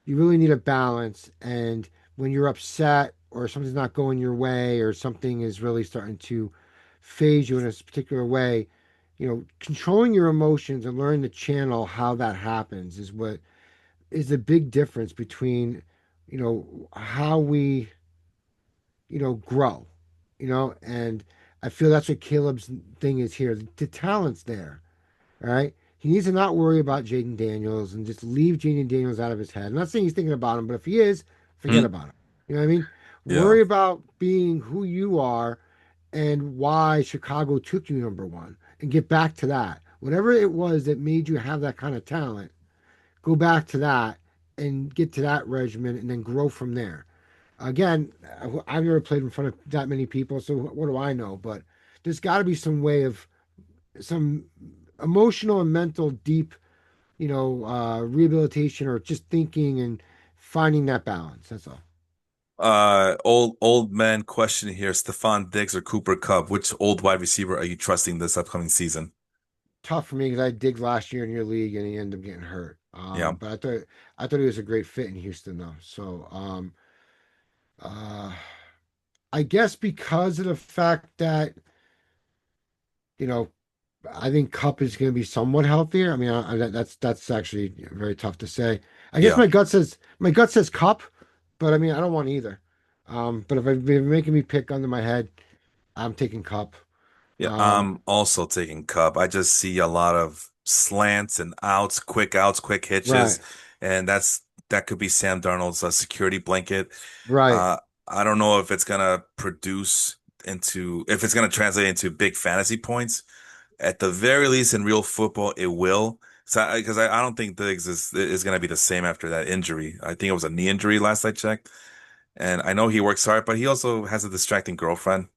You really need a balance. And when you're upset or something's not going your way or something is really starting to phase you in a particular way, controlling your emotions and learning to channel how that happens is what is the big difference between, how we, grow, and I feel that's what Caleb's thing is here. The talent's there. All right. He needs to not worry about Jaden Daniels and just leave Jaden Daniels out of his head. I'm not saying he's thinking about him, but if he is, forget Hmm? about him. You know what I mean? Yeah. Worry about being who you are and why Chicago took you number one and get back to that. Whatever it was that made you have that kind of talent, go back to that and get to that regimen and then grow from there. Again, I've never played in front of that many people, so what do I know? But there's got to be some way of some emotional and mental deep, rehabilitation or just thinking and finding that balance. That's all. Old man question here: Stephon Diggs or Cooper Kupp? Which old wide receiver are you trusting this upcoming season? Tough for me because I did last year in your league and he ended up getting hurt. Yeah. But I thought he was a great fit in Houston though. So uh, I guess because of the fact that you know I think Cup is going to be somewhat healthier. I mean, that's actually very tough to say. I guess Yeah. my gut says Cup, but I mean I don't want either. But if you're making me pick under my head, I'm taking Cup. Yeah, Um, I'm also taking Cup. I just see a lot of slants and outs, quick hitches, right, and that could be Sam Darnold's security blanket. right. Uh, I don't know if it's gonna if it's gonna translate into big fantasy points. At the very least, in real football, it will. So, because I don't think Diggs is gonna be the same after that injury. I think it was a knee injury last I checked, and I know he works hard, but he also has a distracting girlfriend.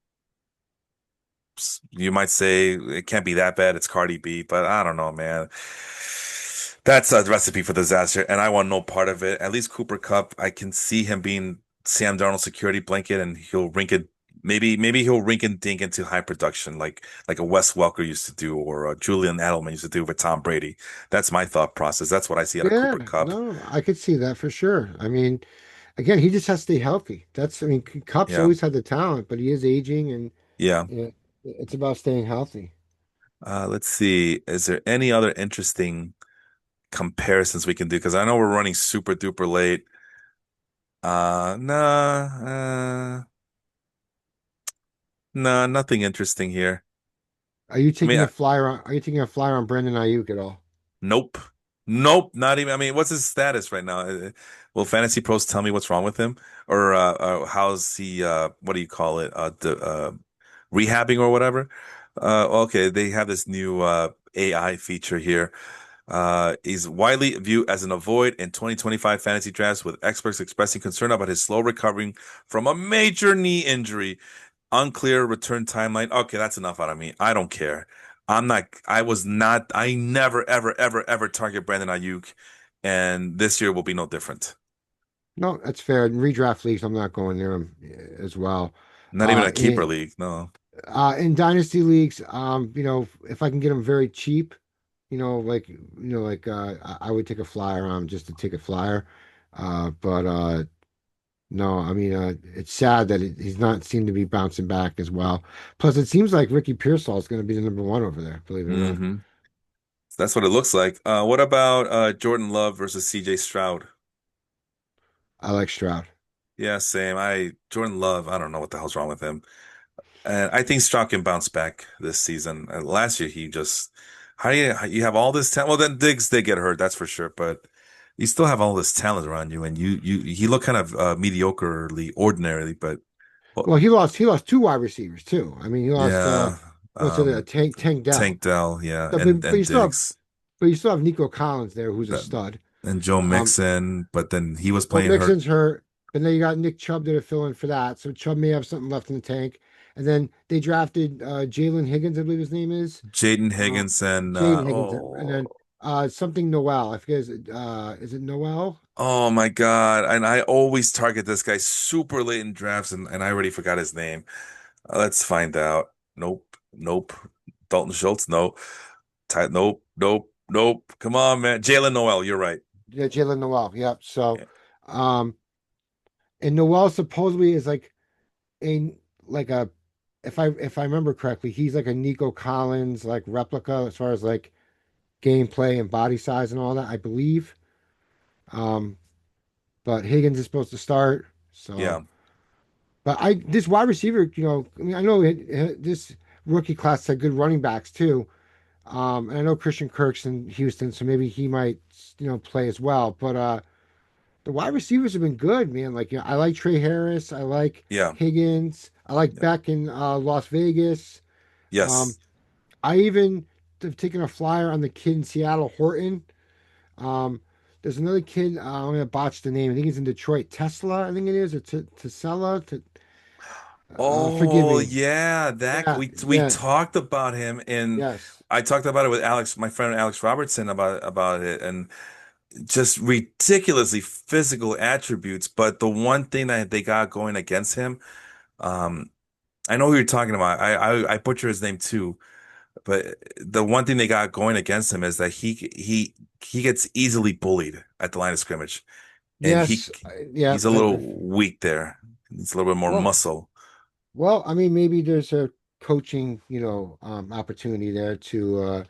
You might say it can't be that bad. It's Cardi B, but I don't know, man. That's a recipe for disaster, and I want no part of it. At least Cooper Cup, I can see him being Sam Darnold's security blanket, and he'll rink it. Maybe he'll rink and dink into high production, like a Wes Welker used to do, or a Julian Edelman used to do with Tom Brady. That's my thought process. That's what I see out of Yeah, Cooper Cup. no, I could see that for sure. I mean, again, he just has to stay healthy. I mean, Cup's Yeah, always had the talent, but he is aging, and yeah. you know, it's about staying healthy. Let's see. Is there any other interesting comparisons we can do? Because I know we're running super duper late. Nah, nothing interesting here. Are you I mean, taking a flyer on? Are you taking a flyer on Brandon Ayuk at all? nope, nope, not even. I mean, what's his status right now? Will Fantasy Pros tell me what's wrong with him, or how's he? What do you call it? Rehabbing or whatever. Okay, they have this new AI feature here. He's widely viewed as an avoid in 2025 fantasy drafts, with experts expressing concern about his slow recovering from a major knee injury. Unclear return timeline. Okay, that's enough out of me. I don't care. I never, ever, ever, ever target Brandon Ayuk, and this year will be no different. No, that's fair. In redraft leagues, I'm not going near him as well. Not even Uh, a keeper in league. No. in dynasty leagues, if I can get him very cheap, I would take a flyer on him just to take a flyer. But no, I mean, it's sad that he's not seemed to be bouncing back as well. Plus, it seems like Ricky Pearsall is going to be the number one over there, believe it or not. hmm That's what it looks like. What about Jordan Love versus CJ Stroud? I like Stroud. Yeah, same. Jordan Love, I don't know what the hell's wrong with him. And I think Stroud can bounce back this season. Last year, he just, how you have all this talent? Well, then Diggs did get hurt, that's for sure. But you still have all this talent around you, and he looked kind of mediocrely, ordinarily. But well, Well, he lost two wide receivers too. I mean, he lost yeah, what's it, Tank Dell. Tank Dell, yeah, So, and but you and still have Diggs but you still have Nico Collins there, who's a that, stud. and Joe Um, Mixon, but then he was Well, playing hurt. Mixon's hurt, but then you got Nick Chubb there to fill in for that. So Chubb may have something left in the tank. And then they drafted Jalen Higgins, I believe his name is. Jaden Uh, Higgins and Jaden Higgins. And then something Noel. I forget, is it Noel? oh my God, and I always target this guy super late in drafts, and I already forgot his name. Let's find out. Nope. Nope. Dalton Schultz. No. Nope. Nope. Nope. Come on, man. Jalen Noel. You're right. Yeah, Jalen Noel. Yep. So, Yeah. um, and Noel supposedly is a like a if I remember correctly, he's like a Nico Collins like replica as far as like gameplay and body size and all that, I believe. Um, but Higgins is supposed to start. So, Yeah. but this wide receiver, I mean, I know this rookie class had good running backs too. And I know Christian Kirk's in Houston, so maybe he might, play as well. But the wide receivers have been good, man. Like, I like Trey Harris, I like Yeah. Higgins, I like Yeah. Beck in Las Vegas. Um, Yes. I even have taken a flyer on the kid in Seattle, Horton. Um, there's another kid. I'm gonna botch the name. I think he's in Detroit. Tesla, I think it is, or Tesla. Forgive Oh me. yeah, that Yeah, we yeah, talked about him, and yes, I talked about it with Alex, my friend Alex Robertson, about it, and just ridiculously physical attributes. But the one thing that they got going against him, um, I know who you're talking about. I butcher his name too, but the one thing they got going against him is that he gets easily bullied at the line of scrimmage, and yes, yeah. he's a little weak there. He's a little bit more Well, muscle. I mean, maybe there's a coaching, opportunity there to,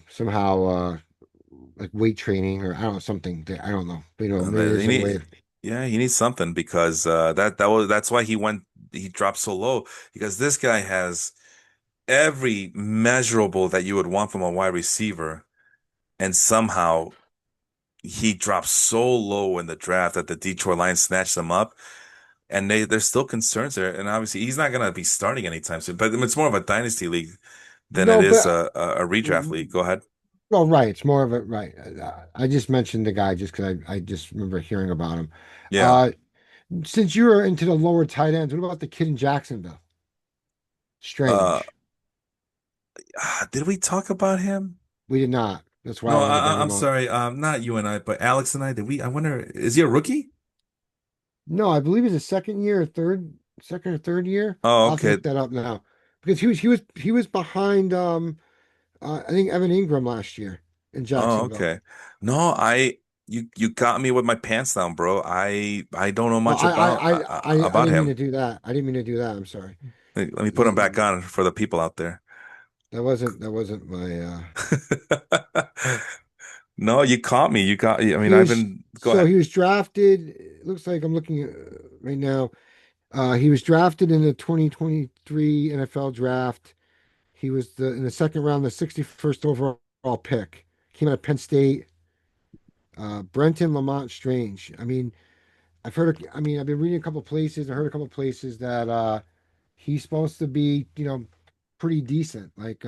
somehow, like weight training or I don't know something. I don't know. Maybe He there's a way. need, yeah, he needs something because that's why he dropped so low because this guy has every measurable that you would want from a wide receiver, and somehow he dropped so low in the draft that the Detroit Lions snatched him up, and there's still concerns there, and obviously he's not gonna be starting anytime soon. But it's more of a dynasty league than it No, is but a redraft league. Go ahead. well, right. It's more of a right. I just mentioned the guy just because I just remember hearing about him. Yeah. Uh, since you were into the lower tight ends, what about the kid in Jacksonville? Uh, Strange. did we talk about him? We did not. That's why I No, wanted to bring I'm him up. sorry. Not you and I, but Alex and I. Did we? I wonder, is he a rookie? No, I believe he's a second or third year. Oh, I'll have to okay. look that up now because he was behind I think Evan Ingram last year in Oh, Jacksonville. okay. No, you got me with my pants down, bro. I don't know Oh, much I about didn't mean to him. do that. I didn't mean to do that. I'm sorry. Let me put him back That on for the people out there. that wasn't my No, you caught me. You got. I mean, he I've was been. Go so ahead. he was drafted. It looks like I'm looking at right now. He was drafted in the 2023 NFL draft. He was in the second round, the 61st overall pick. Came out of Penn State. Brenton Lamont Strange. I mean, I've been reading a couple places. I heard a couple places that he's supposed to be, pretty decent. Like,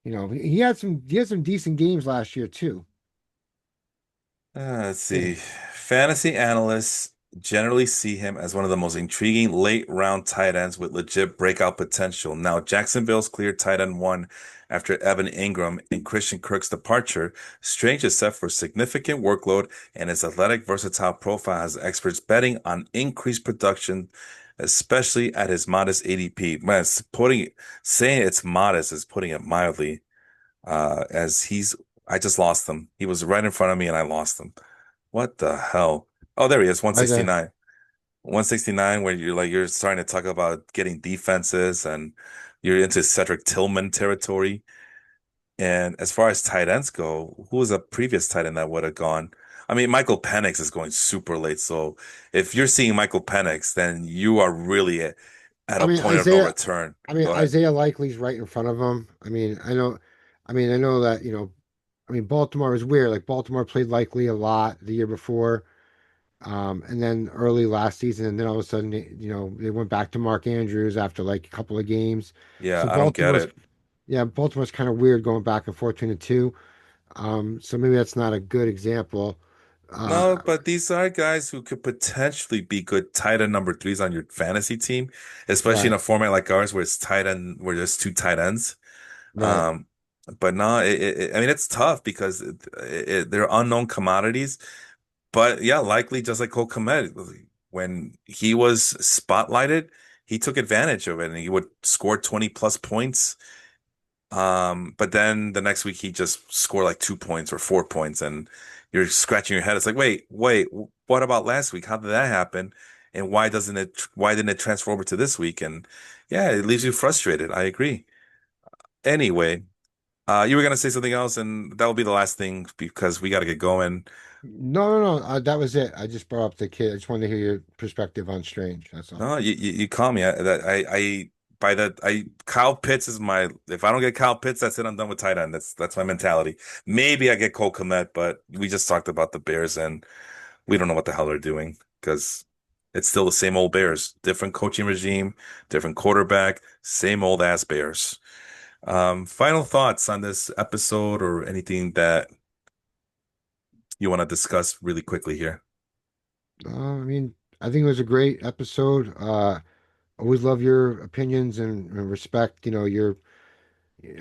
he had some decent games last year too. Let's Yeah. see. Fantasy analysts generally see him as one of the most intriguing late round tight ends with legit breakout potential. Now, Jacksonville's clear tight end one after Evan Ingram and Christian Kirk's departure. Strange is set for significant workload, and his athletic, versatile profile has experts betting on increased production, especially at his modest ADP. Man, saying it's modest is putting it mildly. As I just lost him. He was right in front of me and I lost him. What the hell? Oh, there he is, Why the? 169. 169, where you're starting to talk about getting defenses and you're into Cedric Tillman territory. And as far as tight ends go, who was a previous tight end that would have gone? I mean, Michael Penix is going super late. So if you're seeing Michael Penix, then you are really at I a mean, point of no return. Go ahead. Isaiah Likely's right in front of him. I know that, Baltimore is weird. Like Baltimore played Likely a lot the year before. And then early last season, and then all of a sudden, they went back to Mark Andrews after like a couple of games. Yeah, So I don't get Baltimore's, it. yeah, Baltimore's kind of weird going back and forth between the two. So maybe that's not a good example. No, Uh, but these are guys who could potentially be good tight end number threes on your fantasy team, especially in right, a format like ours where it's tight end, where there's two tight ends. right. Um, but no, I mean, it's tough because they're unknown commodities. But yeah, likely just like Cole Kmet, when he was spotlighted, he took advantage of it and he would score 20 plus points. But then the next week he just scored like 2 points or 4 points, and you're scratching your head. It's like, wait, what about last week? How did that happen? And why didn't it transfer over to this week? And yeah, it leaves you frustrated. I agree. Anyway, you were gonna say something else, and that'll be the last thing because we got to get going. No, no, no. That was it. I just brought up the kid. I just wanted to hear your perspective on Strange. That's all. No, you call me. Kyle Pitts is my. If I don't get Kyle Pitts, that's it. I'm done with tight end. That's my mentality. Maybe I get Cole Kmet, but we just talked about the Bears and we don't know what the hell they're doing because it's still the same old Bears. Different coaching regime, different quarterback, same old ass Bears. Final thoughts on this episode or anything that you want to discuss really quickly here? I mean, I think it was a great episode. Always love your opinions and respect, your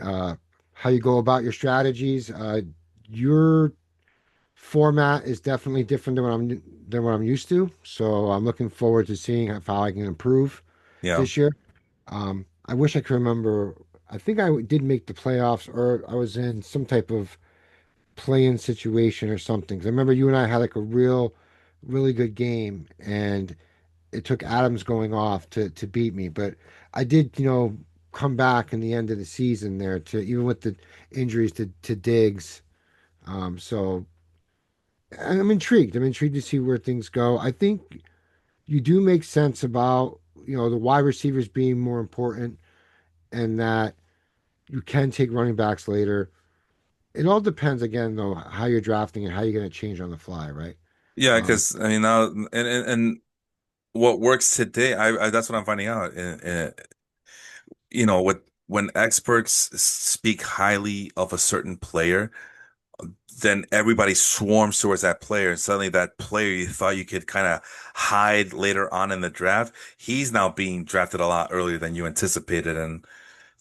uh, how you go about your strategies. Your format is definitely different than what I'm used to. So I'm looking forward to seeing how I can improve Yeah. this year. I wish I could remember. I think I did make the playoffs, or I was in some type of play-in situation or something. 'Cause I remember you and I had like a really good game, and it took Adams going off to beat me. But I did, come back in the end of the season there to even with the injuries to Diggs. So I'm intrigued. I'm intrigued to see where things go. I think you do make sense about, the wide receivers being more important and that you can take running backs later. It all depends again though how you're drafting and how you're going to change on the fly, right? Yeah, Um, because I mean now and what works today, I that's what I'm finding out. With when experts speak highly of a certain player, then everybody swarms towards that player, and suddenly that player you thought you could kind of hide later on in the draft, he's now being drafted a lot earlier than you anticipated, and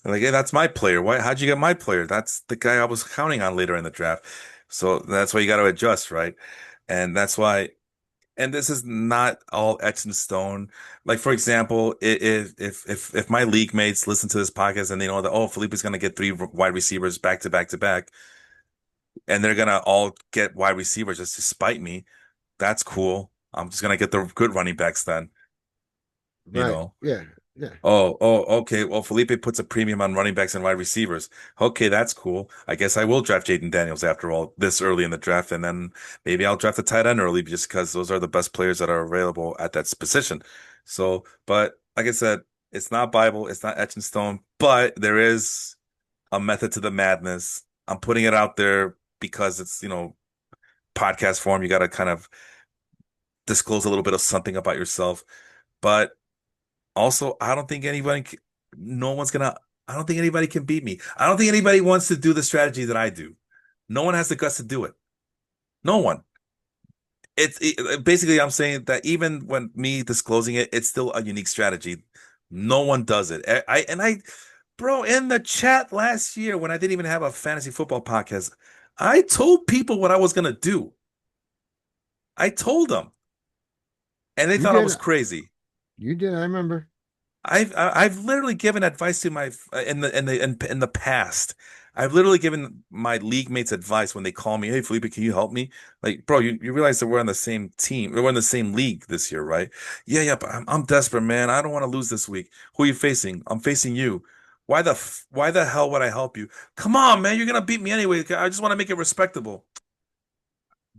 they're like, hey, that's my player. Why? How'd you get my player? That's the guy I was counting on later in the draft. So that's why you got to adjust, right? And that's why. And this is not all etched in stone. Like for example, if my league mates listen to this podcast and they know that Felipe's going to get three wide receivers back to back to back, and they're gonna all get wide receivers just to spite me, that's cool. I'm just gonna get the good running backs then, you right. know. Yeah. Yeah. Okay. Well, Felipe puts a premium on running backs and wide receivers. Okay, that's cool. I guess I will draft Jaden Daniels after all this early in the draft, and then maybe I'll draft a tight end early just because those are the best players that are available at that position. So, but like I said, it's not Bible, it's not etched in stone, but there is a method to the madness. I'm putting it out there because it's, podcast form. You got to kind of disclose a little bit of something about yourself. But also, I don't think no one's gonna, I don't think anybody can beat me. I don't think anybody wants to do the strategy that I do. No one has the guts to do it. No one. Basically, I'm saying that even when me disclosing it, it's still a unique strategy. No one does it. Bro, in the chat last year when I didn't even have a fantasy football podcast, I told people what I was gonna do. I told them, and they You thought I did. was crazy. You did. I remember. I've literally given advice to my in the past. I've literally given my league mates advice when they call me, "Hey Felipe, can you help me?" Like, bro, you realize that we're on the same team. We're in the same league this year, right? Yeah, but I'm desperate, man. I don't want to lose this week. Who are you facing? I'm facing you. Why the hell would I help you? Come on, man, you're gonna beat me anyway. I just want to make it respectable.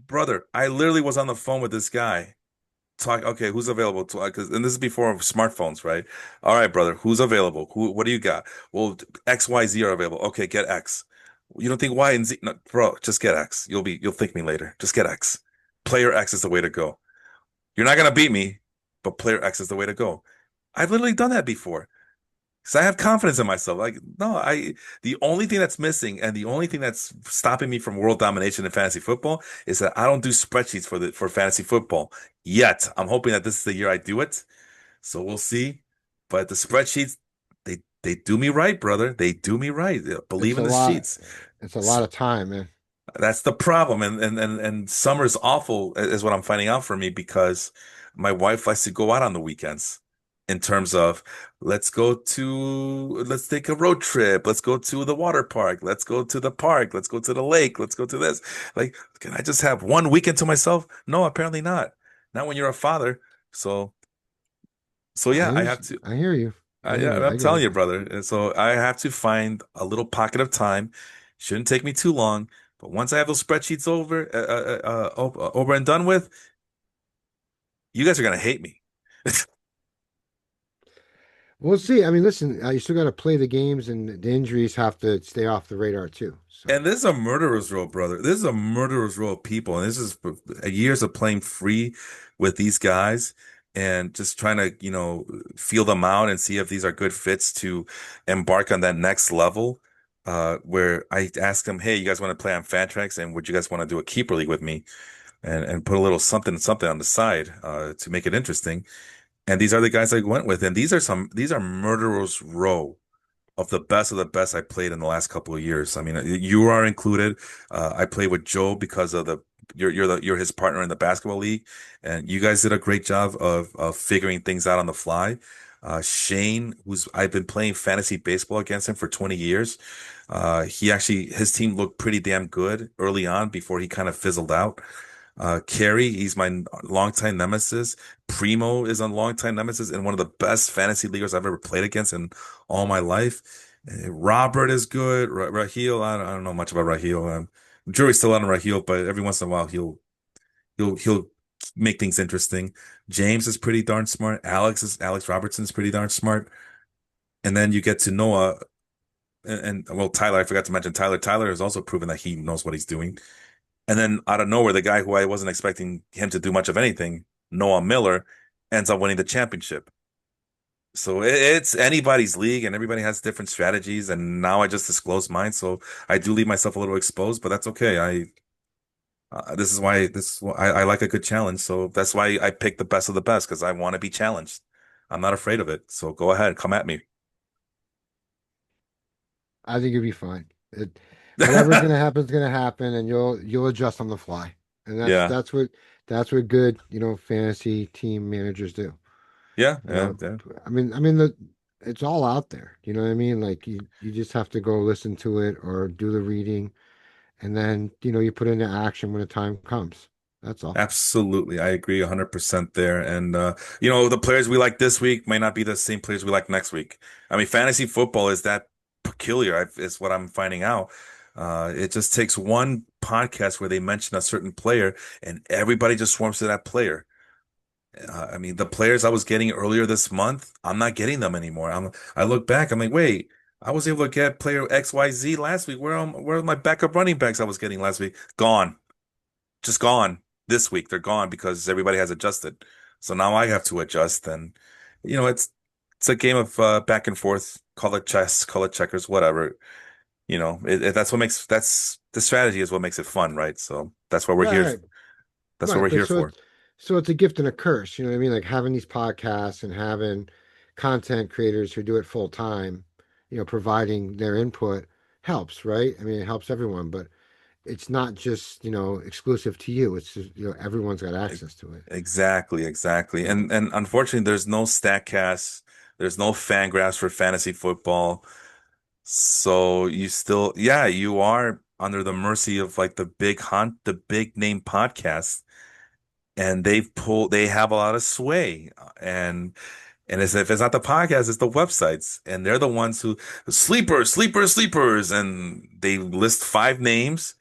Brother, I literally was on the phone with this guy talk. Okay, who's available to? Because and this is before smartphones, right? All right, brother, who's available? What do you got? Well, X, Y, Z are available. Okay, get X. You don't think Y and Z? No, bro, just get X. You'll thank me later. Just get X. Player X is the way to go. You're not gonna beat me, but player X is the way to go. I've literally done that before. Because I have confidence in myself. Like, no, the only thing that's missing and the only thing that's stopping me from world domination in fantasy football is that I don't do spreadsheets for fantasy football yet. I'm hoping that this is the year I do it. So we'll see. But the spreadsheets, they do me right, brother. They do me right. It's Believe in a the lot. sheets. It's a lot of time, man. That's the problem. And summer's awful is what I'm finding out for me because my wife likes to go out on the weekends in terms of let's take a road trip. Let's go to the water park. Let's go to the park. Let's go to the lake. Let's go to this. Like, can I just have one weekend to myself? No, apparently not. Not when you're a father. So, so I yeah, I have understand. to. I hear you. I hear Yeah, you. I'm I get telling it. you, brother. And so I have to find a little pocket of time. Shouldn't take me too long. But once I have those spreadsheets over and done with, you guys are gonna hate me. We'll see. I mean, listen, you still got to play the games, and the injuries have to stay off the radar too. So And this is a murderer's row, brother. This is a murderer's row of people, and this is years of playing free with these guys and just trying to, feel them out and see if these are good fits to embark on that next level. where I asked them, "Hey, you guys want to play on Fantrax, and would you guys want to do a keeper league with me and put a little something something on the side to make it interesting?" And these are the guys I went with, and these are murderers row of the best I played in the last couple of years. I mean, you are included. I played with Joe because of the you're his partner in the basketball league, and you guys did a great job of figuring things out on the fly. Shane, who's I've been playing fantasy baseball against him for 20 years. His team looked pretty damn good early on before he kind of fizzled out. Carey, he's my longtime nemesis. Primo is a longtime nemesis and one of the best fantasy leaguers I've ever played against in all my life. Robert is good. Raheel, I don't know much about Raheel. Jury's still out on Raheel, but every once in a while he'll make things interesting. James is pretty darn smart. Alex Robertson is pretty darn smart. And then you get to Noah well, Tyler. I forgot to mention Tyler. Tyler has also proven that he knows what he's doing. And then out of nowhere, the guy who I wasn't expecting him to do much of anything, Noah Miller, ends up winning the championship. So it's anybody's league, and everybody has different strategies. And now I just disclosed mine, so I do leave myself a little exposed, but that's okay. I like a good challenge, so that's why I pick the best of the best because I want to be challenged. I'm not afraid of it. So go ahead, come at me. I think you'll be fine. Whatever's gonna happen is gonna happen, and you'll adjust on the fly. And Yeah, that's what good, fantasy team managers do. yeah, You yeah, know, yeah. I mean, it's all out there. You know what I mean? Like you just have to go listen to it or do the reading, and then you put into action when the time comes. That's all. Absolutely. I agree 100% there. And, the players we like this week may not be the same players we like next week. I mean, fantasy football is that peculiar, is what I'm finding out. It just takes one podcast where they mention a certain player and everybody just swarms to that player. I mean, the players I was getting earlier this month, I'm not getting them anymore. I look back, I'm like, wait, I was able to get player XYZ last week. Where are my backup running backs I was getting last week? Gone, just gone this week. They're gone because everybody has adjusted. So now I have to adjust, and it's a game of back and forth. Call it chess, call it checkers, whatever. That's the strategy is what makes it fun, right? So that's what we're Right, here. right, That's what right. we're But here so for. it's a gift and a curse. You know what I mean? Like having these podcasts and having content creators who do it full time, providing their input helps, right? I mean, it helps everyone, but it's not just, exclusive to you. It's just, everyone's got E- access to it. Exactly, exactly. Yeah. And unfortunately, there's no Statcast, there's no Fangraphs for fantasy football. So you are under the mercy of like the big name podcasts, and they have a lot of sway, and if it's not the podcast, it's the websites, and they're the ones who sleepers, and they list five names,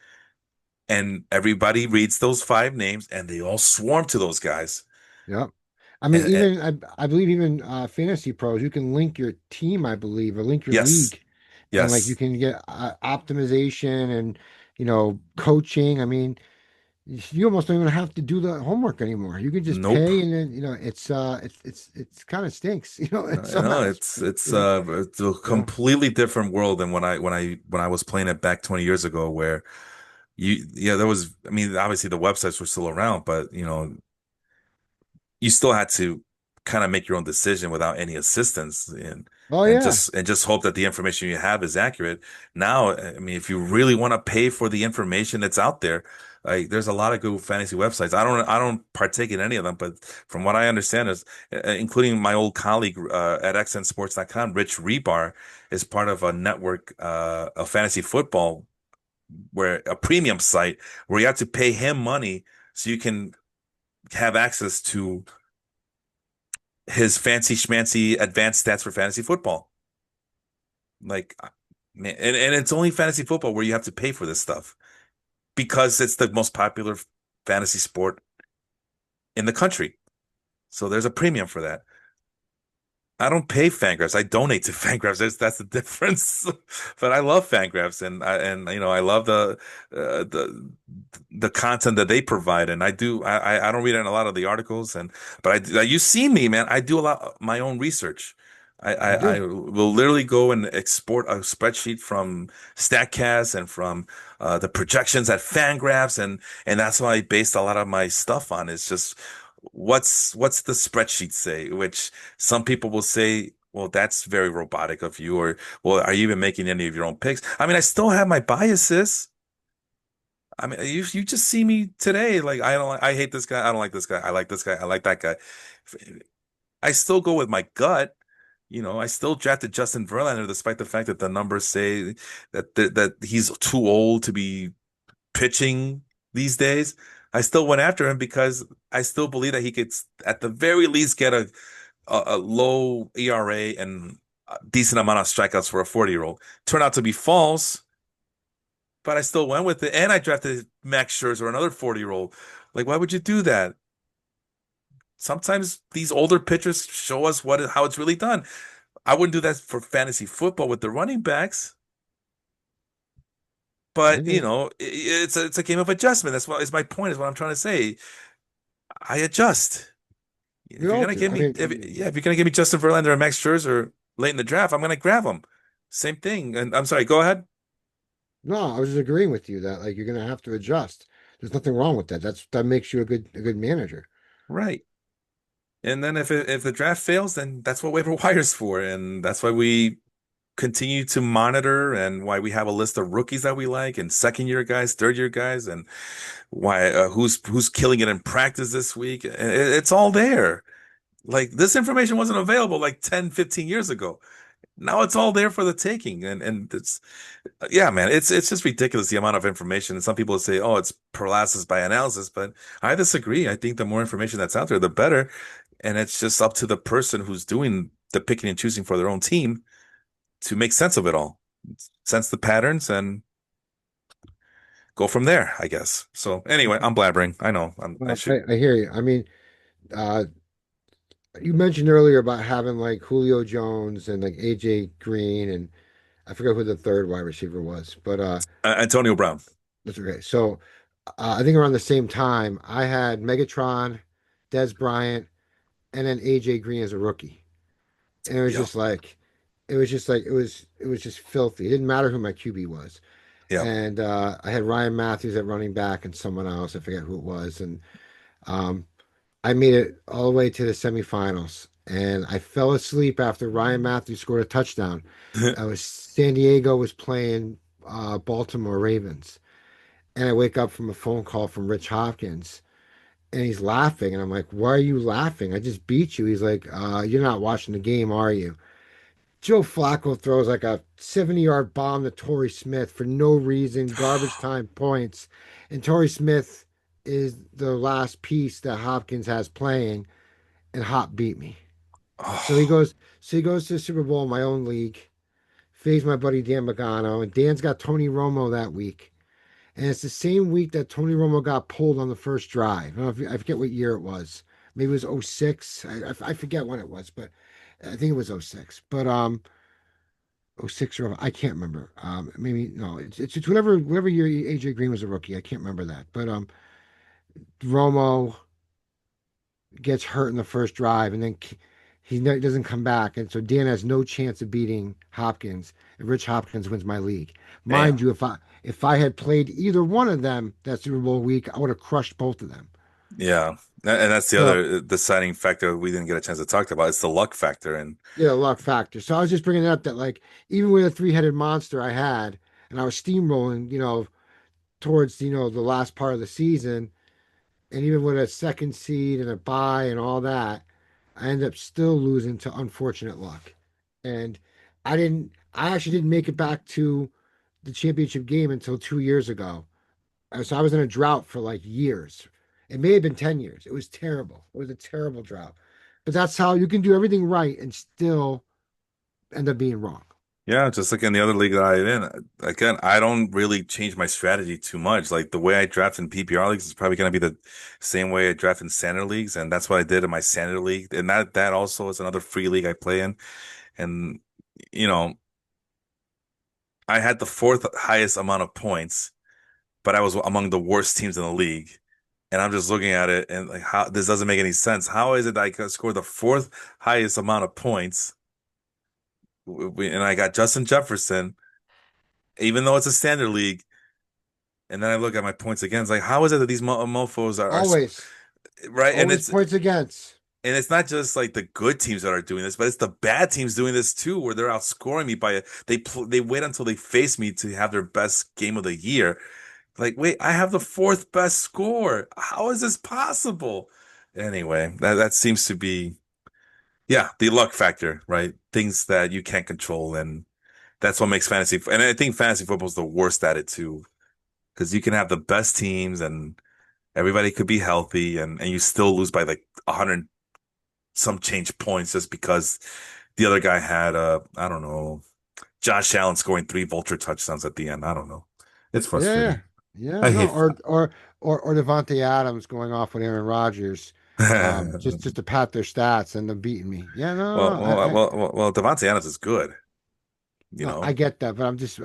and everybody reads those five names, and they all swarm to those guys. Yeah. I mean, And even I believe even fantasy pros, you can link your team, I believe, or link your yes, league, and like you yes, can get optimization and coaching. I mean, you almost don't even have to do the homework anymore. You can just nope. pay, and then it's kind of stinks, in some No, aspects. it's a Yeah. completely different world than when I was playing it back 20 years ago, where there was, I mean, obviously the websites were still around, but you still had to kind of make your own decision without any assistance, Oh and yeah. just hope that the information you have is accurate. Now, I mean, if you really want to pay for the information that's out there, like there's a lot of good fantasy websites. I don't partake in any of them, but from what I understand is, including my old colleague at xnsports.com, Rich Rebar, is part of a network of fantasy football where a premium site where you have to pay him money so you can have access to his fancy schmancy advanced stats for fantasy football. Like, man, and it's only fantasy football where you have to pay for this stuff because it's the most popular fantasy sport in the country. So there's a premium for that. I don't pay Fangraphs. I donate to Fangraphs. That's the difference. But I love Fangraphs, I love the content that they provide, and I don't read in a lot of the articles, but you see me, man. I do a lot of my own research. You I do. will literally go and export a spreadsheet from StatCast and from the projections at Fangraphs, and that's what I based a lot of my stuff on. Is just what's the spreadsheet say? Which some people will say, well, that's very robotic of you, or well, are you even making any of your own picks? I mean, I still have my biases. I mean, you just see me today. Like I hate this guy. I don't like this guy. I like this guy. I like that guy. I still go with my gut. You know, I still drafted Justin Verlander despite the fact that the numbers say that he's too old to be pitching these days. I still went after him because I still believe that he could, at the very least, get a low ERA and a decent amount of strikeouts for a 40-year-old. Turned out to be false, but I still went with it, and I drafted Max Scherzer, another 40-year-old. Like, why would you do that? Sometimes these older pitchers show us how it's really done. I wouldn't do that for fantasy football with the running backs, I but get it. it's a game of adjustment. That's what is my point. Is what I'm trying to say. I adjust. We If you're all gonna do. give me, if you're gonna give me Justin Verlander or Max Scherzer late in the draft, I'm gonna grab them. Same thing. And I'm sorry. Go ahead. No, I was just agreeing with you that like you're gonna have to adjust. There's nothing wrong with that. That makes you a good manager. Right. And then if the draft fails, then that's what waiver wire's for, and that's why we continue to monitor and why we have a list of rookies that we like and second year guys, third year guys, and why who's killing it in practice this week. It's all there. Like this information wasn't available like 10, 15 years ago. Now it's all there for the taking. And it's yeah, man, it's just ridiculous the amount of information. And some people say, oh, it's paralysis by analysis, but I disagree. I think the more information that's out there, the better. And it's just up to the person who's doing the picking and choosing for their own team to make sense of it all, sense the patterns, and go from there, I guess. So anyway, I'm blabbering. I know. I Well, should. I hear you. I mean, uh, you mentioned earlier about having like Julio Jones and like AJ Green and I forget who the third wide receiver was, but Antonio Brown. that's okay. So I think around the same time, I had Megatron, Des Bryant, and then AJ Green as a rookie, and Yep. it was just filthy. It didn't matter who my QB was, Yep. and I had Ryan Matthews at running back and someone else. I forget who it was, and um, I made it all the way to the semifinals, and I fell asleep after Ryan Matthews scored a touchdown. I was San Diego was playing Baltimore Ravens, and I wake up from a phone call from Rich Hopkins, and he's laughing, and I'm like, "Why are you laughing? I just beat you." He's like, "You're not watching the game, are you?" Joe Flacco throws like a 70-yard bomb to Torrey Smith for no reason, garbage time points, and Torrey Smith is the last piece that Hopkins has playing, and Hop beat me. So he Oh, goes, so he goes to the Super Bowl in my own league, fades my buddy Dan Magano, and Dan's got Tony Romo that week. And it's the same week that Tony Romo got pulled on the first drive. I forget what year it was. Maybe it was '06. I forget when it was, but I think it was '06. But '06 or I can't remember. Maybe no, it's whatever year AJ Green was a rookie. I can't remember that. But Romo gets hurt in the first drive, and then doesn't come back, and so Dan has no chance of beating Hopkins. And Rich Hopkins wins my league. Mind damn. you, if I had played either one of them that Super Bowl week, I would have crushed both of them. Yeah. And that's the So other deciding factor we didn't get a chance to talk about. It's the luck factor. And yeah, luck factor. So I was just bringing it up that like even with a three-headed monster I had, and I was steamrolling, towards the last part of the season. And even with a second seed and a bye and all that, I ended up still losing to unfortunate luck. And I actually didn't make it back to the championship game until 2 years ago. So I was in a drought for like years. It may have been 10 years. It was terrible. It was a terrible drought. But that's how you can do everything right and still end up being wrong. yeah, just like in the other league that I'm in, again, I don't really change my strategy too much. Like the way I draft in PPR leagues is probably going to be the same way I draft in standard leagues. And that's what I did in my standard league. And that also is another free league I play in. And, you know, I had the fourth highest amount of points, but I was among the worst teams in the league. And I'm just looking at it and like, how this doesn't make any sense. How is it that I could score the fourth highest amount of points and I got Justin Jefferson, even though it's a standard league. And then I look at my points again. It's like, how is it that these mofos Always, right? always points against. And it's not just like the good teams that are doing this, but it's the bad teams doing this too, where they're outscoring me by they wait until they face me to have their best game of the year. Like, wait, I have the fourth best score. How is this possible? Anyway, that seems to be, yeah, the luck factor, right? Things that you can't control, and that's what makes fantasy. And I think fantasy football is the worst at it too, because you can have the best teams and everybody could be healthy, and you still lose by like 100 some change points just because the other guy had I don't know, Josh Allen scoring three vulture touchdowns at the end. I don't know. It's Yeah, yeah, frustrating. yeah. I No, hate. or Devontae Adams going off with Aaron Rodgers, just to pat their stats and them beating me. Yeah, no, no, Devontae Adams is good, you no, I know. get that, but I'm just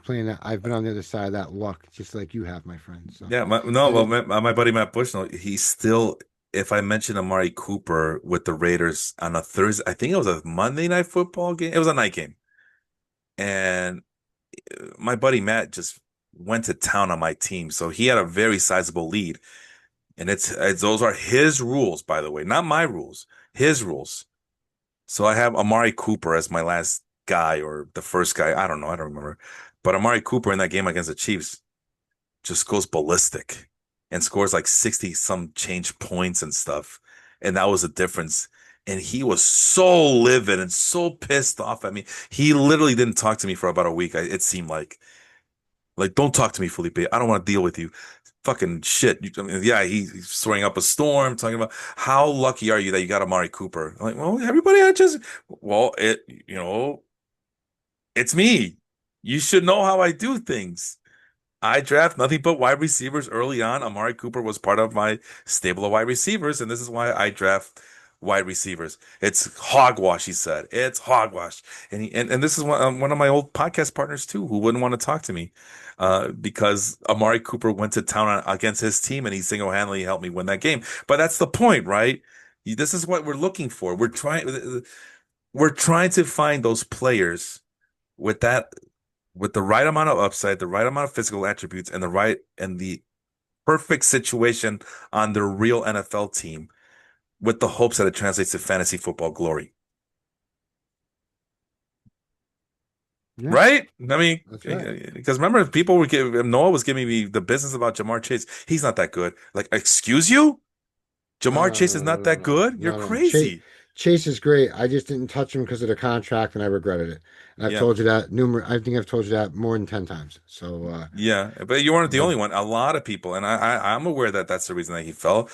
playing that. I've been on the other side of that luck, just like you have, my friend. So, Yeah, no, and well, it, my buddy Matt Bushnell, he's still. If I mention Amari Cooper with the Raiders on a Thursday, I think it was a Monday night football game. It was a night game, and my buddy Matt just went to town on my team, so he had a very sizable lead. And it's those are his rules, by the way, not my rules, his rules. So I have Amari Cooper as my last guy or the first guy. I don't know. I don't remember. But Amari Cooper in that game against the Chiefs just goes ballistic and scores like 60 some change points and stuff. And that was the difference. And he was so livid and so pissed off at me. He literally didn't talk to me for about a week. It seemed like, don't talk to me, Felipe. I don't want to deal with you. Fucking shit. I mean, yeah, he's throwing up a storm, talking about how lucky are you that you got Amari Cooper. I'm like, well, everybody I just, well, it's me. You should know how I do things. I draft nothing but wide receivers early on. Amari Cooper was part of my stable of wide receivers, and this is why I draft wide receivers. It's hogwash, he said. It's hogwash. And this is one of my old podcast partners too, who wouldn't want to talk to me, because Amari Cooper went to town against his team, and he single-handedly helped me win that game. But that's the point, right? This is what we're looking for. We're trying to find those players with that with the right amount of upside, the right amount of physical attributes, and the perfect situation on their real NFL team, with the hopes that it translates to fantasy football glory. yeah, Right? I mean, that's right. because remember, Noah was giving me the business about Jamar Chase. He's not that good. Like, excuse you? No, Jamar no, Chase is no, no, not no, that no, good? You're no, no, no. Chase, crazy. Chase is great. I just didn't touch him because of the contract, and I regretted it. And I've Yeah. told you that numerous. I think I've told you that more than 10 times. So, Yeah, but you weren't you the know, only one. A lot of people, and I'm aware that that's the reason that he fell.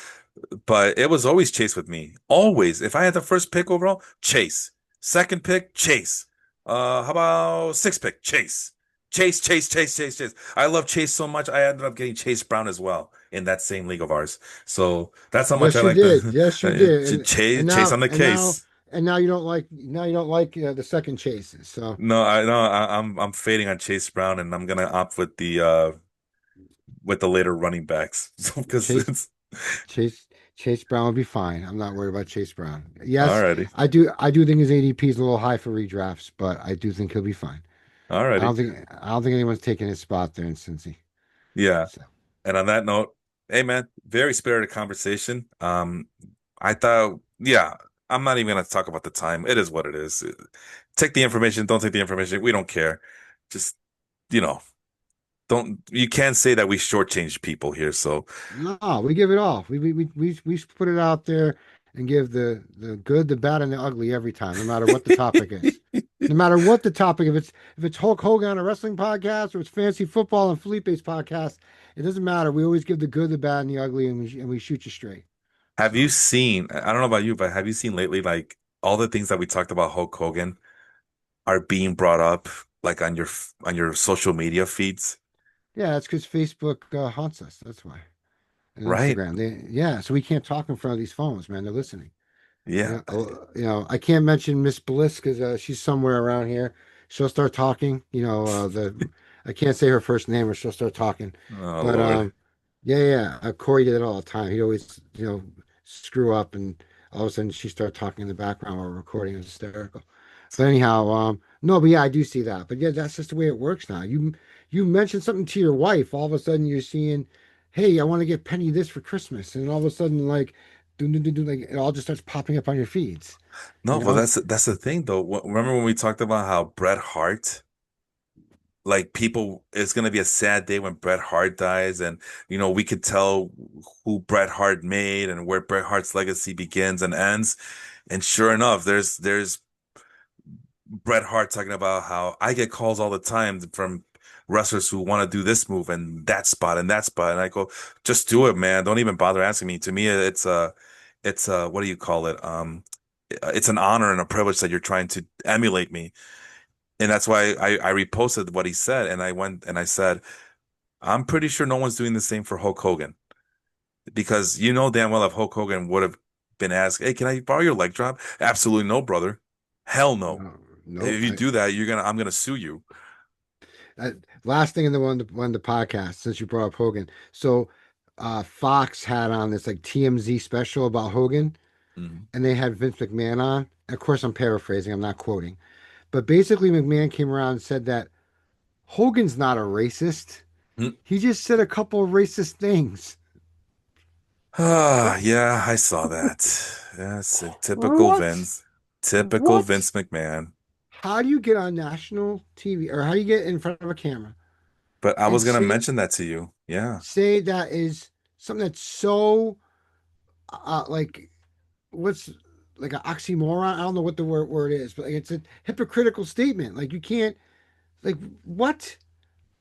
But it was always Chase with me. Always. If I had the first pick overall, Chase. Second pick, Chase. How about sixth pick? Chase. Chase, Chase, Chase, Chase, Chase. I love Chase so much. I ended up getting Chase Brown as well in that same league of ours. So that's how much I yes, you like did. the Yes, you did. Chase. Chase on the case. And now you don't like the second chases. So No, I no, I'm fading on Chase Brown, and I'm gonna opt with the later running backs because Chase it's Chase Chase Brown will be fine. I'm not worried about Chase Brown. Yes, alrighty, I do think his ADP is a little high for redrafts, but I do think he'll be fine. alrighty. I don't think anyone's taking his spot there in Cincy. Yeah. So And on that note, hey man, very spirited conversation. I thought, yeah, I'm not even gonna talk about the time. It is what it is. Take the information, don't take the information. We don't care. Just, you know, don't you can't say that we shortchanged people here. So no, we give it all. We put it out there and give the good, the bad, and the ugly every time, no matter what the topic is. No matter what the topic, if it's Hulk Hogan on a wrestling podcast or it's fancy football on Felipe's podcast, it doesn't matter. We always give the good, the bad, and the ugly, and we shoot you straight. have you So seen, I don't know about you, but have you seen lately like all the things that we talked about Hulk Hogan are being brought up like on your social media feeds, yeah, that's because Facebook haunts us. That's why. And right? Instagram, yeah, so we can't talk in front of these phones, man. They're listening. Yeah. I can't mention Miss Bliss because she's somewhere around here. She'll start talking. I can't say her first name or she'll start talking. Oh But Lord. yeah, yeah. Corey did it all the time. He'd always, screw up, and all of a sudden she started talking in the background while we're recording. It was hysterical. But anyhow, No, but yeah, I do see that. But yeah, that's just the way it works now. You mention something to your wife, all of a sudden you're seeing, hey, I want to get Penny this for Christmas, and all of a sudden like, like it all just starts popping up on your feeds. You No, but know? that's the thing though. Remember when we talked about how Bret Hart, like people, it's gonna be a sad day when Bret Hart dies, and we could tell who Bret Hart made and where Bret Hart's legacy begins and ends. And sure enough, there's Bret Hart talking about how I get calls all the time from wrestlers who want to do this move and that spot and that spot, and I go, just do it, man. Don't even bother asking me. To me, it's a what do you call it? It's an honor and a privilege that you're trying to emulate me. And that's why I reposted what he said. And I went and I said, I'm pretty sure no one's doing the same for Hulk Hogan. Because you know damn well if Hulk Hogan would have been asked, hey, can I borrow your leg drop? Absolutely no, brother. Hell no. No, nope. If you do that, I'm gonna sue you. I, last thing in the one the podcast since you brought up Hogan. So, Fox had on this like TMZ special about Hogan, Mhm. and they had Vince McMahon on. Of course, I'm paraphrasing. I'm not quoting, but basically, McMahon came around and said that Hogan's not a racist. Mm. He just said a couple of racist things. Ah, What? yeah, I saw that. Yes, typical What? Vince. Typical What? Vince McMahon. How do you get on national TV or how do you get in front of a camera But I and was gonna mention that to you. Yeah. say that is something that's so like what's like an oxymoron? I don't know what the word is, but like, it's a hypocritical statement. Like you can't like what?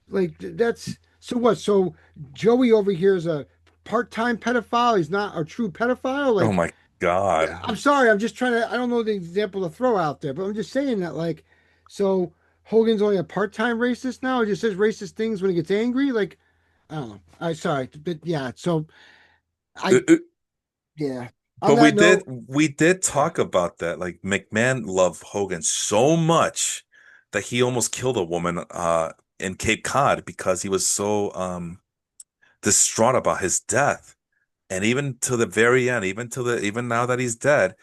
Like that's so what? So Joey over here is a part-time pedophile. He's not a true pedophile. Oh Like my God. I'm sorry, I'm just trying to. I don't know the example to throw out there, but I'm just saying that like so Hogan's only a part-time racist now. He just says racist things when he gets angry. Like I don't know. I sorry, but yeah. So Uh, I uh, yeah. On But we that did note, we did talk about that. Like McMahon loved Hogan so much that he almost killed a woman in Cape Cod because he was so distraught about his death. And even to the very end, even now that he's dead,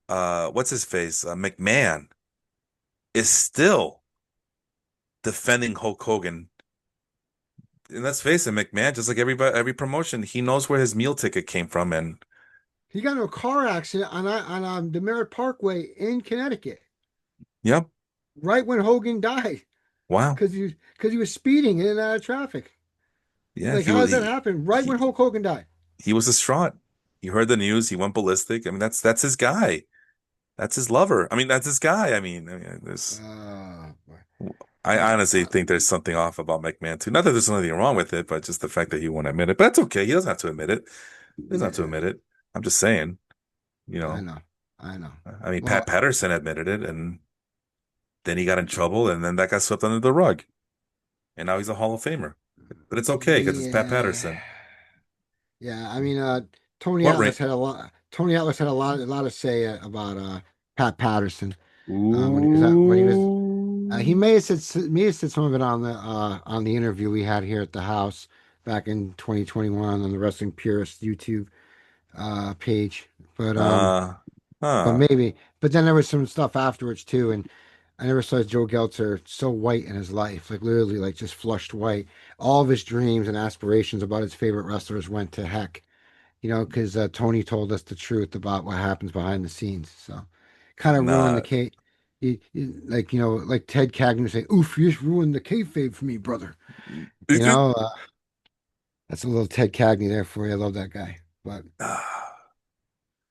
what's his face? McMahon is still defending Hulk Hogan. And let's face it, McMahon, just like every promotion, he knows where his meal ticket came from. And he got into a car accident on the Merritt Parkway in Connecticut, yep, right when Hogan died, wow, because he was speeding in and out of traffic. yeah, Like, how does that happen? Right when he Hulk Hogan died. he was distraught. He heard the news. He went ballistic. I mean, that's his guy. That's his lover. I mean, that's his guy. There's. Boy. I But honestly think there's something off about McMahon too. Not that there's anything wrong with it, but just the fact that he won't admit it. But that's okay. He doesn't have to admit it. He doesn't have to yeah, admit it. I'm just saying. You I know. know, I know. I mean, Pat Well, Patterson admitted it, and then he got in trouble, and then that got swept under the rug, and now he's a Hall of Famer. But it's okay because it's Pat yeah, Patterson. yeah. I mean, Tony What ring? Atlas had a lot. Tony Atlas had a lot to say about Pat Patterson when he was he Ooh. may have said some of it on the interview we had here at the house back in 2021 on the Wrestling Purist YouTube page. Uh, But huh. maybe. But then there was some stuff afterwards too, and I never saw Joe Geltzer so white in his life, like literally like just flushed white. All of his dreams and aspirations about his favorite wrestlers went to heck, because Tony told us the truth about what happens behind the scenes. So kind of ruined the Nah. case. Like like Ted Cagney would say, "Oof, you just ruined the kayfabe for me, brother." You know, that's a little Ted Cagney there for you. I love that guy. But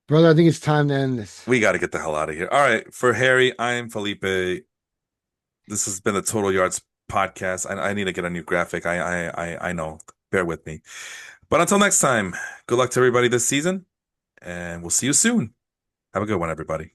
brother, I think it's time to end this. We got to get the hell out of here. All right. For Harry, I'm Felipe. This has been the Total Yards podcast. I need to get a new graphic. I know. Bear with me. But until next time, good luck to everybody this season, and we'll see you soon. Have a good one, everybody.